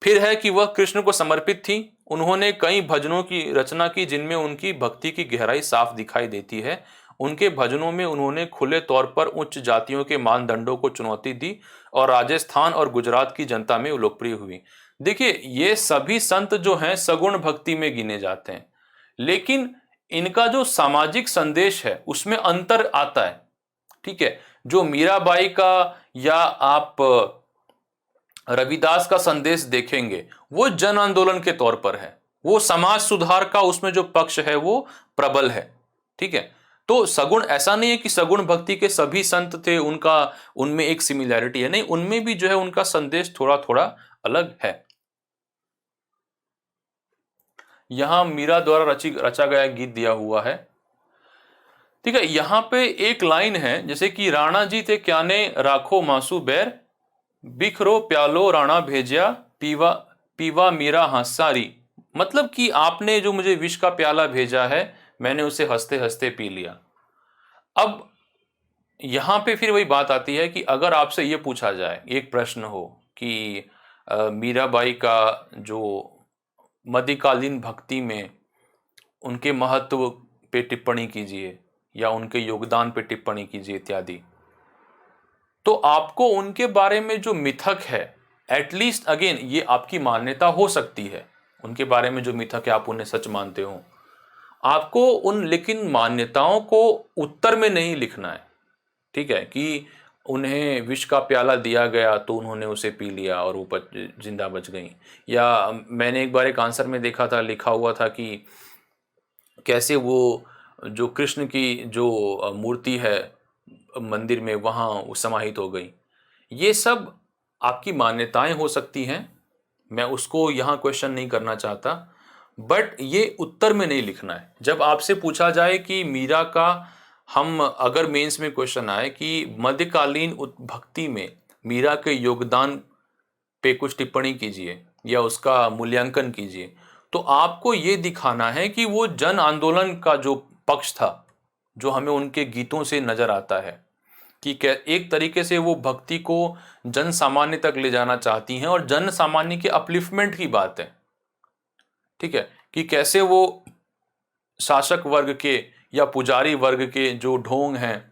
फिर है कि वह कृष्ण को समर्पित थी। उन्होंने कई भजनों की रचना की जिनमें उनकी भक्ति की गहराई साफ दिखाई देती है। उनके भजनों में उन्होंने खुले तौर पर उच्च जातियों के मानदंडों को चुनौती दी और राजस्थान और गुजरात की जनता में लोकप्रिय हुई। देखिए ये सभी संत जो हैं सगुण भक्ति में गिने जाते हैं, लेकिन इनका जो सामाजिक संदेश है उसमें अंतर आता है, ठीक है। जो मीराबाई का या आप रविदास का संदेश देखेंगे वो जन आंदोलन के तौर पर है, वो समाज सुधार का उसमें जो पक्ष है वो प्रबल है, ठीक है। तो सगुण ऐसा नहीं है कि सगुण भक्ति के सभी संत थे उनका उनमें एक सिमिलैरिटी है, नहीं, उनमें भी जो है उनका संदेश थोड़ा थोड़ा अलग है। यहां मीरा द्वारा रचा गया गीत दिया हुआ है, ठीक है। यहां पे एक लाइन है जैसे कि राणा जी थे क्या ने राखो मासू बैर, बिखरो प्यालो राणा भेजिया पीवा पीवा मीरा हासारी, मतलब कि आपने जो मुझे विष का प्याला भेजा है, मैंने उसे हंसते हंसते पी लिया। अब यहाँ पे फिर वही बात आती है कि अगर आपसे ये पूछा जाए, एक प्रश्न हो कि मीराबाई का जो मध्यकालीन भक्ति में उनके महत्व पे टिप्पणी कीजिए या उनके योगदान पे टिप्पणी कीजिए इत्यादि, तो आपको उनके बारे में जो मिथक है, एटलीस्ट अगेन ये आपकी मान्यता हो सकती है, उनके बारे में जो मिथक है आप उन्हें सच मानते हो, आपको उन लेकिन मान्यताओं को उत्तर में नहीं लिखना है। ठीक है कि उन्हें विष का प्याला दिया गया तो उन्होंने उसे पी लिया और वो जिंदा बच गई, या मैंने एक बार एक आंसर में देखा था, लिखा हुआ था कि कैसे वो जो कृष्ण की जो मूर्ति है मंदिर में वहाँ वो समाहित हो गई। ये सब आपकी मान्यताएं हो सकती हैं, मैं उसको यहाँ क्वेश्चन नहीं करना चाहता, बट ये उत्तर में नहीं लिखना है। जब आपसे पूछा जाए कि मीरा का, हम अगर मेंस में क्वेश्चन आए कि मध्यकालीन भक्ति में मीरा के योगदान पे कुछ टिप्पणी कीजिए या उसका मूल्यांकन कीजिए, तो आपको ये दिखाना है कि वो जन आंदोलन का जो पक्ष था, जो हमें उनके गीतों से नजर आता है कि एक तरीके से वो भक्ति को जन सामान्य तक ले जाना चाहती हैं और जन सामान्य के अपलिफ्टमेंट की बात है। ठीक है कि कैसे वो शासक वर्ग के या पुजारी वर्ग के जो ढोंग हैं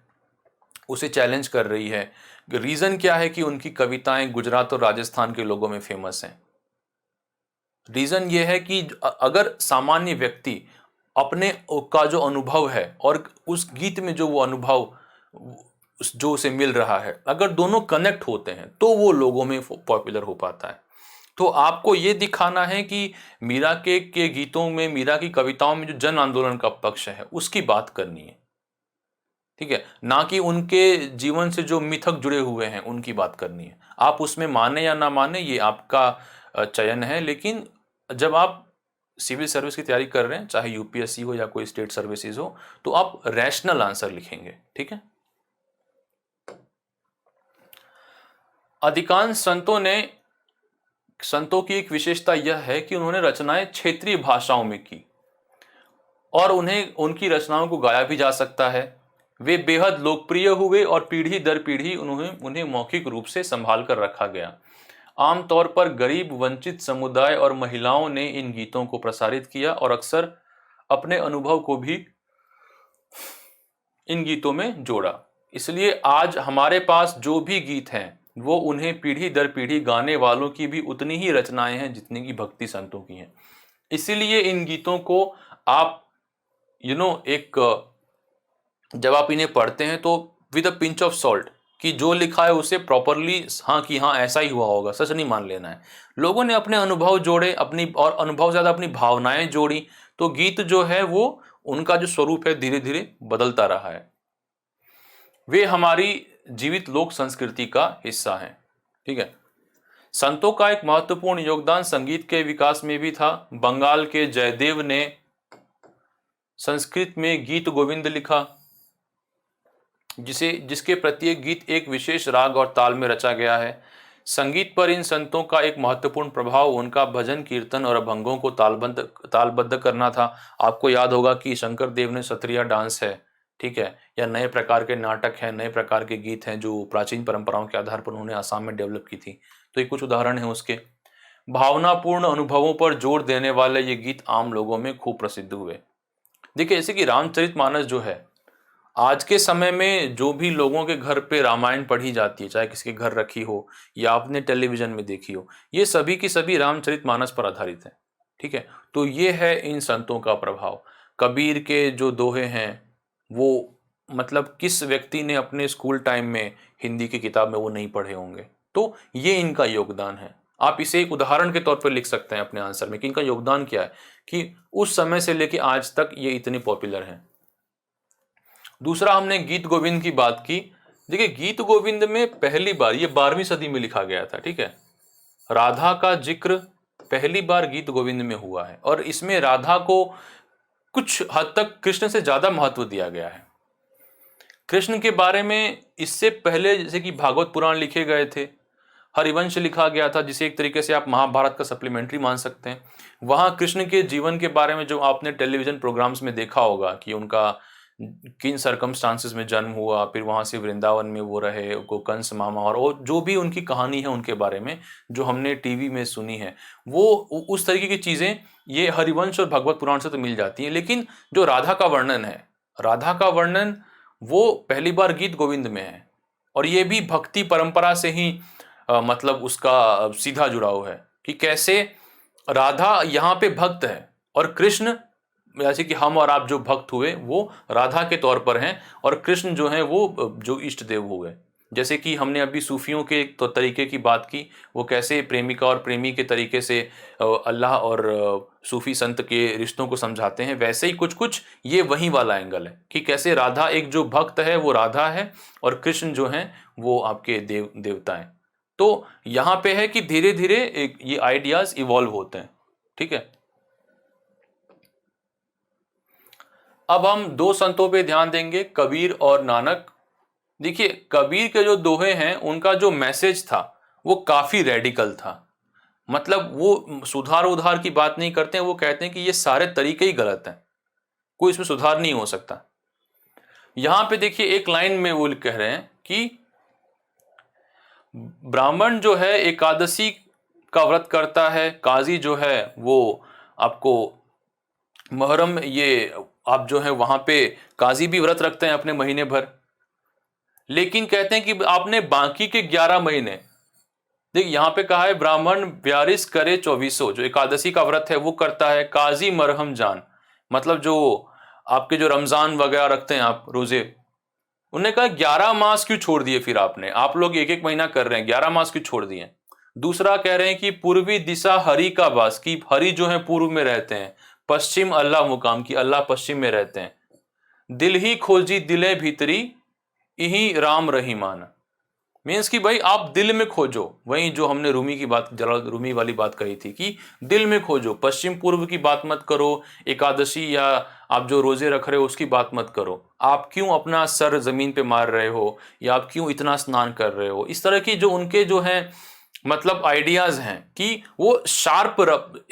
उसे चैलेंज कर रही है। रीजन क्या है कि उनकी कविताएं गुजरात और राजस्थान के लोगों में फेमस हैं। रीजन ये है कि अगर सामान्य व्यक्ति अपने का जो अनुभव है और उस गीत में जो वो अनुभव जो उसे मिल रहा है, अगर दोनों कनेक्ट होते हैं तो वो लोगों में पॉपुलर हो पाता है। तो आपको ये दिखाना है कि मीरा के गीतों में, मीरा की कविताओं में जो जन आंदोलन का पक्ष है उसकी बात करनी है। ठीक है, ना कि उनके जीवन से जो मिथक जुड़े हुए हैं उनकी बात करनी है। आप उसमें माने या ना माने ये आपका चयन है, लेकिन जब आप सिविल सर्विस की तैयारी कर रहे हैं, चाहे यूपीएससी हो या कोई स्टेट सर्विसेज हो, तो आप रैशनल आंसर लिखेंगे। ठीक है। अधिकांश संतों की एक विशेषता यह है कि उन्होंने रचनाएं क्षेत्रीय भाषाओं में की और उन्हें उनकी रचनाओं को गाया भी जा सकता है। वे बेहद लोकप्रिय हुए और पीढ़ी दर पीढ़ी उन्हें मौखिक रूप से संभाल कर रखा गया। आमतौर पर गरीब, वंचित समुदाय और महिलाओं ने इन गीतों को प्रसारित किया और अक्सर अपने अनुभव को भी इन गीतों में जोड़ा। इसलिए आज हमारे पास जो भी गीत हैं वो उन्हें पीढ़ी दर पीढ़ी गाने वालों की भी उतनी ही रचनाएं हैं जितनी की भक्ति संतों की हैं। इसीलिए इन गीतों को आप एक जब आप इन्हें पढ़ते हैं तो with a pinch of salt, कि जो लिखा है उसे प्रॉपरली हाँ कि हाँ ऐसा ही हुआ होगा, सच नहीं मान लेना है। लोगों ने अपने अनुभव जोड़े, अपनी और अनुभव ज्यादा अपनी भावनाएं जोड़ी, तो गीत जो है वो उनका जो स्वरूप है धीरे धीरे बदलता रहा है। वे हमारी जीवित लोक संस्कृति का हिस्सा हैं। ठीक है। संतों का एक महत्वपूर्ण योगदान संगीत के विकास में भी था। बंगाल के जयदेव ने संस्कृत में गीत गोविंद लिखा, जिसके प्रत्येक गीत एक विशेष राग और ताल में रचा गया है। संगीत पर इन संतों का एक महत्वपूर्ण प्रभाव उनका भजन, कीर्तन और अभंगों को तालबद्ध करना था। आपको याद होगा कि शंकर देव ने सत्रिया डांस है, ठीक है, या नए प्रकार के नाटक हैं, नए प्रकार के गीत हैं जो प्राचीन परंपराओं के आधार पर उन्होंने आसाम में डेवलप की थी। तो ये कुछ उदाहरण हैं उसके। भावनापूर्ण अनुभवों पर जोर देने वाले ये गीत आम लोगों में खूब प्रसिद्ध हुए। देखिए, जैसे कि रामचरितमानस जो है, आज के समय में जो भी लोगों के घर पे रामायण पढ़ी जाती है, चाहे किसी के घर रखी हो या आपने टेलीविजन में देखी हो, ये सभी की सभी रामचरितमानस पर आधारित है। ठीक है। तो ये है इन संतों का प्रभाव। कबीर के जो दोहे हैं वो, मतलब किस व्यक्ति ने अपने स्कूल टाइम में हिंदी की किताब में वो नहीं पढ़े होंगे। तो ये इनका योगदान है। आप इसे एक उदाहरण के तौर पर लिख सकते हैं अपने आंसर में कि इनका योगदान क्या है, कि उस समय से लेके आज तक ये इतने पॉपुलर हैं। दूसरा, हमने गीत गोविंद की बात की। देखिए, गीत गोविंद में पहली बार, ये 12वीं सदी में लिखा गया था। ठीक है। राधा का जिक्र पहली बार गीत गोविंद में हुआ है और इसमें राधा को कुछ हद तक कृष्ण से ज्यादा महत्व दिया गया है। कृष्ण के बारे में इससे पहले जैसे कि भागवत पुराण लिखे गए थे, हरिवंश लिखा गया था, जिसे एक तरीके से आप महाभारत का सप्लीमेंट्री मान सकते हैं। वहाँ कृष्ण के जीवन के बारे में जो आपने टेलीविजन प्रोग्राम्स में देखा होगा कि उनका किन सरकमस्टांसेस में जन्म हुआ, फिर वहाँ से वृंदावन में वो रहे, उनको कंस मामा, और वो जो भी उनकी कहानी है उनके बारे में जो हमने टीवी में सुनी है, वो उस तरीके की चीज़ें ये हरिवंश और भगवत पुराण से तो मिल जाती हैं। लेकिन जो राधा का वर्णन है, राधा का वर्णन वो पहली बार गीत गोविंद में है, और ये भी भक्ति परंपरा से ही मतलब उसका सीधा जुड़ाव है कि कैसे राधा यहाँ पे भक्त है और कृष्ण, जैसे कि हम और आप जो भक्त हुए वो राधा के तौर पर हैं, और कृष्ण जो है वो जो इष्ट देव हुए। जैसे कि हमने अभी सूफियों के तो तरीके की बात की, वो कैसे प्रेमिका और प्रेमी के तरीके से अल्लाह और सूफी संत के रिश्तों को समझाते हैं, वैसे ही कुछ कुछ ये वही वाला एंगल है कि कैसे राधा एक जो भक्त है वो राधा है, और कृष्ण जो है वो आपके देवता हैं। तो यहाँ पे है कि धीरे धीरे ये आइडियाज इवॉल्व होते हैं। ठीक है, अब हम दो संतों पे ध्यान देंगे, कबीर और नानक। देखिए, कबीर के जो दोहे हैं उनका जो मैसेज था वो काफी रेडिकल था। मतलब वो सुधार उधार की बात नहीं करते हैं, वो कहते हैं कि ये सारे तरीके ही गलत हैं, कोई इसमें सुधार नहीं हो सकता। यहां पे देखिए एक लाइन में वो कह रहे हैं कि ब्राह्मण जो है एकादशी का व्रत करता है, काजी जो है वो आपको मुहर्रम, ये आप जो है वहां पे काजी भी व्रत रखते हैं अपने महीने भर। लेकिन कहते हैं कि आपने बाकी के 11 महीने, देख यहाँ पे कहा है ब्राह्मण 42 करे 24, जो एकादशी का व्रत है वो करता है, काजी मरहम जान, मतलब जो आपके जो रमजान वगैरह रखते हैं आप रोजे, उन्होंने कहा 11 मास क्यों छोड़ दिए, फिर आपने, आप लोग एक एक महीना कर रहे हैं, 11 मास क्यों छोड़ दिए। दूसरा कह रहे हैं कि पूर्वी दिशा हरि का वास, की हरि जो है पूर्व में रहते हैं, पश्चिम अल्लाह मुकाम, की अल्लाह पश्चिम में रहते हैं, दिल ही खोजी दिले भीतरी यही राम रहीमान। मीन्स कि भाई आप दिल में खोजो, वही जो हमने रूमी की बात, जलाल रूमी वाली बात कही थी कि दिल में खोजो, पश्चिम पूर्व की बात मत करो, एकादशी या आप जो रोजे रख रहे हो उसकी बात मत करो, आप क्यों अपना सर जमीन पे मार रहे हो, या आप क्यों इतना स्नान कर रहे हो। इस तरह की जो उनके जो है मतलब आइडियाज हैं कि वो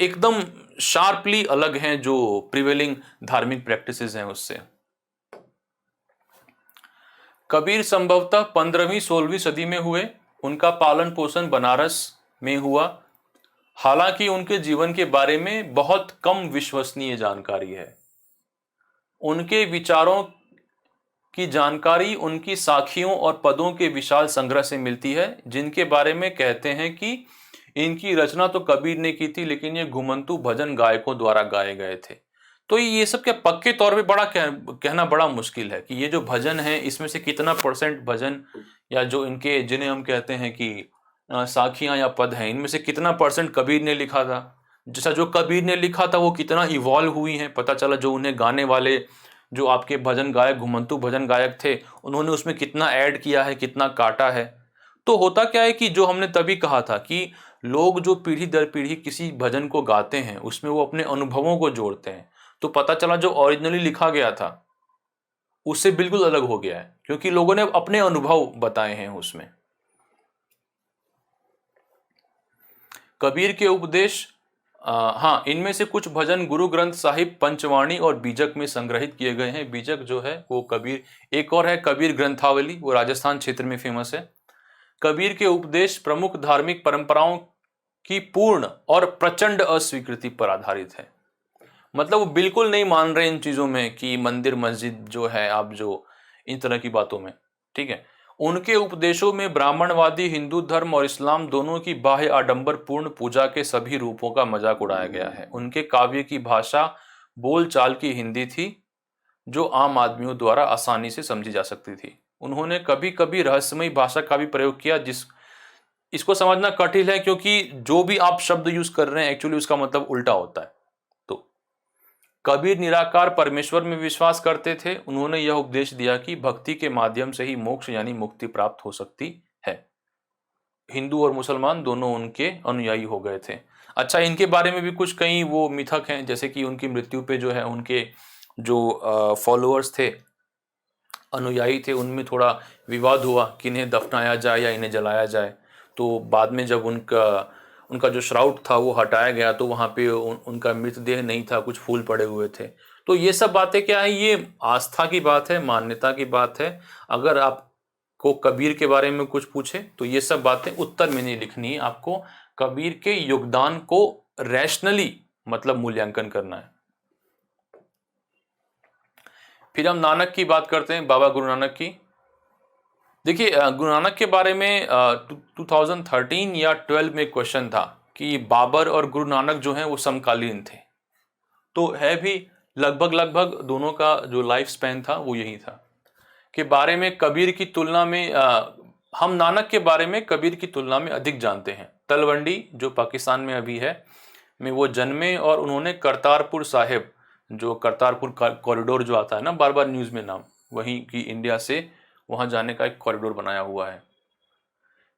एकदम शार्पली अलग हैं जो प्रिवेलिंग धार्मिक प्रैक्टिसेस हैं उससे। कबीर संभवतः 15वीं-16वीं सदी में हुए, उनका पालन पोषण बनारस में हुआ। हालांकि उनके जीवन के बारे में बहुत कम विश्वसनीय जानकारी है। उनके विचारों की जानकारी उनकी साखियों और पदों के विशाल संग्रह से मिलती है, जिनके बारे में कहते हैं कि इनकी रचना तो कबीर ने की थी, लेकिन ये घुमंतु भजन गायकों द्वारा गाए गए थे। तो ये सब क्या पक्के तौर पे बड़ा कहना बड़ा मुश्किल है कि ये जो भजन है इसमें से कितना परसेंट भजन, या जो इनके जिन्हें हम कहते हैं कि साखियां या पद हैं, इनमें से कितना परसेंट कबीर ने लिखा था। जैसा जो कबीर ने लिखा था वो कितना इवॉल्व हुई है, पता चला जो उन्हें गाने वाले जो आपके भजन गायक, घुमंतु भजन गायक थे, उन्होंने उसमें कितना ऐड किया है, कितना काटा है। तो होता क्या है कि जो हमने तभी कहा था कि लोग जो पीढ़ी दर पीढ़ी किसी भजन को गाते हैं उसमें वो अपने अनुभवों को जोड़ते हैं, तो पता चला जो ओरिजिनली लिखा गया था उससे बिल्कुल अलग हो गया है, क्योंकि लोगों ने अपने अनुभव बताए हैं उसमें। कबीर के उपदेश, हाँ, इनमें से कुछ भजन गुरु ग्रंथ साहिब पंचवाणी और बीजक में संग्रहित किए गए हैं। बीजक जो है वो कबीर, एक और है कबीर ग्रंथावली, वो राजस्थान क्षेत्र में फेमस है। कबीर के उपदेश प्रमुख धार्मिक परंपराओं की पूर्ण और प्रचंड अस्वीकृति पर आधारित है। मतलब वो बिल्कुल नहीं मान रहे इन चीजों में कि मंदिर मस्जिद जो है, आप जो इन तरह की बातों में, ठीक है। उनके उपदेशों में ब्राह्मणवादी हिंदू धर्म और इस्लाम दोनों की बाह्य आडंबर पूर्ण पूजा के सभी रूपों का मजाक उड़ाया गया है। उनके काव्य की भाषा बोल चाल की हिंदी थी जो आम आदमियों द्वारा आसानी से समझी जा सकती थी। उन्होंने कभी कभी रहस्यमयी भाषा का भी प्रयोग किया, इसको समझना कठिन है क्योंकि जो भी आप शब्द यूज कर रहे हैं एक्चुअली उसका मतलब उल्टा होता है। तो कबीर निराकार परमेश्वर में विश्वास करते थे। उन्होंने यह उपदेश दिया कि भक्ति के माध्यम से ही मोक्ष यानी मुक्ति प्राप्त हो सकती है। हिंदू और मुसलमान दोनों उनके अनुयायी हो गए थे। अच्छा, इनके बारे में भी कुछ कई वो मिथक हैं, जैसे कि उनकी मृत्यु पे जो है उनके जो फॉलोअर्स थे, अनुयायी थे, उनमें थोड़ा विवाद हुआ कि इन्हें दफनाया जाए या इन्हें जलाया जाए। तो बाद में जब उनका उनका जो श्राउड था वो हटाया गया तो वहाँ पे उनका मृतदेह नहीं था, कुछ फूल पड़े हुए थे। तो ये सब बातें क्या है, ये आस्था की बात है, मान्यता की बात है। अगर आपको कबीर के बारे में कुछ पूछे तो ये सब बातें उत्तर में नहीं लिखनी है, आपको कबीर के योगदान को रैशनली मतलब मूल्यांकन करना है। फिर हम नानक की बात करते हैं, बाबा गुरु नानक की। देखिए गुरु नानक के बारे में 2013 या 12 में क्वेश्चन था कि बाबर और गुरु नानक जो हैं वो समकालीन थे। तो है भी लगभग लगभग दोनों का जो लाइफ स्पैन था वो यही था। के बारे में कबीर की तुलना में हम नानक के बारे में कबीर की तुलना में अधिक जानते हैं। तलवंडी जो पाकिस्तान में अभी है में वो जन्मे और उन्होंने करतारपुर साहिब, जो करतारपुर कॉरिडोर जो आता है ना बार बार न्यूज़ में नाम, वहीं की इंडिया से वहां जाने का एक कॉरिडोर बनाया हुआ है।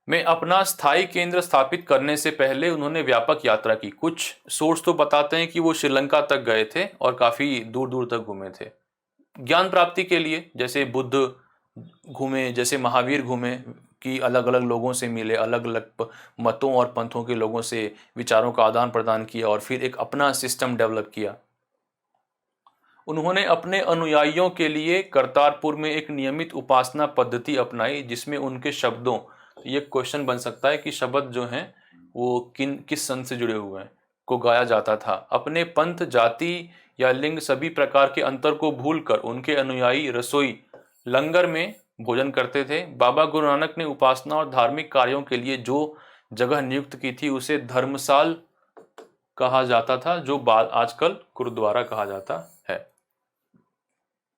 में अपना स्थायी केंद्र स्थापित करने से पहले उन्होंने व्यापक यात्रा की। कुछ सोर्स तो बताते हैं कि वो श्रीलंका तक गए थे और काफ़ी दूर दूर तक घूमे थे ज्ञान प्राप्ति के लिए। जैसे बुद्ध घूमे, जैसे महावीर घूमे, कि अलग अलग लोगों से मिले, अलग अलग मतों और पंथों के लोगों से विचारों का आदान प्रदान किया और फिर एक अपना सिस्टम डेवलप किया। उन्होंने अपने अनुयायियों के लिए करतारपुर में एक नियमित उपासना पद्धति अपनाई जिसमें उनके शब्दों, ये क्वेश्चन बन सकता है कि शब्द जो हैं वो किस संत से जुड़े हुए हैं, को गाया जाता था। अपने पंथ, जाति या लिंग सभी प्रकार के अंतर को भूलकर उनके अनुयायी रसोई लंगर में भोजन करते थे। बाबा गुरु नानक ने उपासना और धार्मिक कार्यों के लिए जो जगह नियुक्त की थी उसे धर्मसाल कहा जाता था, जो आजकल गुरुद्वारा कहा जाता है।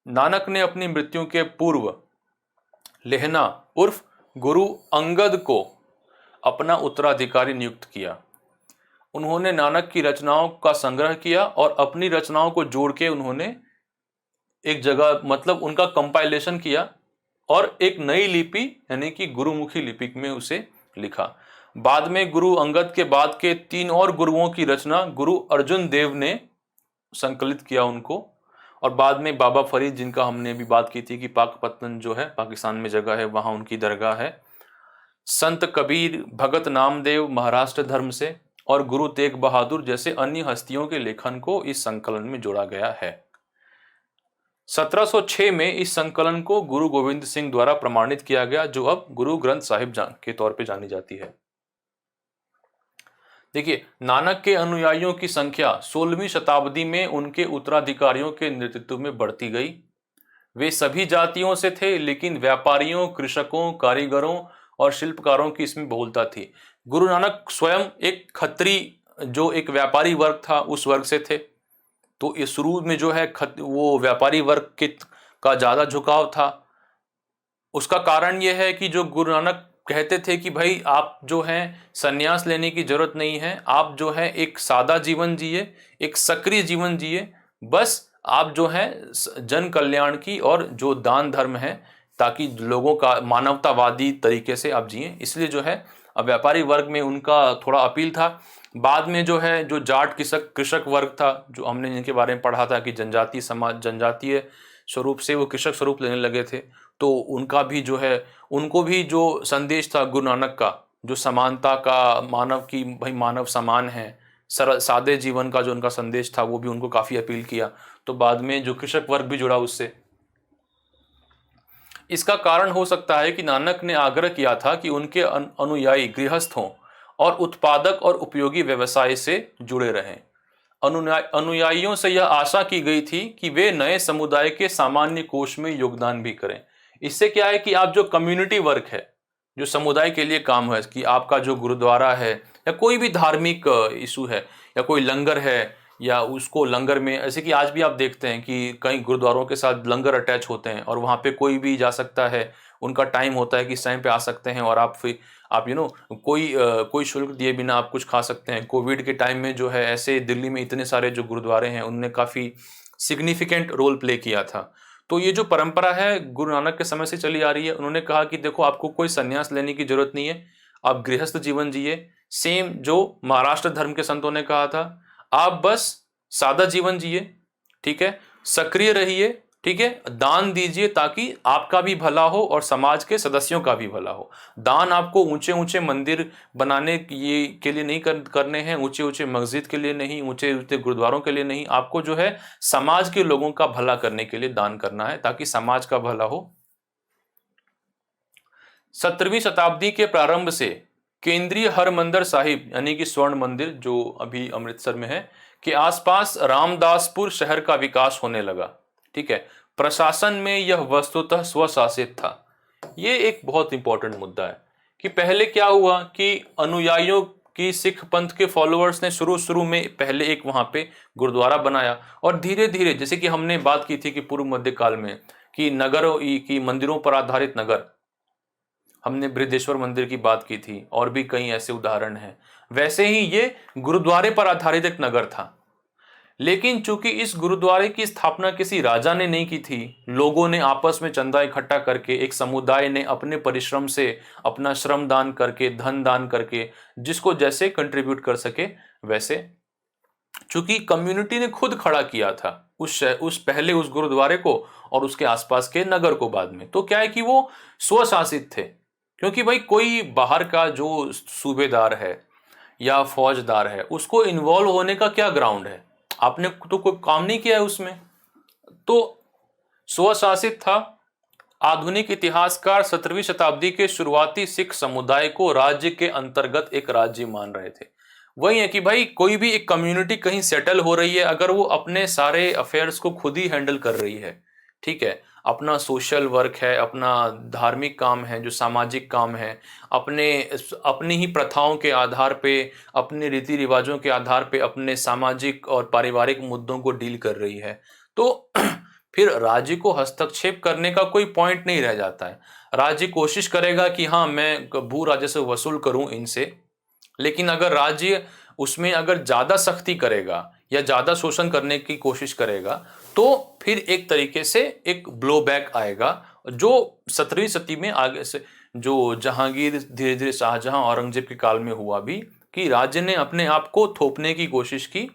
नानक ने अपनी मृत्यु के पूर्व लेहना उर्फ गुरु अंगद को अपना उत्तराधिकारी नियुक्त किया। उन्होंने नानक की रचनाओं का संग्रह किया और अपनी रचनाओं को जोड़ के उन्होंने एक जगह मतलब उनका कंपाइलेशन किया और एक नई लिपि यानी कि गुरुमुखी लिपि में उसे लिखा। बाद में गुरु अंगद के बाद के 3 और गुरुओं की रचना गुरु अर्जुन देव ने संकलित किया उनको। और बाद में बाबा फरीद, जिनका हमने अभी बात की थी कि पाकपतन जो है पाकिस्तान में जगह है, वहाँ उनकी दरगाह है। संत कबीर, भगत नामदेव महाराष्ट्र धर्म से और गुरु तेग बहादुर जैसे अन्य हस्तियों के लेखन को इस संकलन में जोड़ा गया है। 1706 में इस संकलन को गुरु गोविंद सिंह द्वारा प्रमाणित किया गया, जो अब गुरु ग्रंथ साहिब के तौर पे जानी जाती है। देखिए नानक के अनुयायियों की संख्या 16वीं शताब्दी में उनके उत्तराधिकारियों के नेतृत्व में बढ़ती गई। वे सभी जातियों से थे, लेकिन व्यापारियों, कृषकों, कारीगरों और शिल्पकारों की इसमें बहुलता थी। गुरु नानक स्वयं एक खत्री, जो एक व्यापारी वर्ग था, उस वर्ग से थे। तो इस शुरू में जो है वो व्यापारी वर्ग का ज़्यादा झुकाव था। उसका कारण यह है कि जो गुरु नानक कहते थे कि भाई आप जो हैं संन्यास लेने की जरूरत नहीं है, आप जो है एक सादा जीवन जिए, एक सक्रिय जीवन जिए, बस आप जो है जन कल्याण की और जो दान धर्म है, ताकि लोगों का मानवतावादी तरीके से आप जिए। इसलिए जो है अब व्यापारी वर्ग में उनका थोड़ा अपील था। बाद में जो है जो जाट कृषक वर्ग था, जो हमने जिनके बारे में पढ़ा था कि जनजातीय समाज, जनजातीय स्वरूप से वो कृषक स्वरूप लेने लगे थे, तो उनका भी जो है, उनको भी जो संदेश था गुरु नानक का, जो समानता का, मानव की भाई मानव समान है, सरल सादे जीवन का जो उनका संदेश था, वो भी उनको काफ़ी अपील किया। तो बाद में जो कृषक वर्ग भी जुड़ा उससे। इसका कारण हो सकता है कि नानक ने आग्रह किया था कि उनके अनुयायी गृहस्थ हों और उत्पादक और उपयोगी व्यवसाय से जुड़े रहें। अनुयायियों से यह आशा की गई थी कि वे नए समुदाय के सामान्य कोष में योगदान भी करें। इससे क्या है कि आप जो कम्युनिटी वर्क है, जो समुदाय के लिए काम है, कि आपका जो गुरुद्वारा है या कोई भी धार्मिक इशू है या कोई लंगर है, या उसको लंगर में, ऐसे कि आज भी आप देखते हैं कि कई गुरुद्वारों के साथ लंगर अटैच होते हैं और वहाँ पे कोई भी जा सकता है, उनका टाइम होता है कि इस टाइम पे आ सकते हैं और आप फिर आप कोई शुल्क दिए बिना आप कुछ खा सकते हैं। कोविड के टाइम में जो है ऐसे दिल्ली में इतने सारे जो गुरुद्वारे हैं उनने काफ़ी सिग्निफिकेंट रोल प्ले किया था। तो ये जो परंपरा है गुरु नानक के समय से चली आ रही है। उन्होंने कहा कि देखो आपको कोई संन्यास लेने की जरूरत नहीं है, आप गृहस्थ जीवन जिए, सेम जो महाराष्ट्र धर्म के संतों ने कहा था, आप बस सादा जीवन जिए, ठीक है, सक्रिय रहिए, ठीक है, दान दीजिए ताकि आपका भी भला हो और समाज के सदस्यों का भी भला हो। दान आपको ऊंचे ऊंचे मंदिर बनाने के लिए नहीं करने हैं, ऊंचे ऊंचे मस्जिद के लिए नहीं, ऊंचे ऊंचे गुरुद्वारों के लिए नहीं, आपको जो है समाज के लोगों का भला करने के लिए दान करना है ताकि समाज का भला हो। 17वीं शताब्दी के प्रारंभ से केंद्रीय हरमंदिर साहिब यानी कि स्वर्ण मंदिर जो अभी अमृतसर में है के आसपास रामदासपुर शहर का विकास होने लगा। ठीक है, प्रशासन में यह वस्तुतः स्वशासित था। ये एक बहुत इंपॉर्टेंट मुद्दा है कि पहले क्या हुआ कि अनुयायियों की सिख पंथ के फॉलोअर्स ने शुरू शुरू में पहले एक वहां पे गुरुद्वारा बनाया और धीरे धीरे, जैसे कि हमने बात की थी कि पूर्व मध्यकाल में कि नगरों की मंदिरों पर आधारित नगर, हमने बृहदेश्वर मंदिर की बात की थी और भी कई ऐसे उदाहरण हैं, वैसे ही ये गुरुद्वारे पर आधारित एक नगर था। लेकिन चूंकि इस गुरुद्वारे की स्थापना किसी राजा ने नहीं की थी, लोगों ने आपस में चंदा इकट्ठा करके, एक समुदाय ने अपने परिश्रम से, अपना श्रम दान करके, धन दान करके, जिसको जैसे कंट्रीब्यूट कर सके वैसे, चूंकि कम्युनिटी ने खुद खड़ा किया था उस पहले उस गुरुद्वारे को और उसके आसपास के नगर को बाद में, तो क्या है कि वो स्वशासित थे। क्योंकि भाई कोई बाहर का जो सूबेदार है या फौजदार है उसको इन्वॉल्व होने का क्या ग्राउंड है, आपने तो कोई काम नहीं किया है उसमें, तो स्वशासित था। आधुनिक इतिहासकार 17वीं शताब्दी के शुरुआती सिख समुदाय को राज्य के अंतर्गत एक राज्य मान रहे थे। वही है कि भाई कोई भी एक कम्युनिटी कहीं सेटल हो रही है, अगर वो अपने सारे अफेयर्स को खुद ही हैंडल कर रही है, ठीक है, अपना सोशल वर्क है, अपना धार्मिक काम है, जो सामाजिक काम है, अपनी ही प्रथाओं के आधार पे, अपने रीति रिवाजों के आधार पे अपने सामाजिक और पारिवारिक मुद्दों को डील कर रही है, तो फिर राज्य को हस्तक्षेप करने का कोई पॉइंट नहीं रह जाता है। राज्य कोशिश करेगा कि हाँ मैं भू राजस्व वसूल करूं इनसे, लेकिन अगर राज्य उसमें अगर ज्यादा सख्ती करेगा या ज्यादा शोषण करने की कोशिश करेगा तो फिर एक तरीके से एक ब्लो बैक आएगा, जो 17वीं सदी में आगे से जो जहांगीर, धीरे धीरे शाहजहां, औरंगजेब के काल में हुआ भी कि राज्य ने अपने आप को थोपने की कोशिश की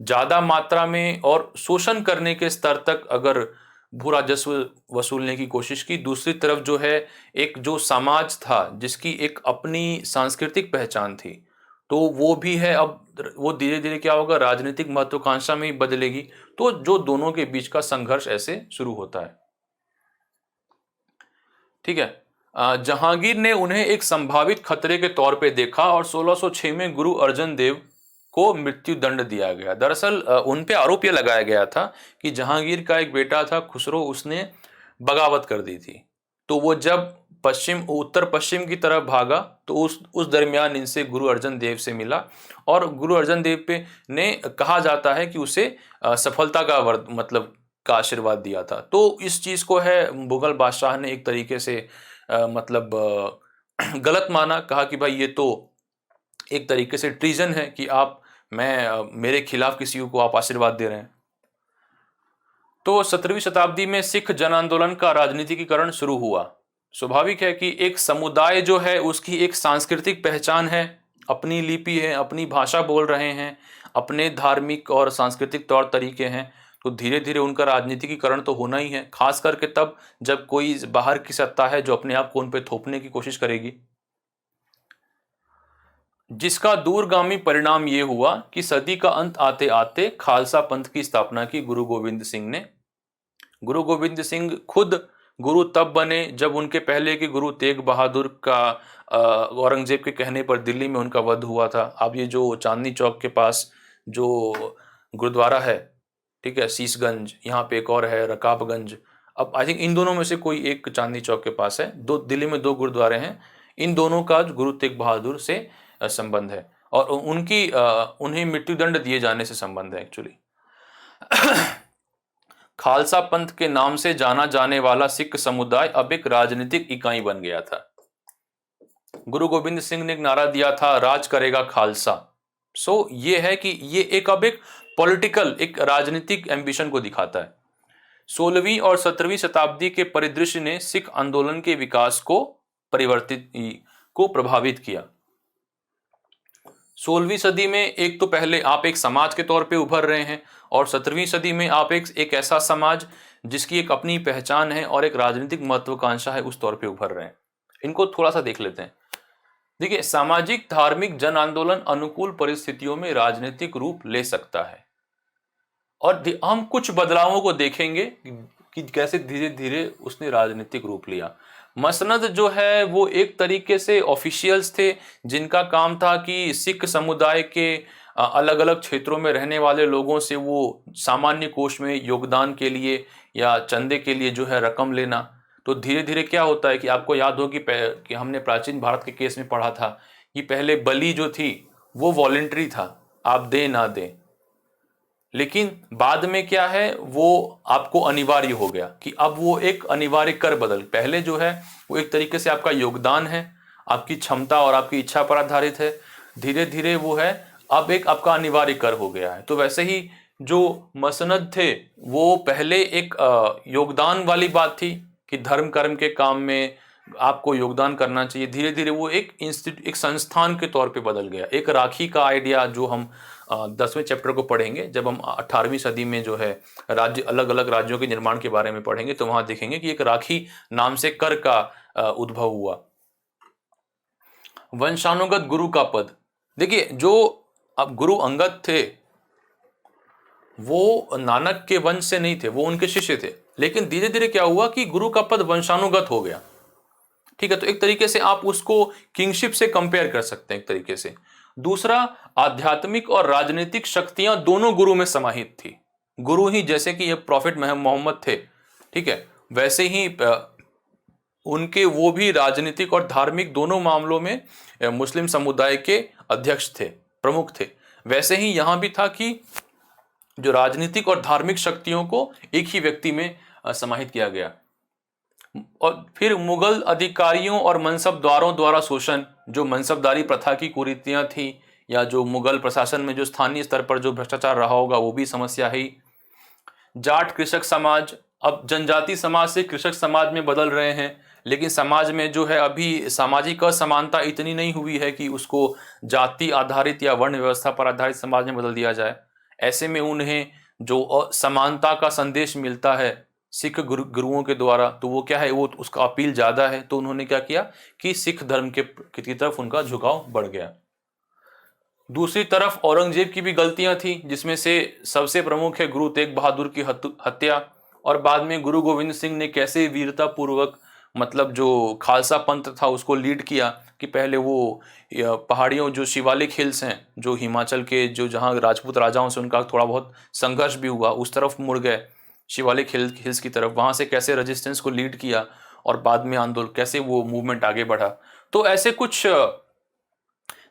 ज्यादा मात्रा में और शोषण करने के स्तर तक अगर भू राजस्व वसूलने की कोशिश की। दूसरी तरफ जो है एक जो समाज था जिसकी एक अपनी सांस्कृतिक पहचान थी, तो वो भी है, अब वो धीरे धीरे क्या होगा, राजनीतिक महत्वाकांक्षा में ही बदलेगी, तो जो दोनों के बीच का संघर्ष ऐसे शुरू होता है। ठीक है, जहांगीर ने उन्हें एक संभावित खतरे के तौर पे देखा और 1606 में गुरु अर्जन देव को मृत्यु दंड दिया गया। दरअसल उन पे आरोप यह लगाया गया था कि जहांगीर का एक बेटा था खुसरो, उसने बगावत कर दी थी, तो वो जब उत्तर पश्चिम की तरफ भागा तो उस दरमियान इनसे गुरु अर्जन देव से मिला और गुरु अर्जन देव पे ने कहा जाता है कि उसे सफलता का मतलब का आशीर्वाद दिया था। तो इस चीज को है मुगल बादशाह ने एक तरीके से मतलब गलत माना, कहा कि भाई ये तो एक तरीके से ट्रीजन है कि आप मेरे खिलाफ किसी को आप आशीर्वाद दे रहे हैं। तो 17वीं शताब्दी में सिख जन आंदोलन का राजनीतिकीकरण शुरू हुआ। स्वाभाविक है कि एक समुदाय जो है उसकी एक सांस्कृतिक पहचान है, अपनी लिपि है, अपनी भाषा बोल रहे हैं, अपने धार्मिक और सांस्कृतिक तौर तरीके हैं, तो धीरे धीरे उनका राजनीतिकीकरण तो होना ही है, खास करके तब जब कोई बाहर की सत्ता है जो अपने आप को उन पे थोपने की कोशिश करेगी, जिसका दूरगामी परिणाम ये हुआ कि सदी का अंत आते आते खालसा पंथ की स्थापना की गुरु गोविंद सिंह ने। गुरु गोविंद सिंह खुद गुरु तब बने जब उनके पहले के गुरु तेग बहादुर का औरंगजेब के कहने पर दिल्ली में उनका वध हुआ था। अब ये जो चांदनी चौक के पास जो गुरुद्वारा है, ठीक है, शीशगंज, यहाँ पे एक और है रकाबगंज, अब आई थिंक इन दोनों में से कोई एक चांदनी चौक के पास है, दिल्ली में 2 गुरुद्वारे हैं, इन दोनों का गुरु तेग बहादुर से संबंध है और उन्हें मृत्युदंड दिए जाने से संबंध है एक्चुअली। खालसा पंथ के नाम से जाना जाने वाला सिख समुदाय अब एक राजनीतिक इकाई बन गया था। गुरु गोविंद सिंह ने एक नारा दिया था, राज करेगा खालसा। सो ये है कि ये अब एक पॉलिटिकल, एक राजनीतिक एम्बिशन को दिखाता है। 16वीं और 17वीं शताब्दी के परिदृश्य ने सिख आंदोलन के विकास को प्रभावित किया। 16वीं सदी में एक तो पहले आप एक समाज के तौर पे उभर रहे हैं और 17वीं सदी में आप एक ऐसा समाज जिसकी एक अपनी पहचान है और एक राजनीतिक महत्वाकांक्षा है, उस तौर पे उभर रहे हैं। इनको थोड़ा सा देख लेते हैं। देखिए, सामाजिक धार्मिक जन आंदोलन अनुकूल परिस्थितियों में राजनीतिक रूप ले सकता है, और हम कुछ बदलावों को देखेंगे कि कैसे धीरे धीरे उसने राजनीतिक रूप लिया। मसनद जो है वो एक तरीके से ऑफिशियल्स थे, जिनका काम था कि सिख समुदाय के अलग अलग क्षेत्रों में रहने वाले लोगों से वो सामान्य कोष में योगदान के लिए या चंदे के लिए जो है रकम लेना। तो धीरे धीरे क्या होता है कि आपको याद हो कि हमने प्राचीन भारत के केस में पढ़ा था कि पहले बलि जो थी वो वॉलेंट्री था, आप दें ना दें, लेकिन बाद में क्या है वो आपको अनिवार्य हो गया कि अब वो एक अनिवार्य कर बदल, पहले जो है वो एक तरीके से आपका योगदान है, आपकी क्षमता और आपकी इच्छा पर आधारित है, धीरे धीरे वो है अब एक आपका अनिवार्य कर हो गया है। तो वैसे ही जो मसनद थे वो पहले एक योगदान वाली बात थी कि धर्म कर्म के काम में आपको योगदान करना चाहिए, धीरे धीरे वो एक संस्थान के तौर पे बदल गया। एक राखी का आइडिया जो हम 10वें चैप्टर को पढ़ेंगे, जब हम 18वीं सदी में जो है राज्य अलग अलग राज्यों के निर्माण के बारे में पढ़ेंगे, तो वहां देखेंगे कि एक राखी नाम से कर का उद्भव हुआ। वंशानुगत गुरु का पद, देखिए जो अब गुरु अंगद थे वो नानक के वंश से नहीं थे, वो उनके शिष्य थे, लेकिन धीरे धीरे क्या हुआ कि गुरु का पद वंशानुगत हो गया। ठीक है, तो एक तरीके से आप उसको किंगशिप से कंपेयर कर सकते हैं एक तरीके से। दूसरा, आध्यात्मिक और राजनीतिक शक्तियां दोनों गुरु में समाहित थी। गुरु ही जैसे कि ये प्रॉफिट मोहम्मद थे, ठीक है, वैसे ही उनके वो भी राजनीतिक और धार्मिक दोनों मामलों में मुस्लिम समुदाय के अध्यक्ष थे, प्रमुख थे। वैसे ही यहां भी था कि जो राजनीतिक और धार्मिक शक्तियों को एक ही व्यक्ति में समाहित किया गया। और फिर मुगल अधिकारियों और मनसबदारों द्वारा शोषण, जो मनसबदारी प्रथा की कुरीतियां थी या जो मुगल प्रशासन में जो स्थानीय स्तर पर जो भ्रष्टाचार रहा होगा वो भी समस्या है। जाट कृषक समाज, अब जनजाति समाज से कृषक समाज में बदल रहे हैं, लेकिन समाज में जो है अभी सामाजिक असमानता इतनी नहीं हुई है कि उसको जाति आधारित या वर्ण व्यवस्था पर आधारित समाज में बदल दिया जाए। ऐसे में उन्हें जो समानता का संदेश मिलता है सिख गुरुओं के द्वारा, तो वो क्या है, वो उसका अपील ज्यादा है, तो उन्होंने क्या किया कि सिख धर्म की तरफ उनका झुकाव बढ़ गया। दूसरी तरफ औरंगजेब की भी गलतियां थी, जिसमें से सबसे प्रमुख है गुरु तेग बहादुर की हत्या, और बाद में गुरु गोविंद सिंह ने कैसे वीरता पूर्वक मतलब जो खालसा पंथ था उसको लीड किया कि पहले वो पहाड़ियों जो शिवालिक हिल्स हैं, जो हिमाचल के जो जहाँ राजपूत राजाओं से उनका थोड़ा बहुत संघर्ष भी हुआ, उस तरफ मुड़ गए शिवालिक हिल्स की तरफ, वहां से कैसे रेजिस्टेंस को लीड किया और बाद में आंदोलन कैसे वो मूवमेंट आगे बढ़ा। तो ऐसे कुछ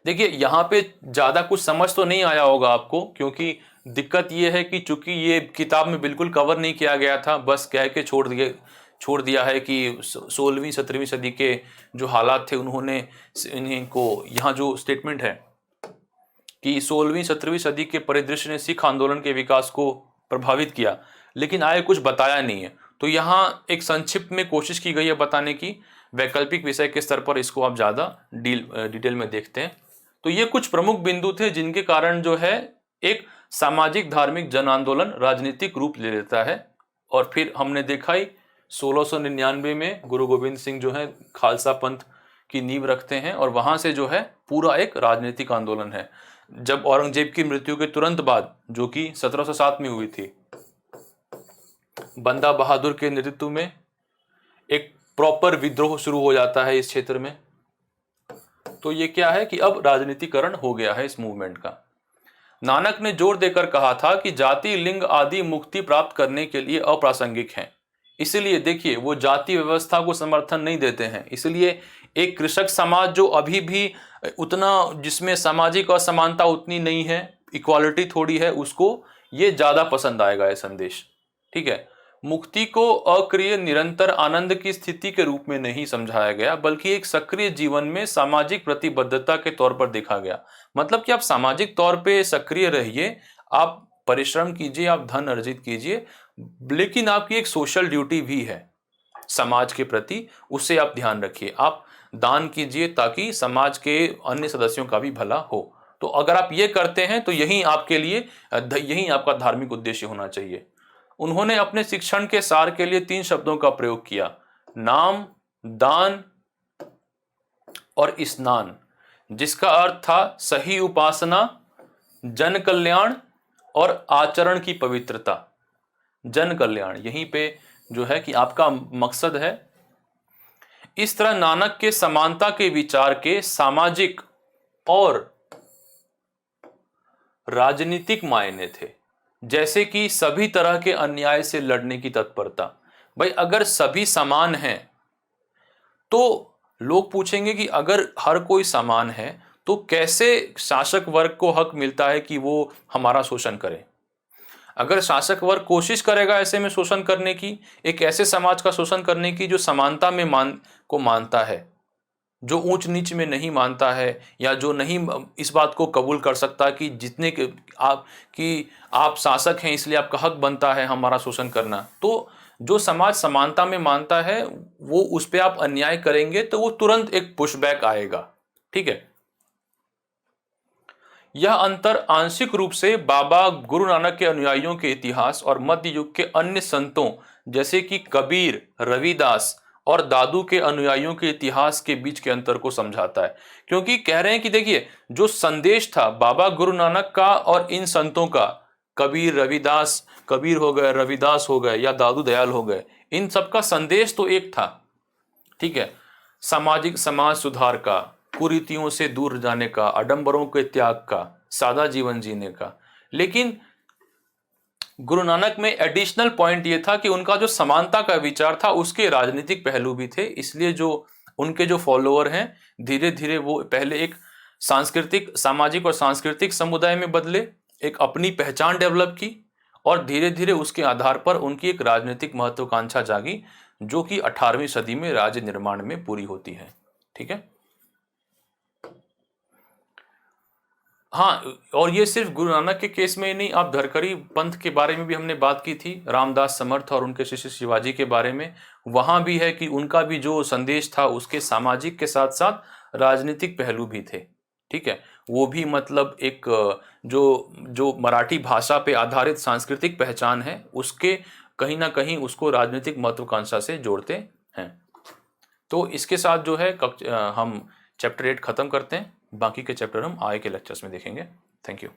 देखिए यहाँ पे ज्यादा कुछ समझ तो नहीं आया होगा आपको, क्योंकि दिक्कत ये है कि चूंकि ये किताब में बिल्कुल कवर नहीं किया गया था, बस कह के छोड़ दिया है कि 16वीं 17वीं सदी के जो हालात थे उन्होंने इनको, यहाँ जो स्टेटमेंट है कि 16वीं 17वीं सदी के परिदृश्य ने सिख आंदोलन के विकास को प्रभावित किया, लेकिन आगे कुछ बताया नहीं है। तो यहाँ एक संक्षिप्त में कोशिश की गई है बताने की, वैकल्पिक विषय के स्तर पर इसको आप ज़्यादा डिटेल में देखते हैं। तो ये कुछ प्रमुख बिंदु थे जिनके कारण जो है एक सामाजिक धार्मिक जन आंदोलन राजनीतिक रूप ले लेता है। और फिर हमने देखा ही 1699 में गुरु गोविंद सिंह जो है खालसा पंथ की नींव रखते हैं, और वहां से जो है पूरा एक राजनीतिक आंदोलन है। जब औरंगजेब की मृत्यु के तुरंत बाद, जो कि 1707 में हुई थी, बंदा बहादुर के नेतृत्व में एक प्रॉपर विद्रोह शुरू हो जाता है इस क्षेत्र में। तो ये क्या है कि अब राजनीतिकरण हो गया है इस मूवमेंट का। नानक ने जोर देकर कहा था कि जाति लिंग आदि मुक्ति प्राप्त करने के लिए अप्रासंगिक हैं, इसलिए देखिए वो जाति व्यवस्था को समर्थन नहीं देते हैं। इसलिए एक कृषक समाज जो अभी भी उतना, जिसमें सामाजिक असमानता उतनी नहीं है, इक्वालिटी थोड़ी है, उसको ये ज्यादा पसंद आएगा ये संदेश। ठीक है, मुक्ति को अक्रिय निरंतर आनंद की स्थिति के रूप में नहीं समझाया गया, बल्कि एक सक्रिय जीवन में सामाजिक प्रतिबद्धता के तौर पर देखा गया। मतलब कि आप सामाजिक तौर पे सक्रिय रहिए, आप परिश्रम कीजिए, आप धन अर्जित कीजिए, लेकिन आपकी एक सोशल ड्यूटी भी है समाज के प्रति, उससे आप ध्यान रखिए। आप दान कीजिए ताकि समाज के अन्य सदस्यों का भी भला हो। तो अगर आप ये करते हैं तो यही आपके लिए, यही आपका धार्मिक उद्देश्य होना चाहिए। उन्होंने अपने शिक्षण के सार के लिए 3 शब्दों का प्रयोग किया, नाम, दान और स्नान, जिसका अर्थ था सही उपासना, जन कल्याण और आचरण की पवित्रता। जन कल्याण, यहीं पे जो है कि आपका मकसद है। इस तरह नानक के समानता के विचार के सामाजिक और राजनीतिक मायने थे, जैसे कि सभी तरह के अन्याय से लड़ने की तत्परता। भाई अगर सभी समान हैं तो लोग पूछेंगे कि अगर हर कोई समान है तो कैसे शासक वर्ग को हक मिलता है कि वो हमारा शोषण करे। अगर शासक वर्ग कोशिश करेगा ऐसे में शोषण करने की, एक ऐसे समाज का शोषण करने की जो समानता में मानता है, जो ऊंच नीच में नहीं मानता है, या जो नहीं इस बात को कबूल कर सकता कि जितने के आप शासक हैं इसलिए आपका हक बनता है हमारा शोषण करना, तो जो समाज समानता में मानता है वो उस पर आप अन्याय करेंगे तो वो तुरंत एक पुशबैक आएगा। ठीक है। यह अंतर आंशिक रूप से बाबा गुरु नानक के अनुयायियों के इतिहास और मध्य युग के अन्य संतों जैसे कि कबीर, रविदास और दादू के अनुयायियों के इतिहास के बीच के अंतर को समझाता है। क्योंकि कह रहे हैं कि देखिए जो संदेश था बाबा गुरु नानक का और इन संतों का, कबीर हो गए, रविदास हो गए या दादू दयाल हो गए, इन सबका संदेश तो एक था। ठीक है, समाज सुधार का, कुरीतियों से दूर जाने का, आडंबरों के त्याग का, सादा जीवन जीने का। लेकिन गुरु नानक में एडिशनल पॉइंट ये था कि उनका जो समानता का विचार था उसके राजनीतिक पहलू भी थे। इसलिए जो उनके जो फॉलोअर हैं धीरे धीरे वो पहले एक सामाजिक और सांस्कृतिक समुदाय में बदले, एक अपनी पहचान डेवलप की और धीरे धीरे उसके आधार पर उनकी एक राजनीतिक महत्वाकांक्षा जागी जो कि 18वीं सदी में राज्य निर्माण में पूरी होती है। ठीक है। हाँ, और ये सिर्फ गुरु नानक के केस में ही नहीं, आप धरकरी पंथ के बारे में भी हमने बात की थी, रामदास समर्थ और उनके शिष्य शिवाजी के बारे में। वहां भी है कि उनका भी जो संदेश था उसके सामाजिक के साथ साथ राजनीतिक पहलू भी थे। ठीक है, वो भी मतलब एक जो मराठी भाषा पे आधारित सांस्कृतिक पहचान है उसके कहीं ना कहीं उसको राजनीतिक महत्वाकांक्षा से जोड़ते हैं। तो इसके साथ जो है हम चैप्टर 8 खत्म करते हैं। बाकी के चैप्टर हम आगे के लेक्चर्स में देखेंगे। Thank you.